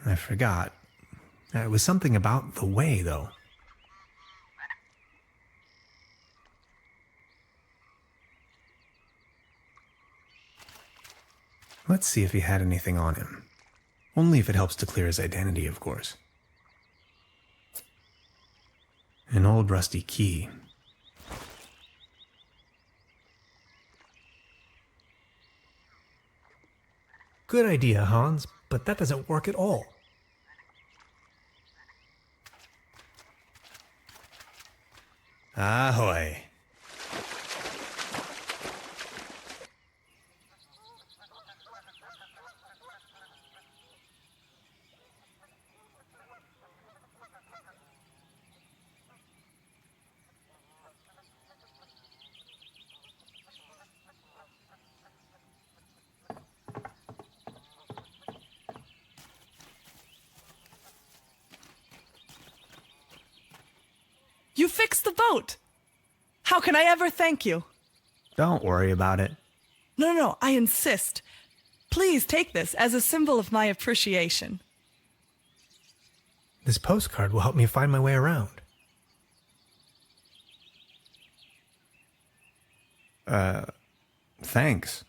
I forgot. It was something about the way, though. Let's see if he had anything on him. Only if it helps to clear his identity, of course. An old rusty key. Good idea, Hans, but that doesn't work at all. Ahoy! You fixed the boat! How can I ever thank you? Don't worry about it. No, I insist. Please take this as a symbol of my appreciation. This postcard will help me find my way around. Thanks.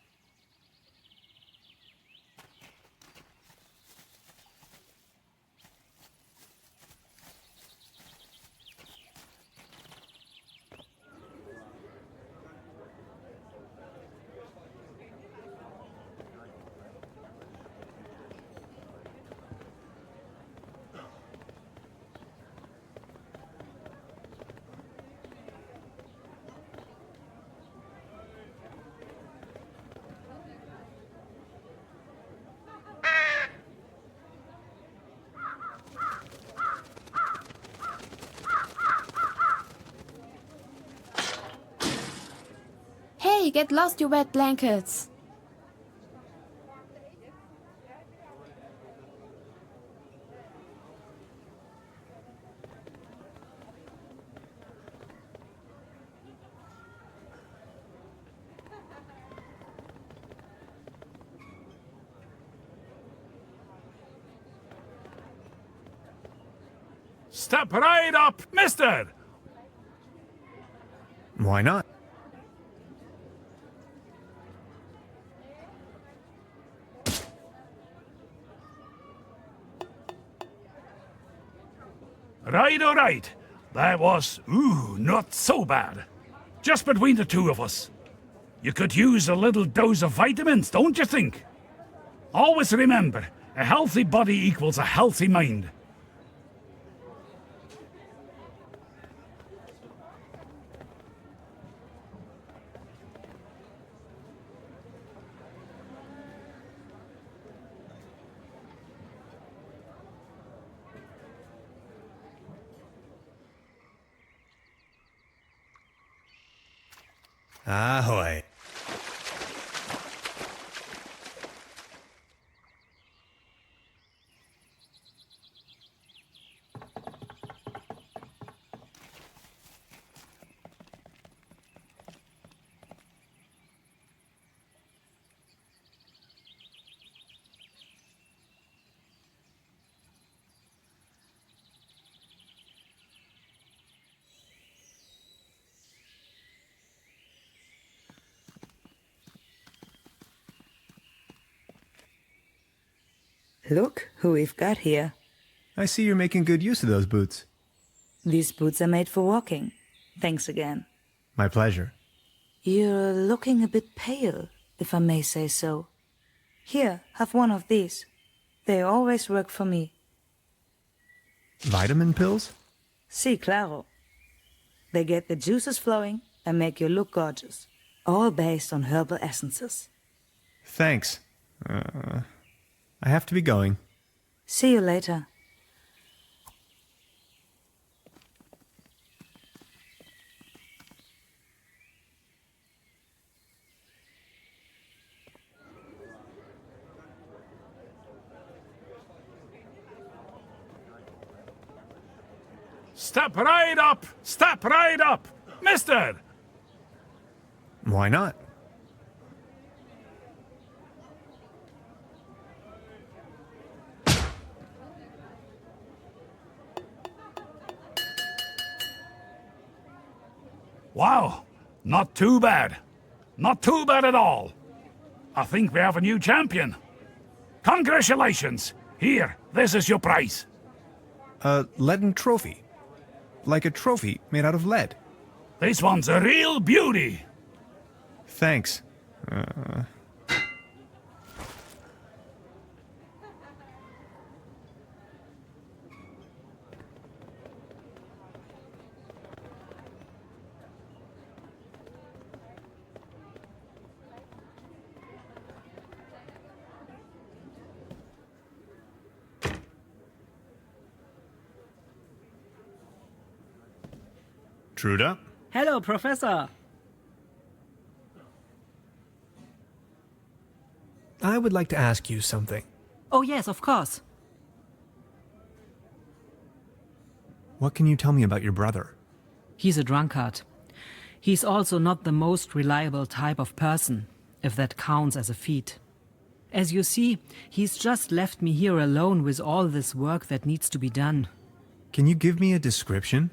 Hey, get lost, you wet blankets! Step right up, mister! Why not? All right. That was, not so bad. Just between the two of us. You could use a little dose of vitamins, don't you think? Always remember, a healthy body equals a healthy mind. Ahoy. Look who we've got here. I see you're making good use of those boots. These boots are made for walking. Thanks again. My pleasure. You're looking a bit pale, if I may say so. Here, have one of these. They always work for me. Vitamin pills? Si, claro. They get the juices flowing and make you look gorgeous. All based on herbal essences. Thanks. I have to be going. See you later. Step right up! Step right up! Mister! Why not? Wow, not too bad. Not too bad at all. I think we have a new champion. Congratulations. Here, this is your prize. A leaden trophy. Like a trophy made out of lead. This one's a real beauty. Thanks. Truda? Hello, Professor. I would like to ask you something. Oh, yes, of course. What can you tell me about your brother? He's a drunkard. He's also not the most reliable type of person, if that counts as a feat. As you see, he's just left me here alone with all this work that needs to be done. Can you give me a description?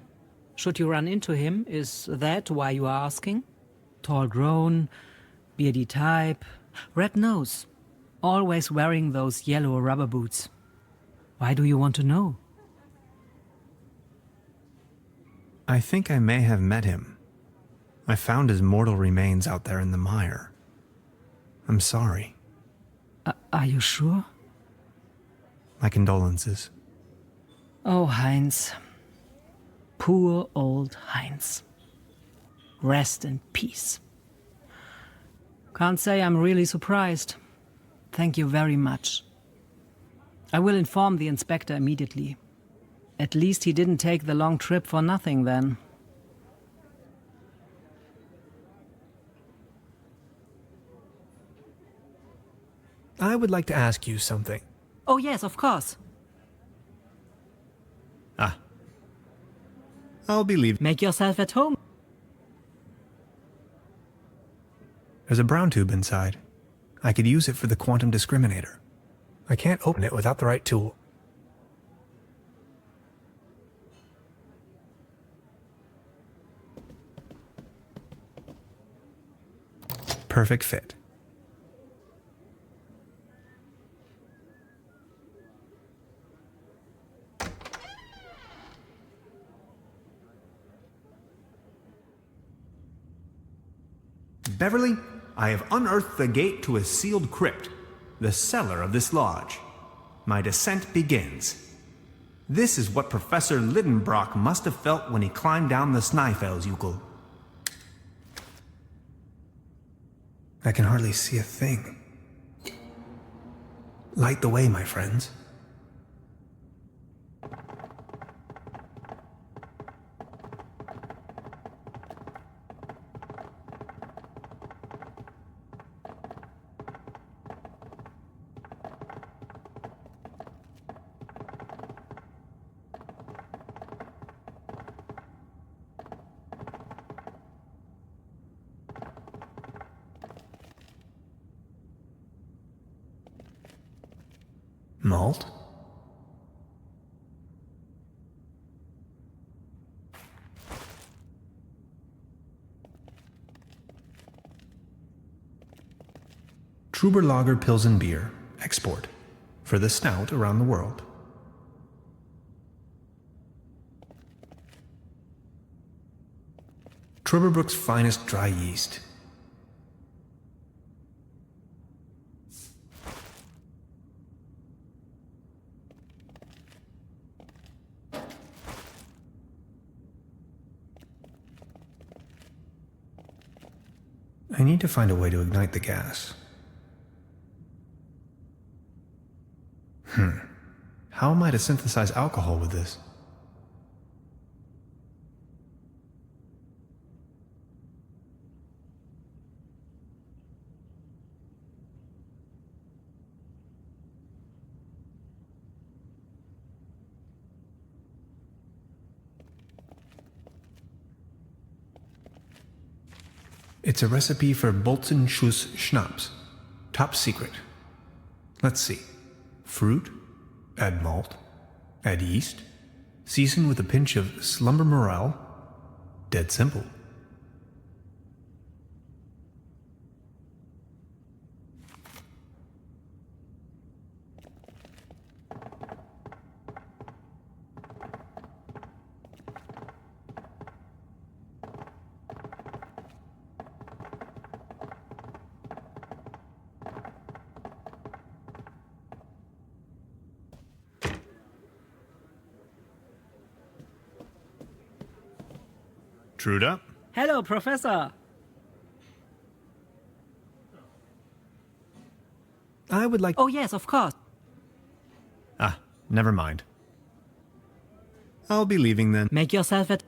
Should you run into him, is that why you are asking? Tall grown, beardy type, red nose, always wearing those yellow rubber boots. Why do you want to know? I think I may have met him. I found his mortal remains out there in the mire. I'm sorry. Are you sure? My condolences. Oh, Heinz. Poor old Heinz. Rest in peace. Can't say I'm really surprised. Thank you very much. I will inform the inspector immediately. At least he didn't take the long trip for nothing then. I would like to ask you something. Oh yes, of course. I'll be leaving. Make yourself at home. There's a brown tube inside. I could use it for the quantum discriminator. I can't open it without the right tool. Perfect fit. Beverly, I have unearthed the gate to a sealed crypt, the cellar of this lodge. My descent begins. This is what Professor Lidenbrock must have felt when he climbed down the Snæfellsjökull. I can hardly see a thing. Light the way, my friends. Malt? Trüberbrook Pilsen beer, export, for the snout around the world. Trüberbrook's finest dry yeast. I need to find a way to ignite the gas. How am I to synthesize alcohol with this? It's a recipe for Bolzenschuss schnapps. Top secret. Let's see. Fruit, add malt, add yeast, season with a pinch of slumber morel. Dead simple. Truda? Hello, Professor. I would like... Oh, yes, of course. Ah, never mind. I'll be leaving then. Make yourself at...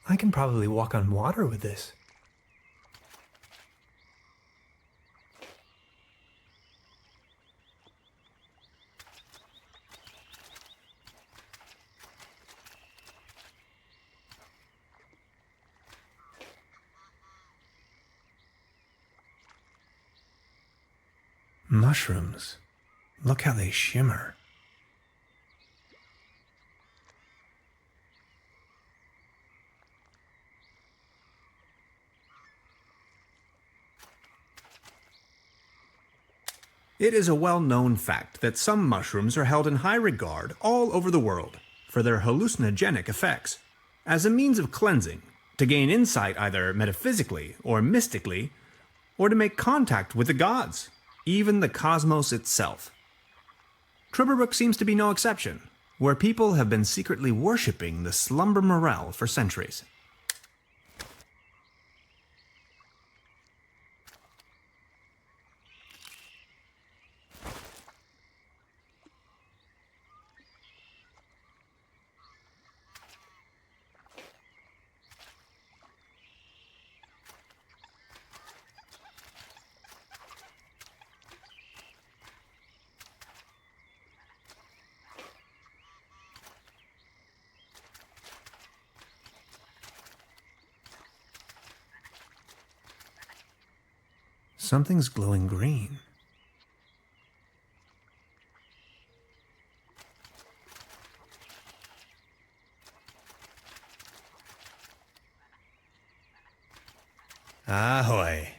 I can probably walk on water with this. Mushrooms. Look how they shimmer. It is a well-known fact that some mushrooms are held in high regard all over the world for their hallucinogenic effects. As a means of cleansing, to gain insight either metaphysically or mystically, or to make contact with the gods, even the cosmos itself. Trüberbrook seems to be no exception, where people have been secretly worshipping the slumber morel for centuries. Something's glowing green. Ahoy!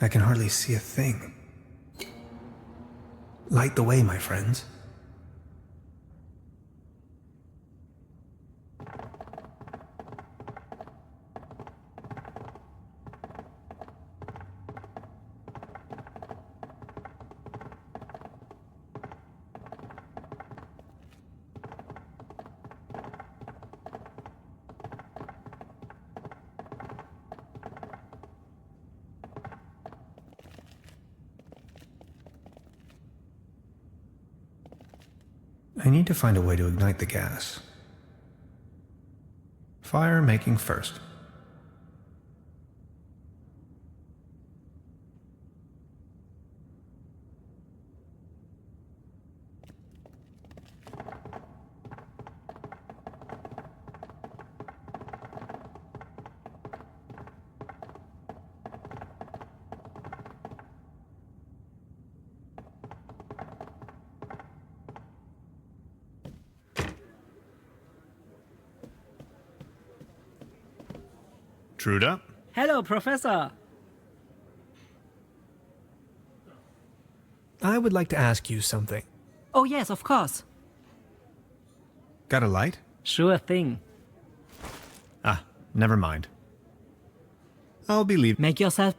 I can hardly see a thing. Light the way, my friends. I need to find a way to ignite the gas. Fire making first. Truda? Hello, Professor. I would like to ask you something. Oh, yes, of course. Got a light? Sure thing. Ah, never mind. I'll be leaving. Make yourself...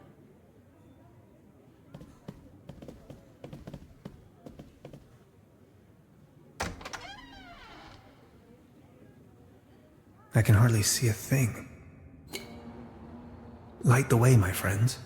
I can hardly see a thing. Light the way, my friends.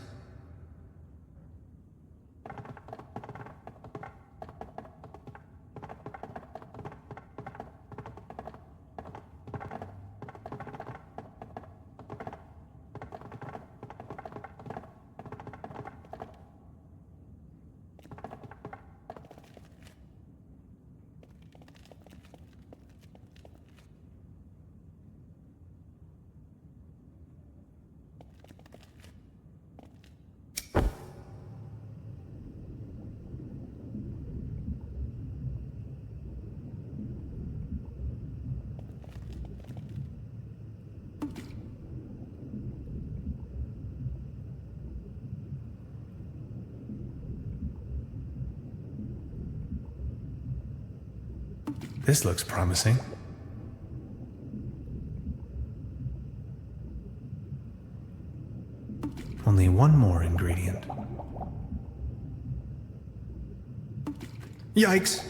This looks promising. Only one more ingredient. Yikes!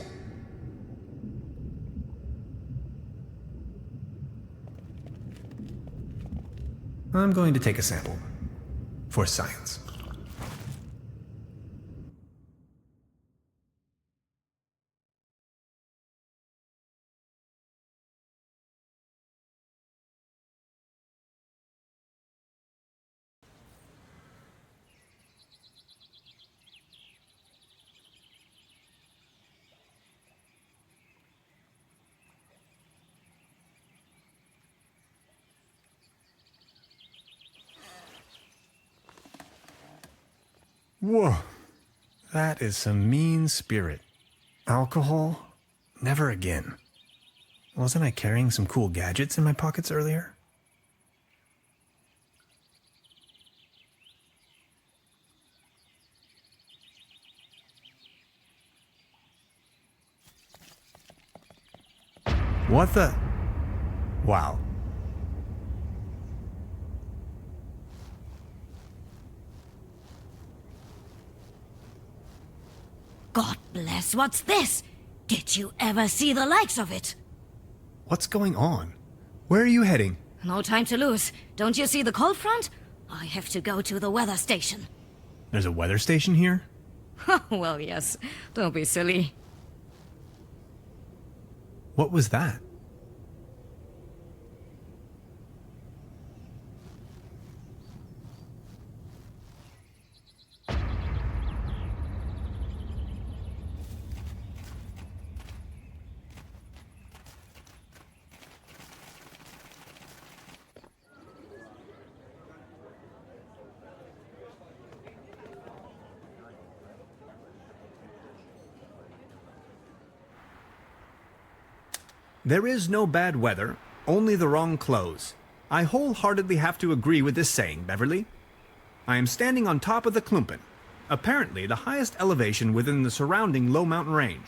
I'm going to take a sample. For science. Whoa, that is some mean spirit. Alcohol? Never again. Wasn't I carrying some cool gadgets in my pockets earlier? What the? Wow. God bless, what's this? Did you ever see the likes of it? What's going on? Where are you heading? No time to lose. Don't you see the cold front? I have to go to the weather station. There's a weather station here? Well, yes. Don't be silly. What was that? There is no bad weather, only the wrong clothes. I wholeheartedly have to agree with this saying, Beverly. I am standing on top of the Klumpen, apparently the highest elevation within the surrounding low mountain range.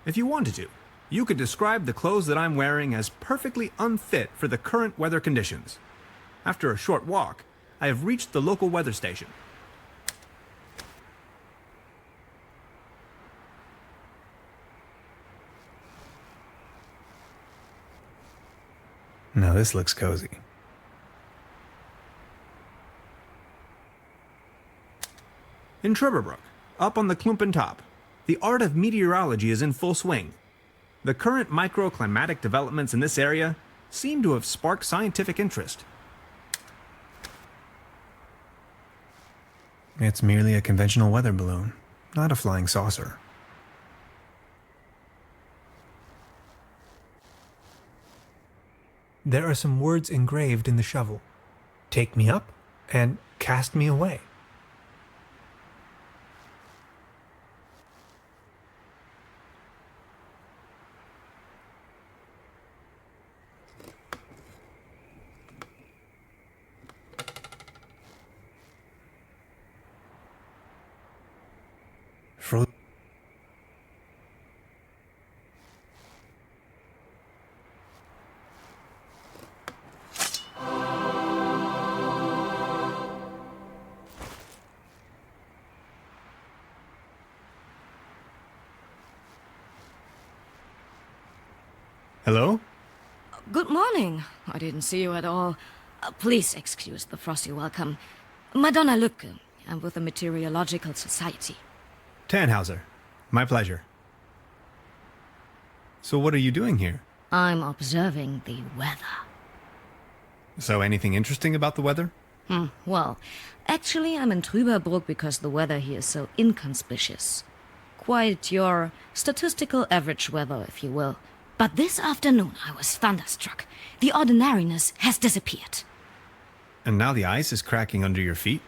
If you wanted to, you could describe the clothes that I'm wearing as perfectly unfit for the current weather conditions. After a short walk, I have reached the local weather station. Now this looks cozy. In Trüberbrook, up on the Klumpen top, the art of meteorology is in full swing. The current microclimatic developments in this area seem to have sparked scientific interest. It's merely a conventional weather balloon, not a flying saucer. There are some words engraved in the shovel. Take me up and cast me away. Hello? Good morning. I didn't see you at all. Please excuse the frosty welcome. Madonna Lücke. I'm with the Meteorological Society. Tannhauser. My pleasure. So what are you doing here? I'm observing the weather. So anything interesting about the weather? Well, actually I'm in Trüberbrook because the weather here is so inconspicuous. Quite your statistical average weather, if you will. But this afternoon I was thunderstruck. The ordinariness has disappeared. And now the ice is cracking under your feet?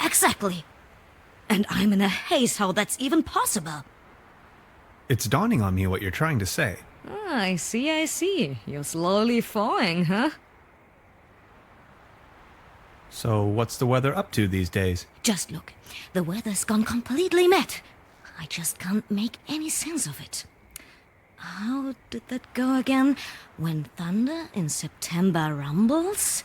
Exactly. And I'm in a haze how that's even possible. It's dawning on me what you're trying to say. I see. You're slowly thawing, huh? So what's the weather up to these days? Just look. The weather's gone completely mad. I just can't make any sense of it. How did that go again? When thunder in September rumbles?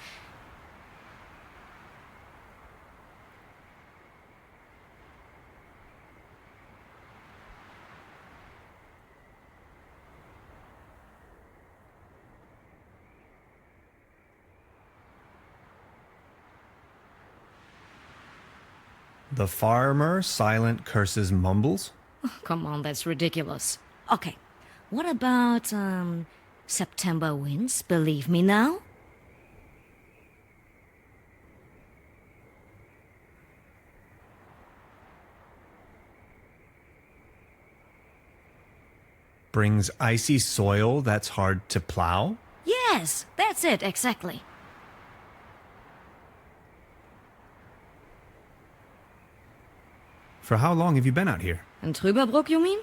The farmer silent curses mumbles? Come on, that's ridiculous. Okay, what about, September winds, believe me now? Brings icy soil that's hard to plow? Yes, that's it, exactly. For how long have you been out here? In Trüberbrook, you mean?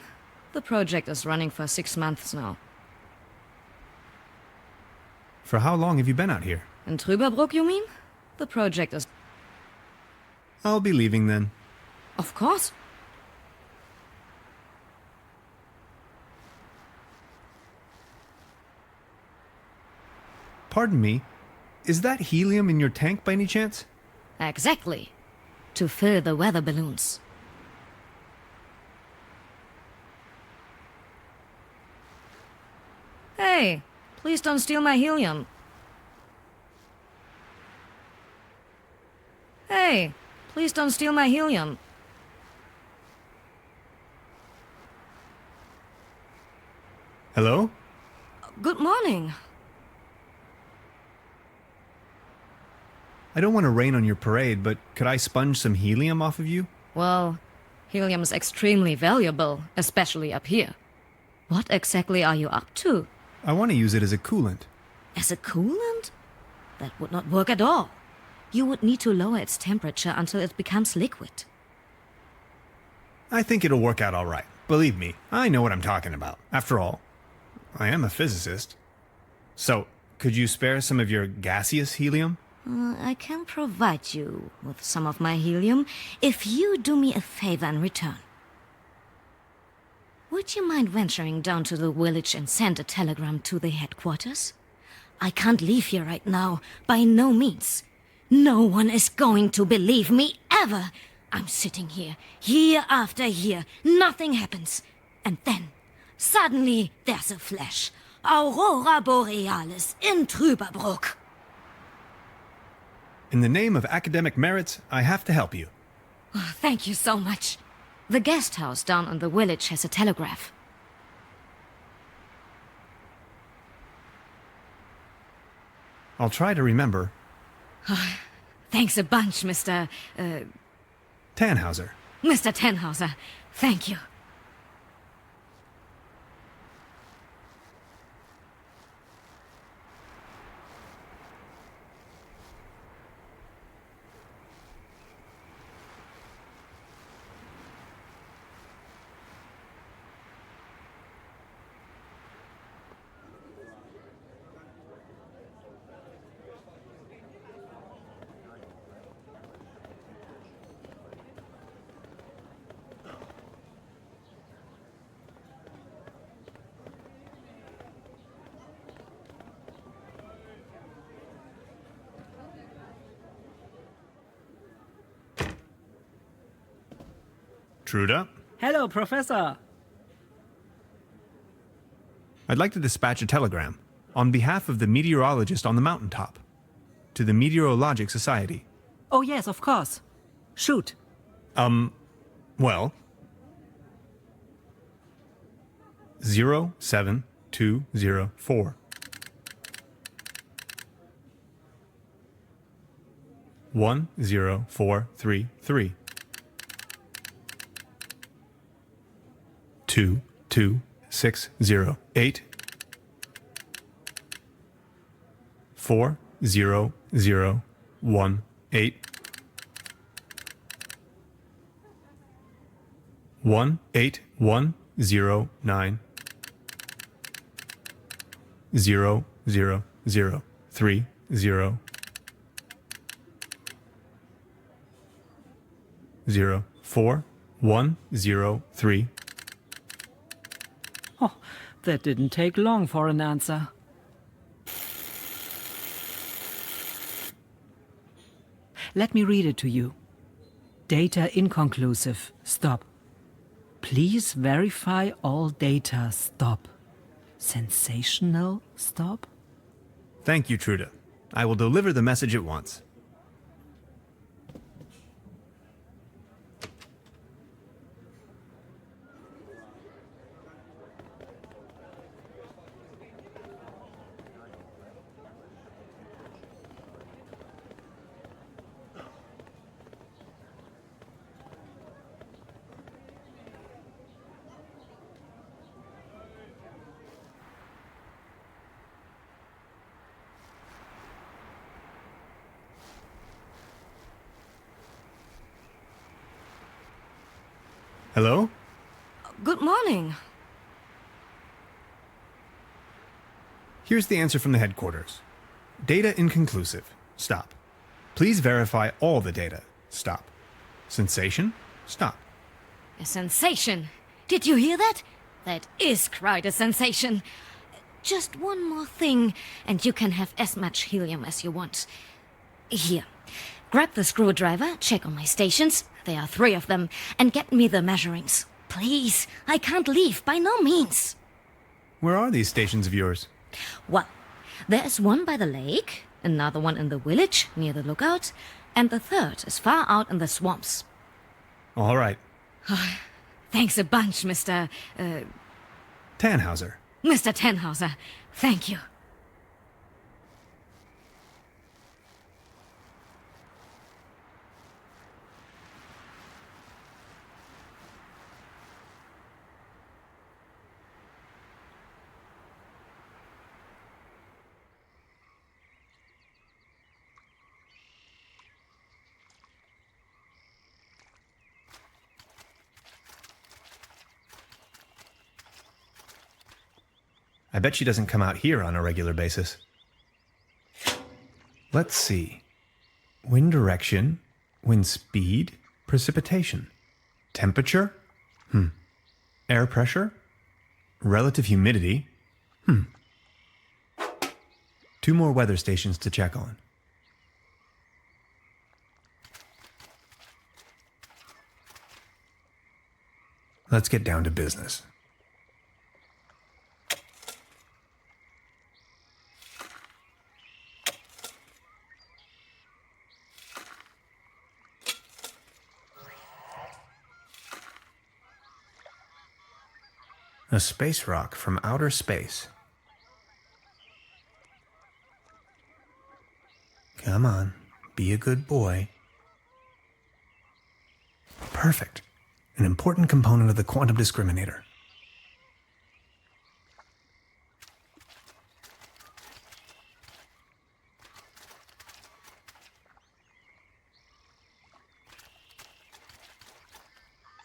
The project is running for 6 months now. For how long have you been out here? In Trüberbrook, you mean? The project is... I'll be leaving then. Of course. Pardon me, is that helium in your tank by any chance? Exactly. To fill the weather balloons. Hey, please don't steal my helium. Hey, please don't steal my helium. Hello? Good morning. I don't want to rain on your parade, but could I sponge some helium off of you? Well, helium is extremely valuable, especially up here. What exactly are you up to? I want to use it as a coolant. As a coolant? That would not work at all. You would need to lower its temperature until it becomes liquid. I think it'll work out all right. Believe me, I know what I'm talking about. After all, I am a physicist. So, could you spare some of your gaseous helium? I can provide you with some of my helium if you do me a favor in return. Would you mind venturing down to the village and send a telegram to the headquarters? I can't leave here right now, by no means. No one is going to believe me, ever. I'm sitting here, year after year, nothing happens. And then, suddenly, there's a flash. Aurora Borealis in Trüberbrook. In the name of academic merits, I have to help you. Oh, thank you so much. The guest house down in the village has a telegraph. I'll try to remember. Thanks a bunch, Mr. Tannhauser. Mr. Tannhauser. Thank you. Truda? Hello, Professor. I'd like to dispatch a telegram on behalf of the meteorologist on the mountaintop to the Meteorologic Society. Oh, yes, of course. Shoot. Well, 07204. 10433. 22608. 40018. 18109. 00030. 04103. Oh, that didn't take long for an answer. Let me read it to you. Data inconclusive. Stop. Please verify all data. Stop. Sensational. Stop. Thank you, Trude. I will deliver the message at once. Hello? Good morning. Here's the answer from the headquarters. Data inconclusive. Stop. Please verify all the data. Stop. Sensation? Stop. A sensation. Did you hear that? That is quite a sensation. Just one more thing, and you can have as much helium as you want. Here. Grab the screwdriver, check on my stations, there are 3 of them, and get me the measurings. Please, I can't leave, by no means. Where are these stations of yours? Well, there's one by the lake, another one in the village, near the lookout, and the 3rd is far out in the swamps. All right. Thanks a bunch, Mr. Tannhauser. Mr. Tannhauser. Thank you. I bet she doesn't come out here on a regular basis. Let's see. Wind direction, wind speed, precipitation. Temperature? Air pressure? Relative humidity? 2 more weather stations to check on. Let's get down to business. A space rock from outer space. Come on, be a good boy. Perfect. An important component of the quantum discriminator.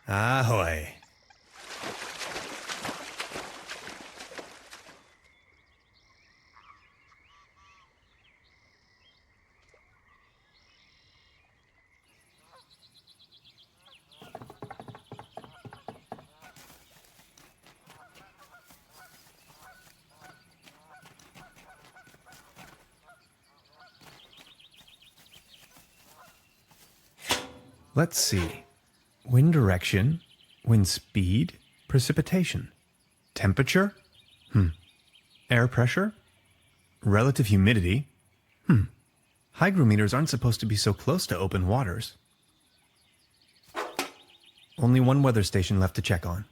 Ahoy. Let's see. Wind direction, wind speed, precipitation. Temperature? Air pressure? Relative humidity? Hygrometers aren't supposed to be so close to open waters. Only one weather station left to check on.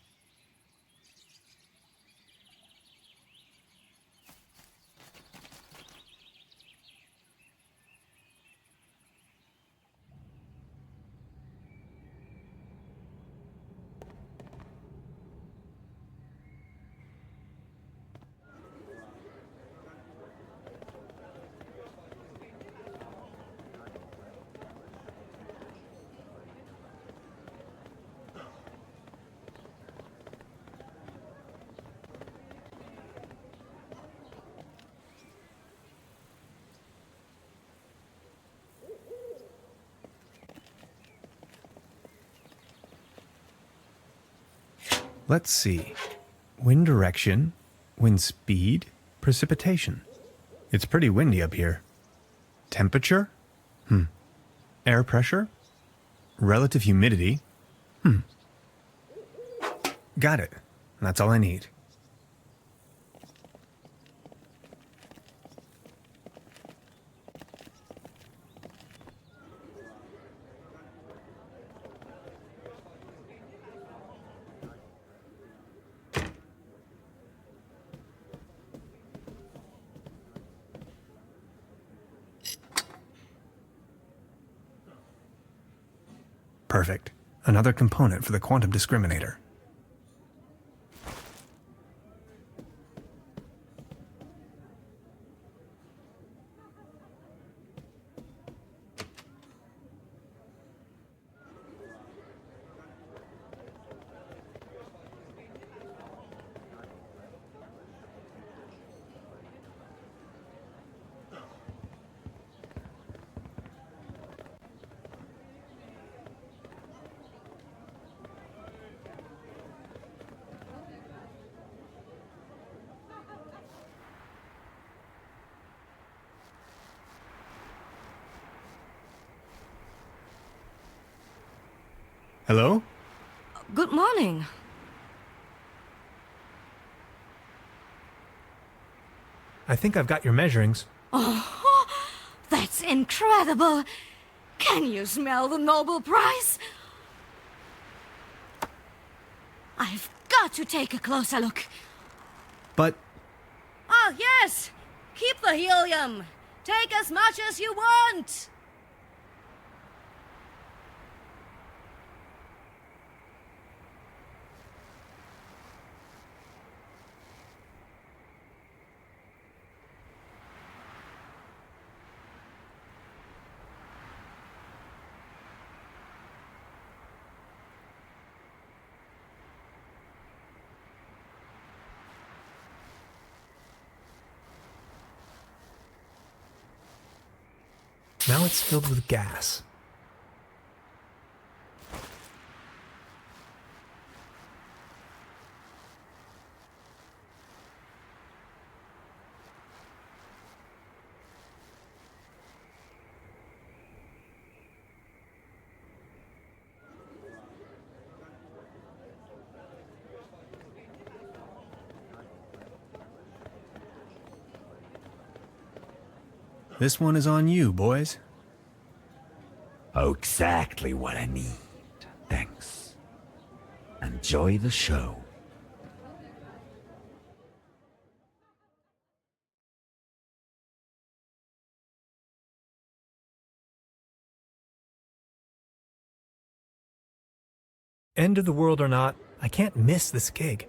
Let's see. Wind direction, wind speed, precipitation. It's pretty windy up here. Temperature? Air pressure? Relative humidity? Got it. That's all I need. Perfect. Another component for the quantum discriminator. Hello? Good morning. I think I've got your measurings. Oh, that's incredible. Can you smell the Nobel Prize? I've got to take a closer look. But... Oh, yes. Keep the helium. Take as much as you want. Now it's filled with gas. This one is on you, boys. Oh, exactly what I need. Thanks. Enjoy the show. End of the world or not, I can't miss this gig.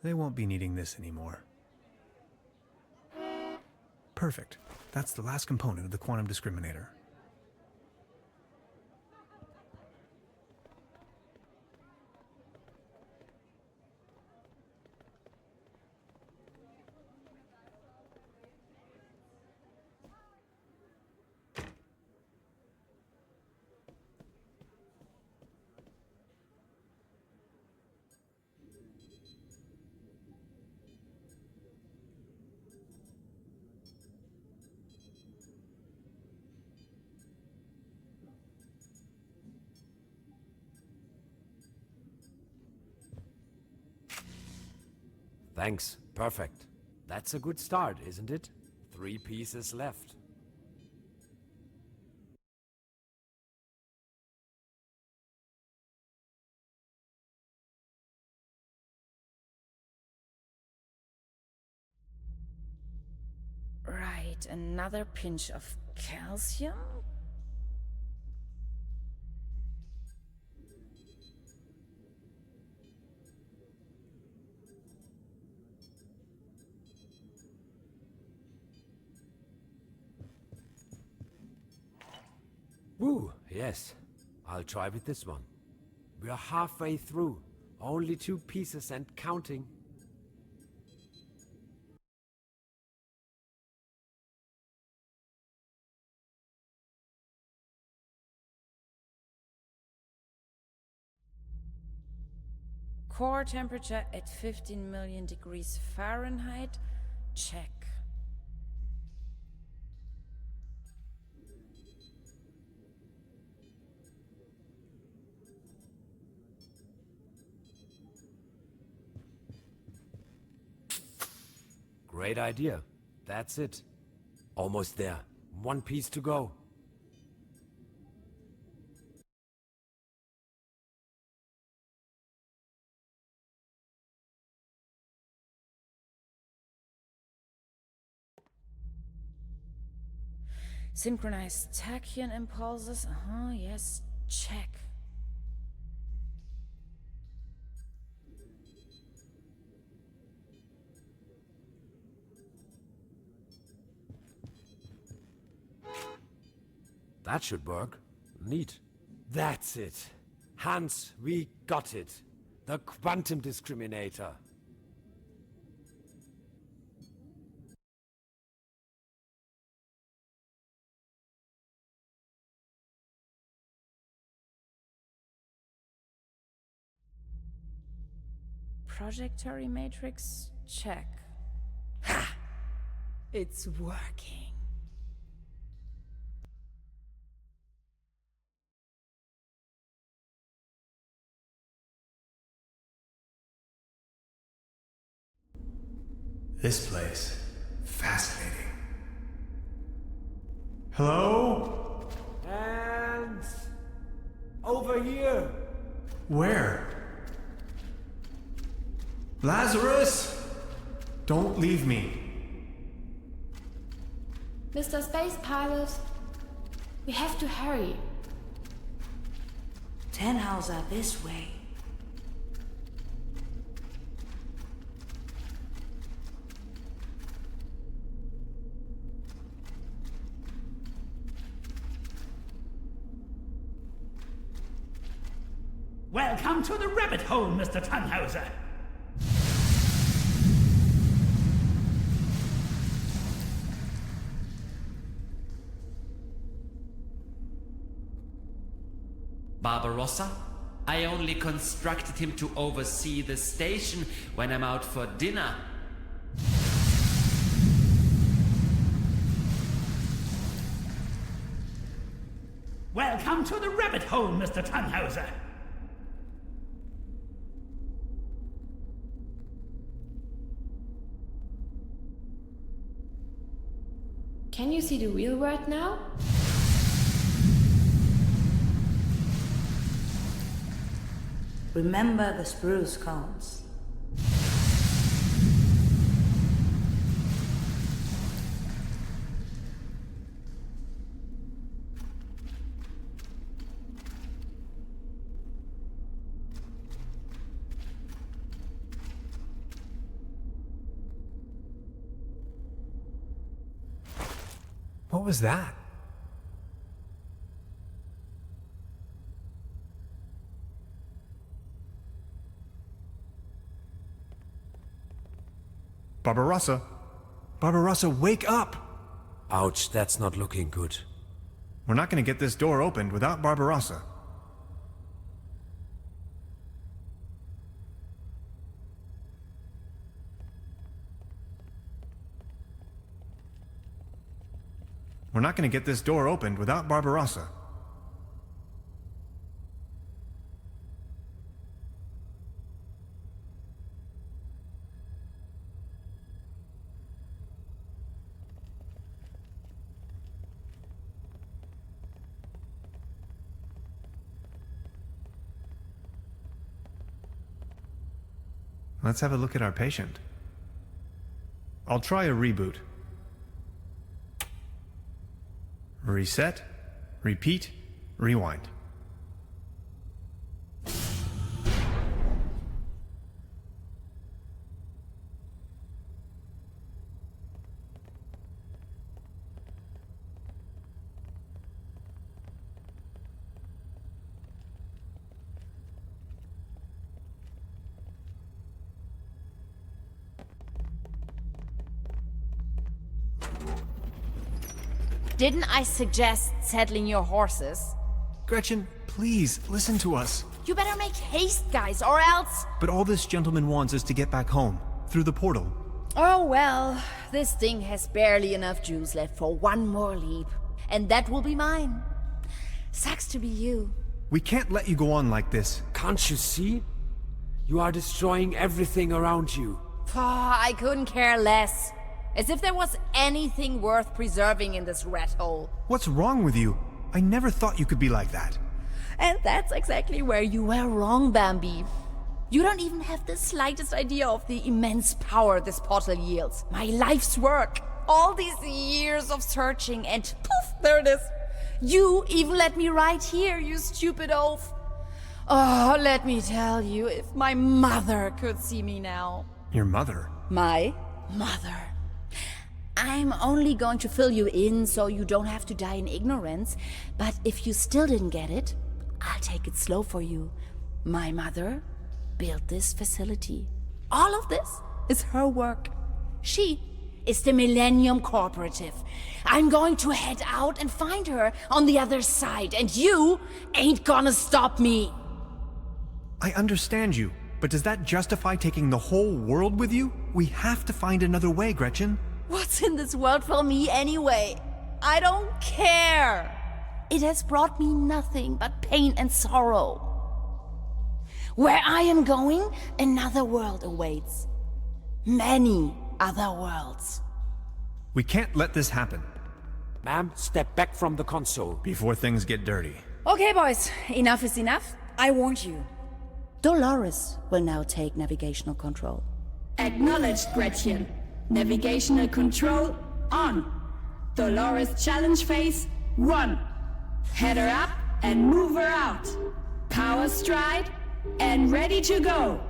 They won't be needing this anymore. Perfect. That's the last component of the quantum discriminator. Thanks. Perfect. That's a good start, isn't it? 3 pieces left. Right, another pinch of calcium. Woo, yes. I'll try with this one. We're halfway through. Only 2 pieces and counting. Core temperature at 15 million degrees Fahrenheit. Check. Great idea. That's it. Almost there. 1 piece to go. Synchronized tachyon impulses. Yes, check. That should work. Neat. That's it. Hans, we got it. The quantum discriminator. Projectory matrix, check. Ha! It's working. This place. Fascinating. Hello? And over here. Where? Lazarus? Don't leave me. Mr. Space Pilot, we have to hurry. Tannhauser, this way. Welcome to the rabbit hole, Mr. Tannhauser. Barbarossa? I only constructed him to oversee the station when I'm out for dinner. Welcome to the rabbit hole, Mr. Tannhauser. Can you see the real world now? Remember the spruce cones. What was that? Barbarossa! Barbarossa, wake up! Ouch, that's not looking good. We're not going to get this door opened without Barbarossa. We're not going to get this door opened without Barbarossa. Let's have a look at our patient. I'll try a reboot. Reset, repeat, rewind. Didn't I suggest settling your horses? Gretchen, please, listen to us. You better make haste, guys, or else... But all this gentleman wants is to get back home, through the portal. Oh well, this thing has barely enough juice left for one more leap. And that will be mine. Sucks to be you. We can't let you go on like this. Can't you see? You are destroying everything around you. I couldn't care less. As if there was anything worth preserving in this rat hole. What's wrong with you? I never thought you could be like that. And that's exactly where you were wrong, Bambi. You don't even have the slightest idea of the immense power this portal yields. My life's work. All these years of searching and poof, there it is. You even let me right here, you stupid oaf. Oh, let me tell you, if my mother could see me now. Your mother? My mother. I'm only going to fill you in so you don't have to die in ignorance. But if you still didn't get it, I'll take it slow for you. My mother built this facility. All of this is her work. She is the Millennium Cooperative. I'm going to head out and find her on the other side, and you ain't gonna stop me. I understand you, but does that justify taking the whole world with you? We have to find another way, Gretchen. What's in this world for me anyway? I don't care. It has brought me nothing but pain and sorrow. Where I am going, another world awaits. Many other worlds. We can't let this happen. Ma'am, step back from the console. Before things get dirty. Okay, boys. Enough is enough. I warned you. Dolores will now take navigational control. Acknowledged, Gretchen. Navigational control on. Dolores challenge phase 1. Head her up and move her out. Power stride and ready to go.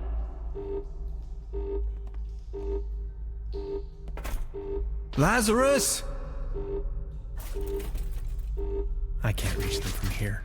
Lazarus! I can't reach them from here.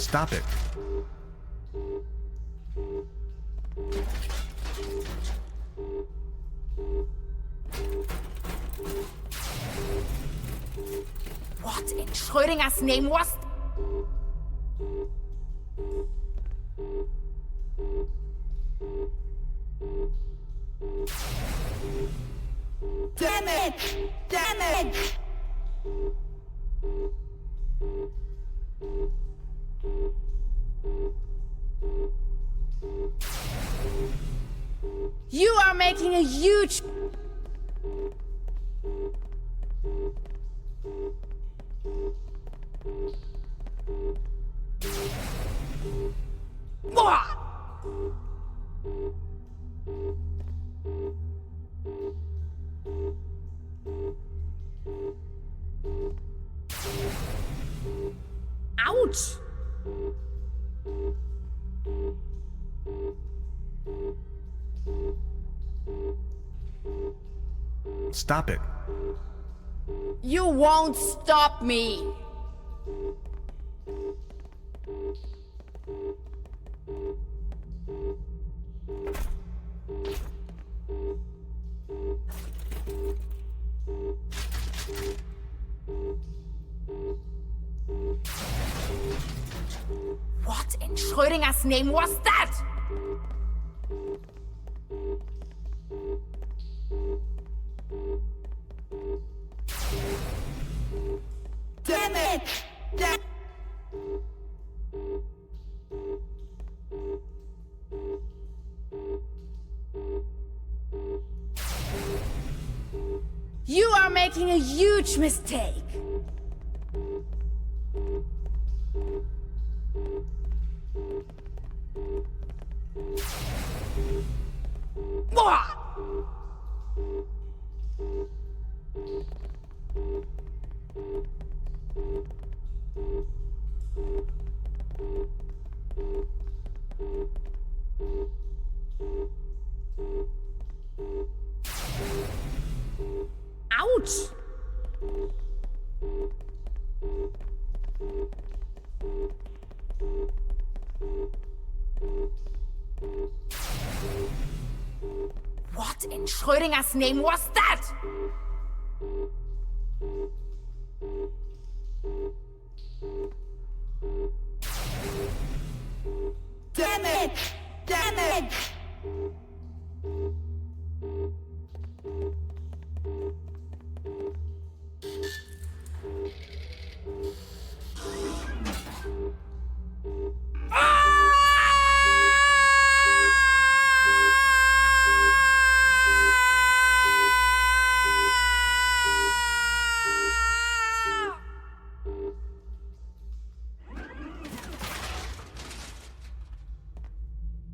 Stop it. What in Schrödinger's name was... Damage! Damage! You are making a huge... Ouch! Stop it. You won't stop me! What in Schrödinger's name was that? Damage! You are making a huge mistake. Ouch! What in Schrödinger's name was that? Damage! Damage!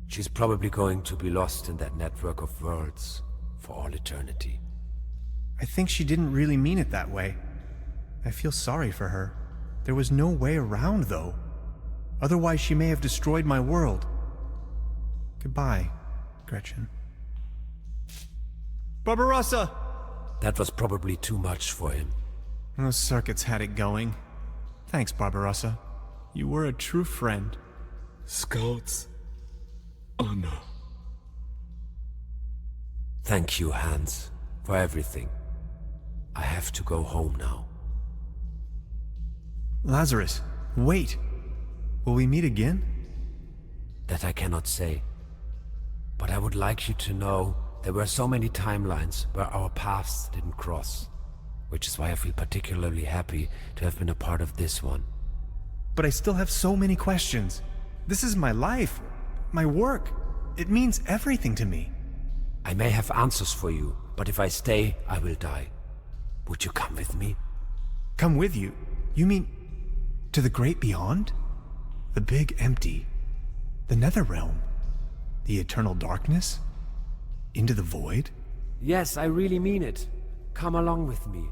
She's probably going to be lost in that network of worlds for all eternity. I think she didn't really mean it that way. I feel sorry for her. There was no way around, though. Otherwise, she may have destroyed my world. Goodbye, Gretchen. Barbarossa! That was probably too much for him. Those circuits had it going. Thanks, Barbarossa. You were a true friend. Scouts. Honor. Thank you, Hans, for everything. I have to go home now. Lazarus, wait. Will we meet again? That I cannot say. But I would like you to know there were so many timelines where our paths didn't cross. Which is why I feel particularly happy to have been a part of this one. But I still have so many questions. This is my life. My work. It means everything to me. I may have answers for you, but if I stay, I will die. Would you come with me? Come with you? You mean to the great beyond? The big empty? The nether realm? The eternal darkness? Into the void? Yes, I really mean it. Come along with me.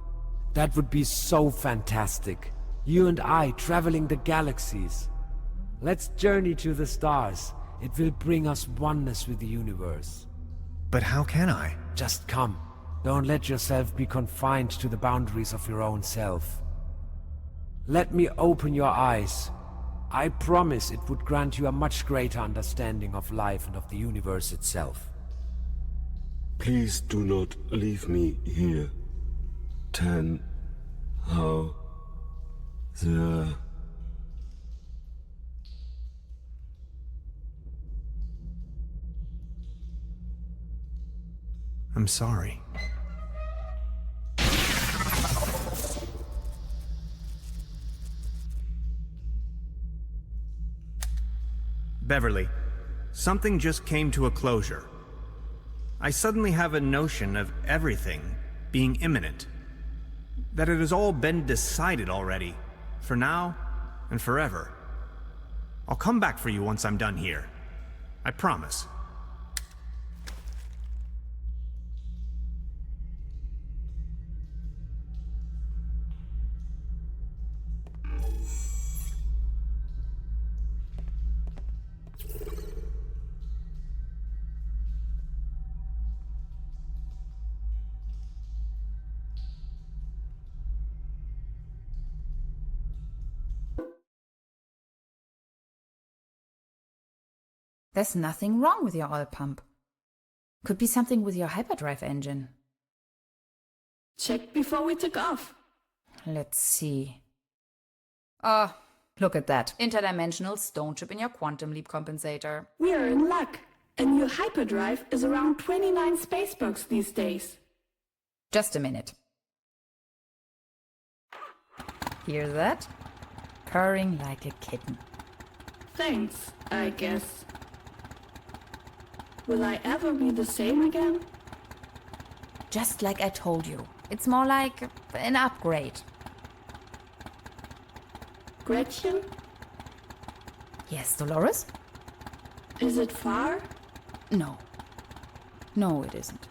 That would be so fantastic. You and I traveling the galaxies. Let's journey to the stars. It will bring us oneness with the universe. But how can I? Just come. Don't let yourself be confined to the boundaries of your own self. Let me open your eyes. I promise it would grant you a much greater understanding of life and of the universe itself. Please do not leave me here. Tannhauser. I'm sorry. Beverly, something just came to a closure. I suddenly have a notion of everything being imminent. That it has all been decided already, for now and forever. I'll come back for you once I'm done here. I promise. There's nothing wrong with your oil pump. Could be something with your hyperdrive engine. Checked before we took off. Let's see. Oh, look at that. Interdimensional stone chip in your quantum leap compensator. We are in luck. A new hyperdrive is around 29 spacebucks these days. Just a minute. Hear that? Purring like a kitten. Thanks, I guess. Will I ever be the same again? Just like I told you. It's more like an upgrade. Gretchen? Yes, Dolores? Is it far? No. No, it isn't.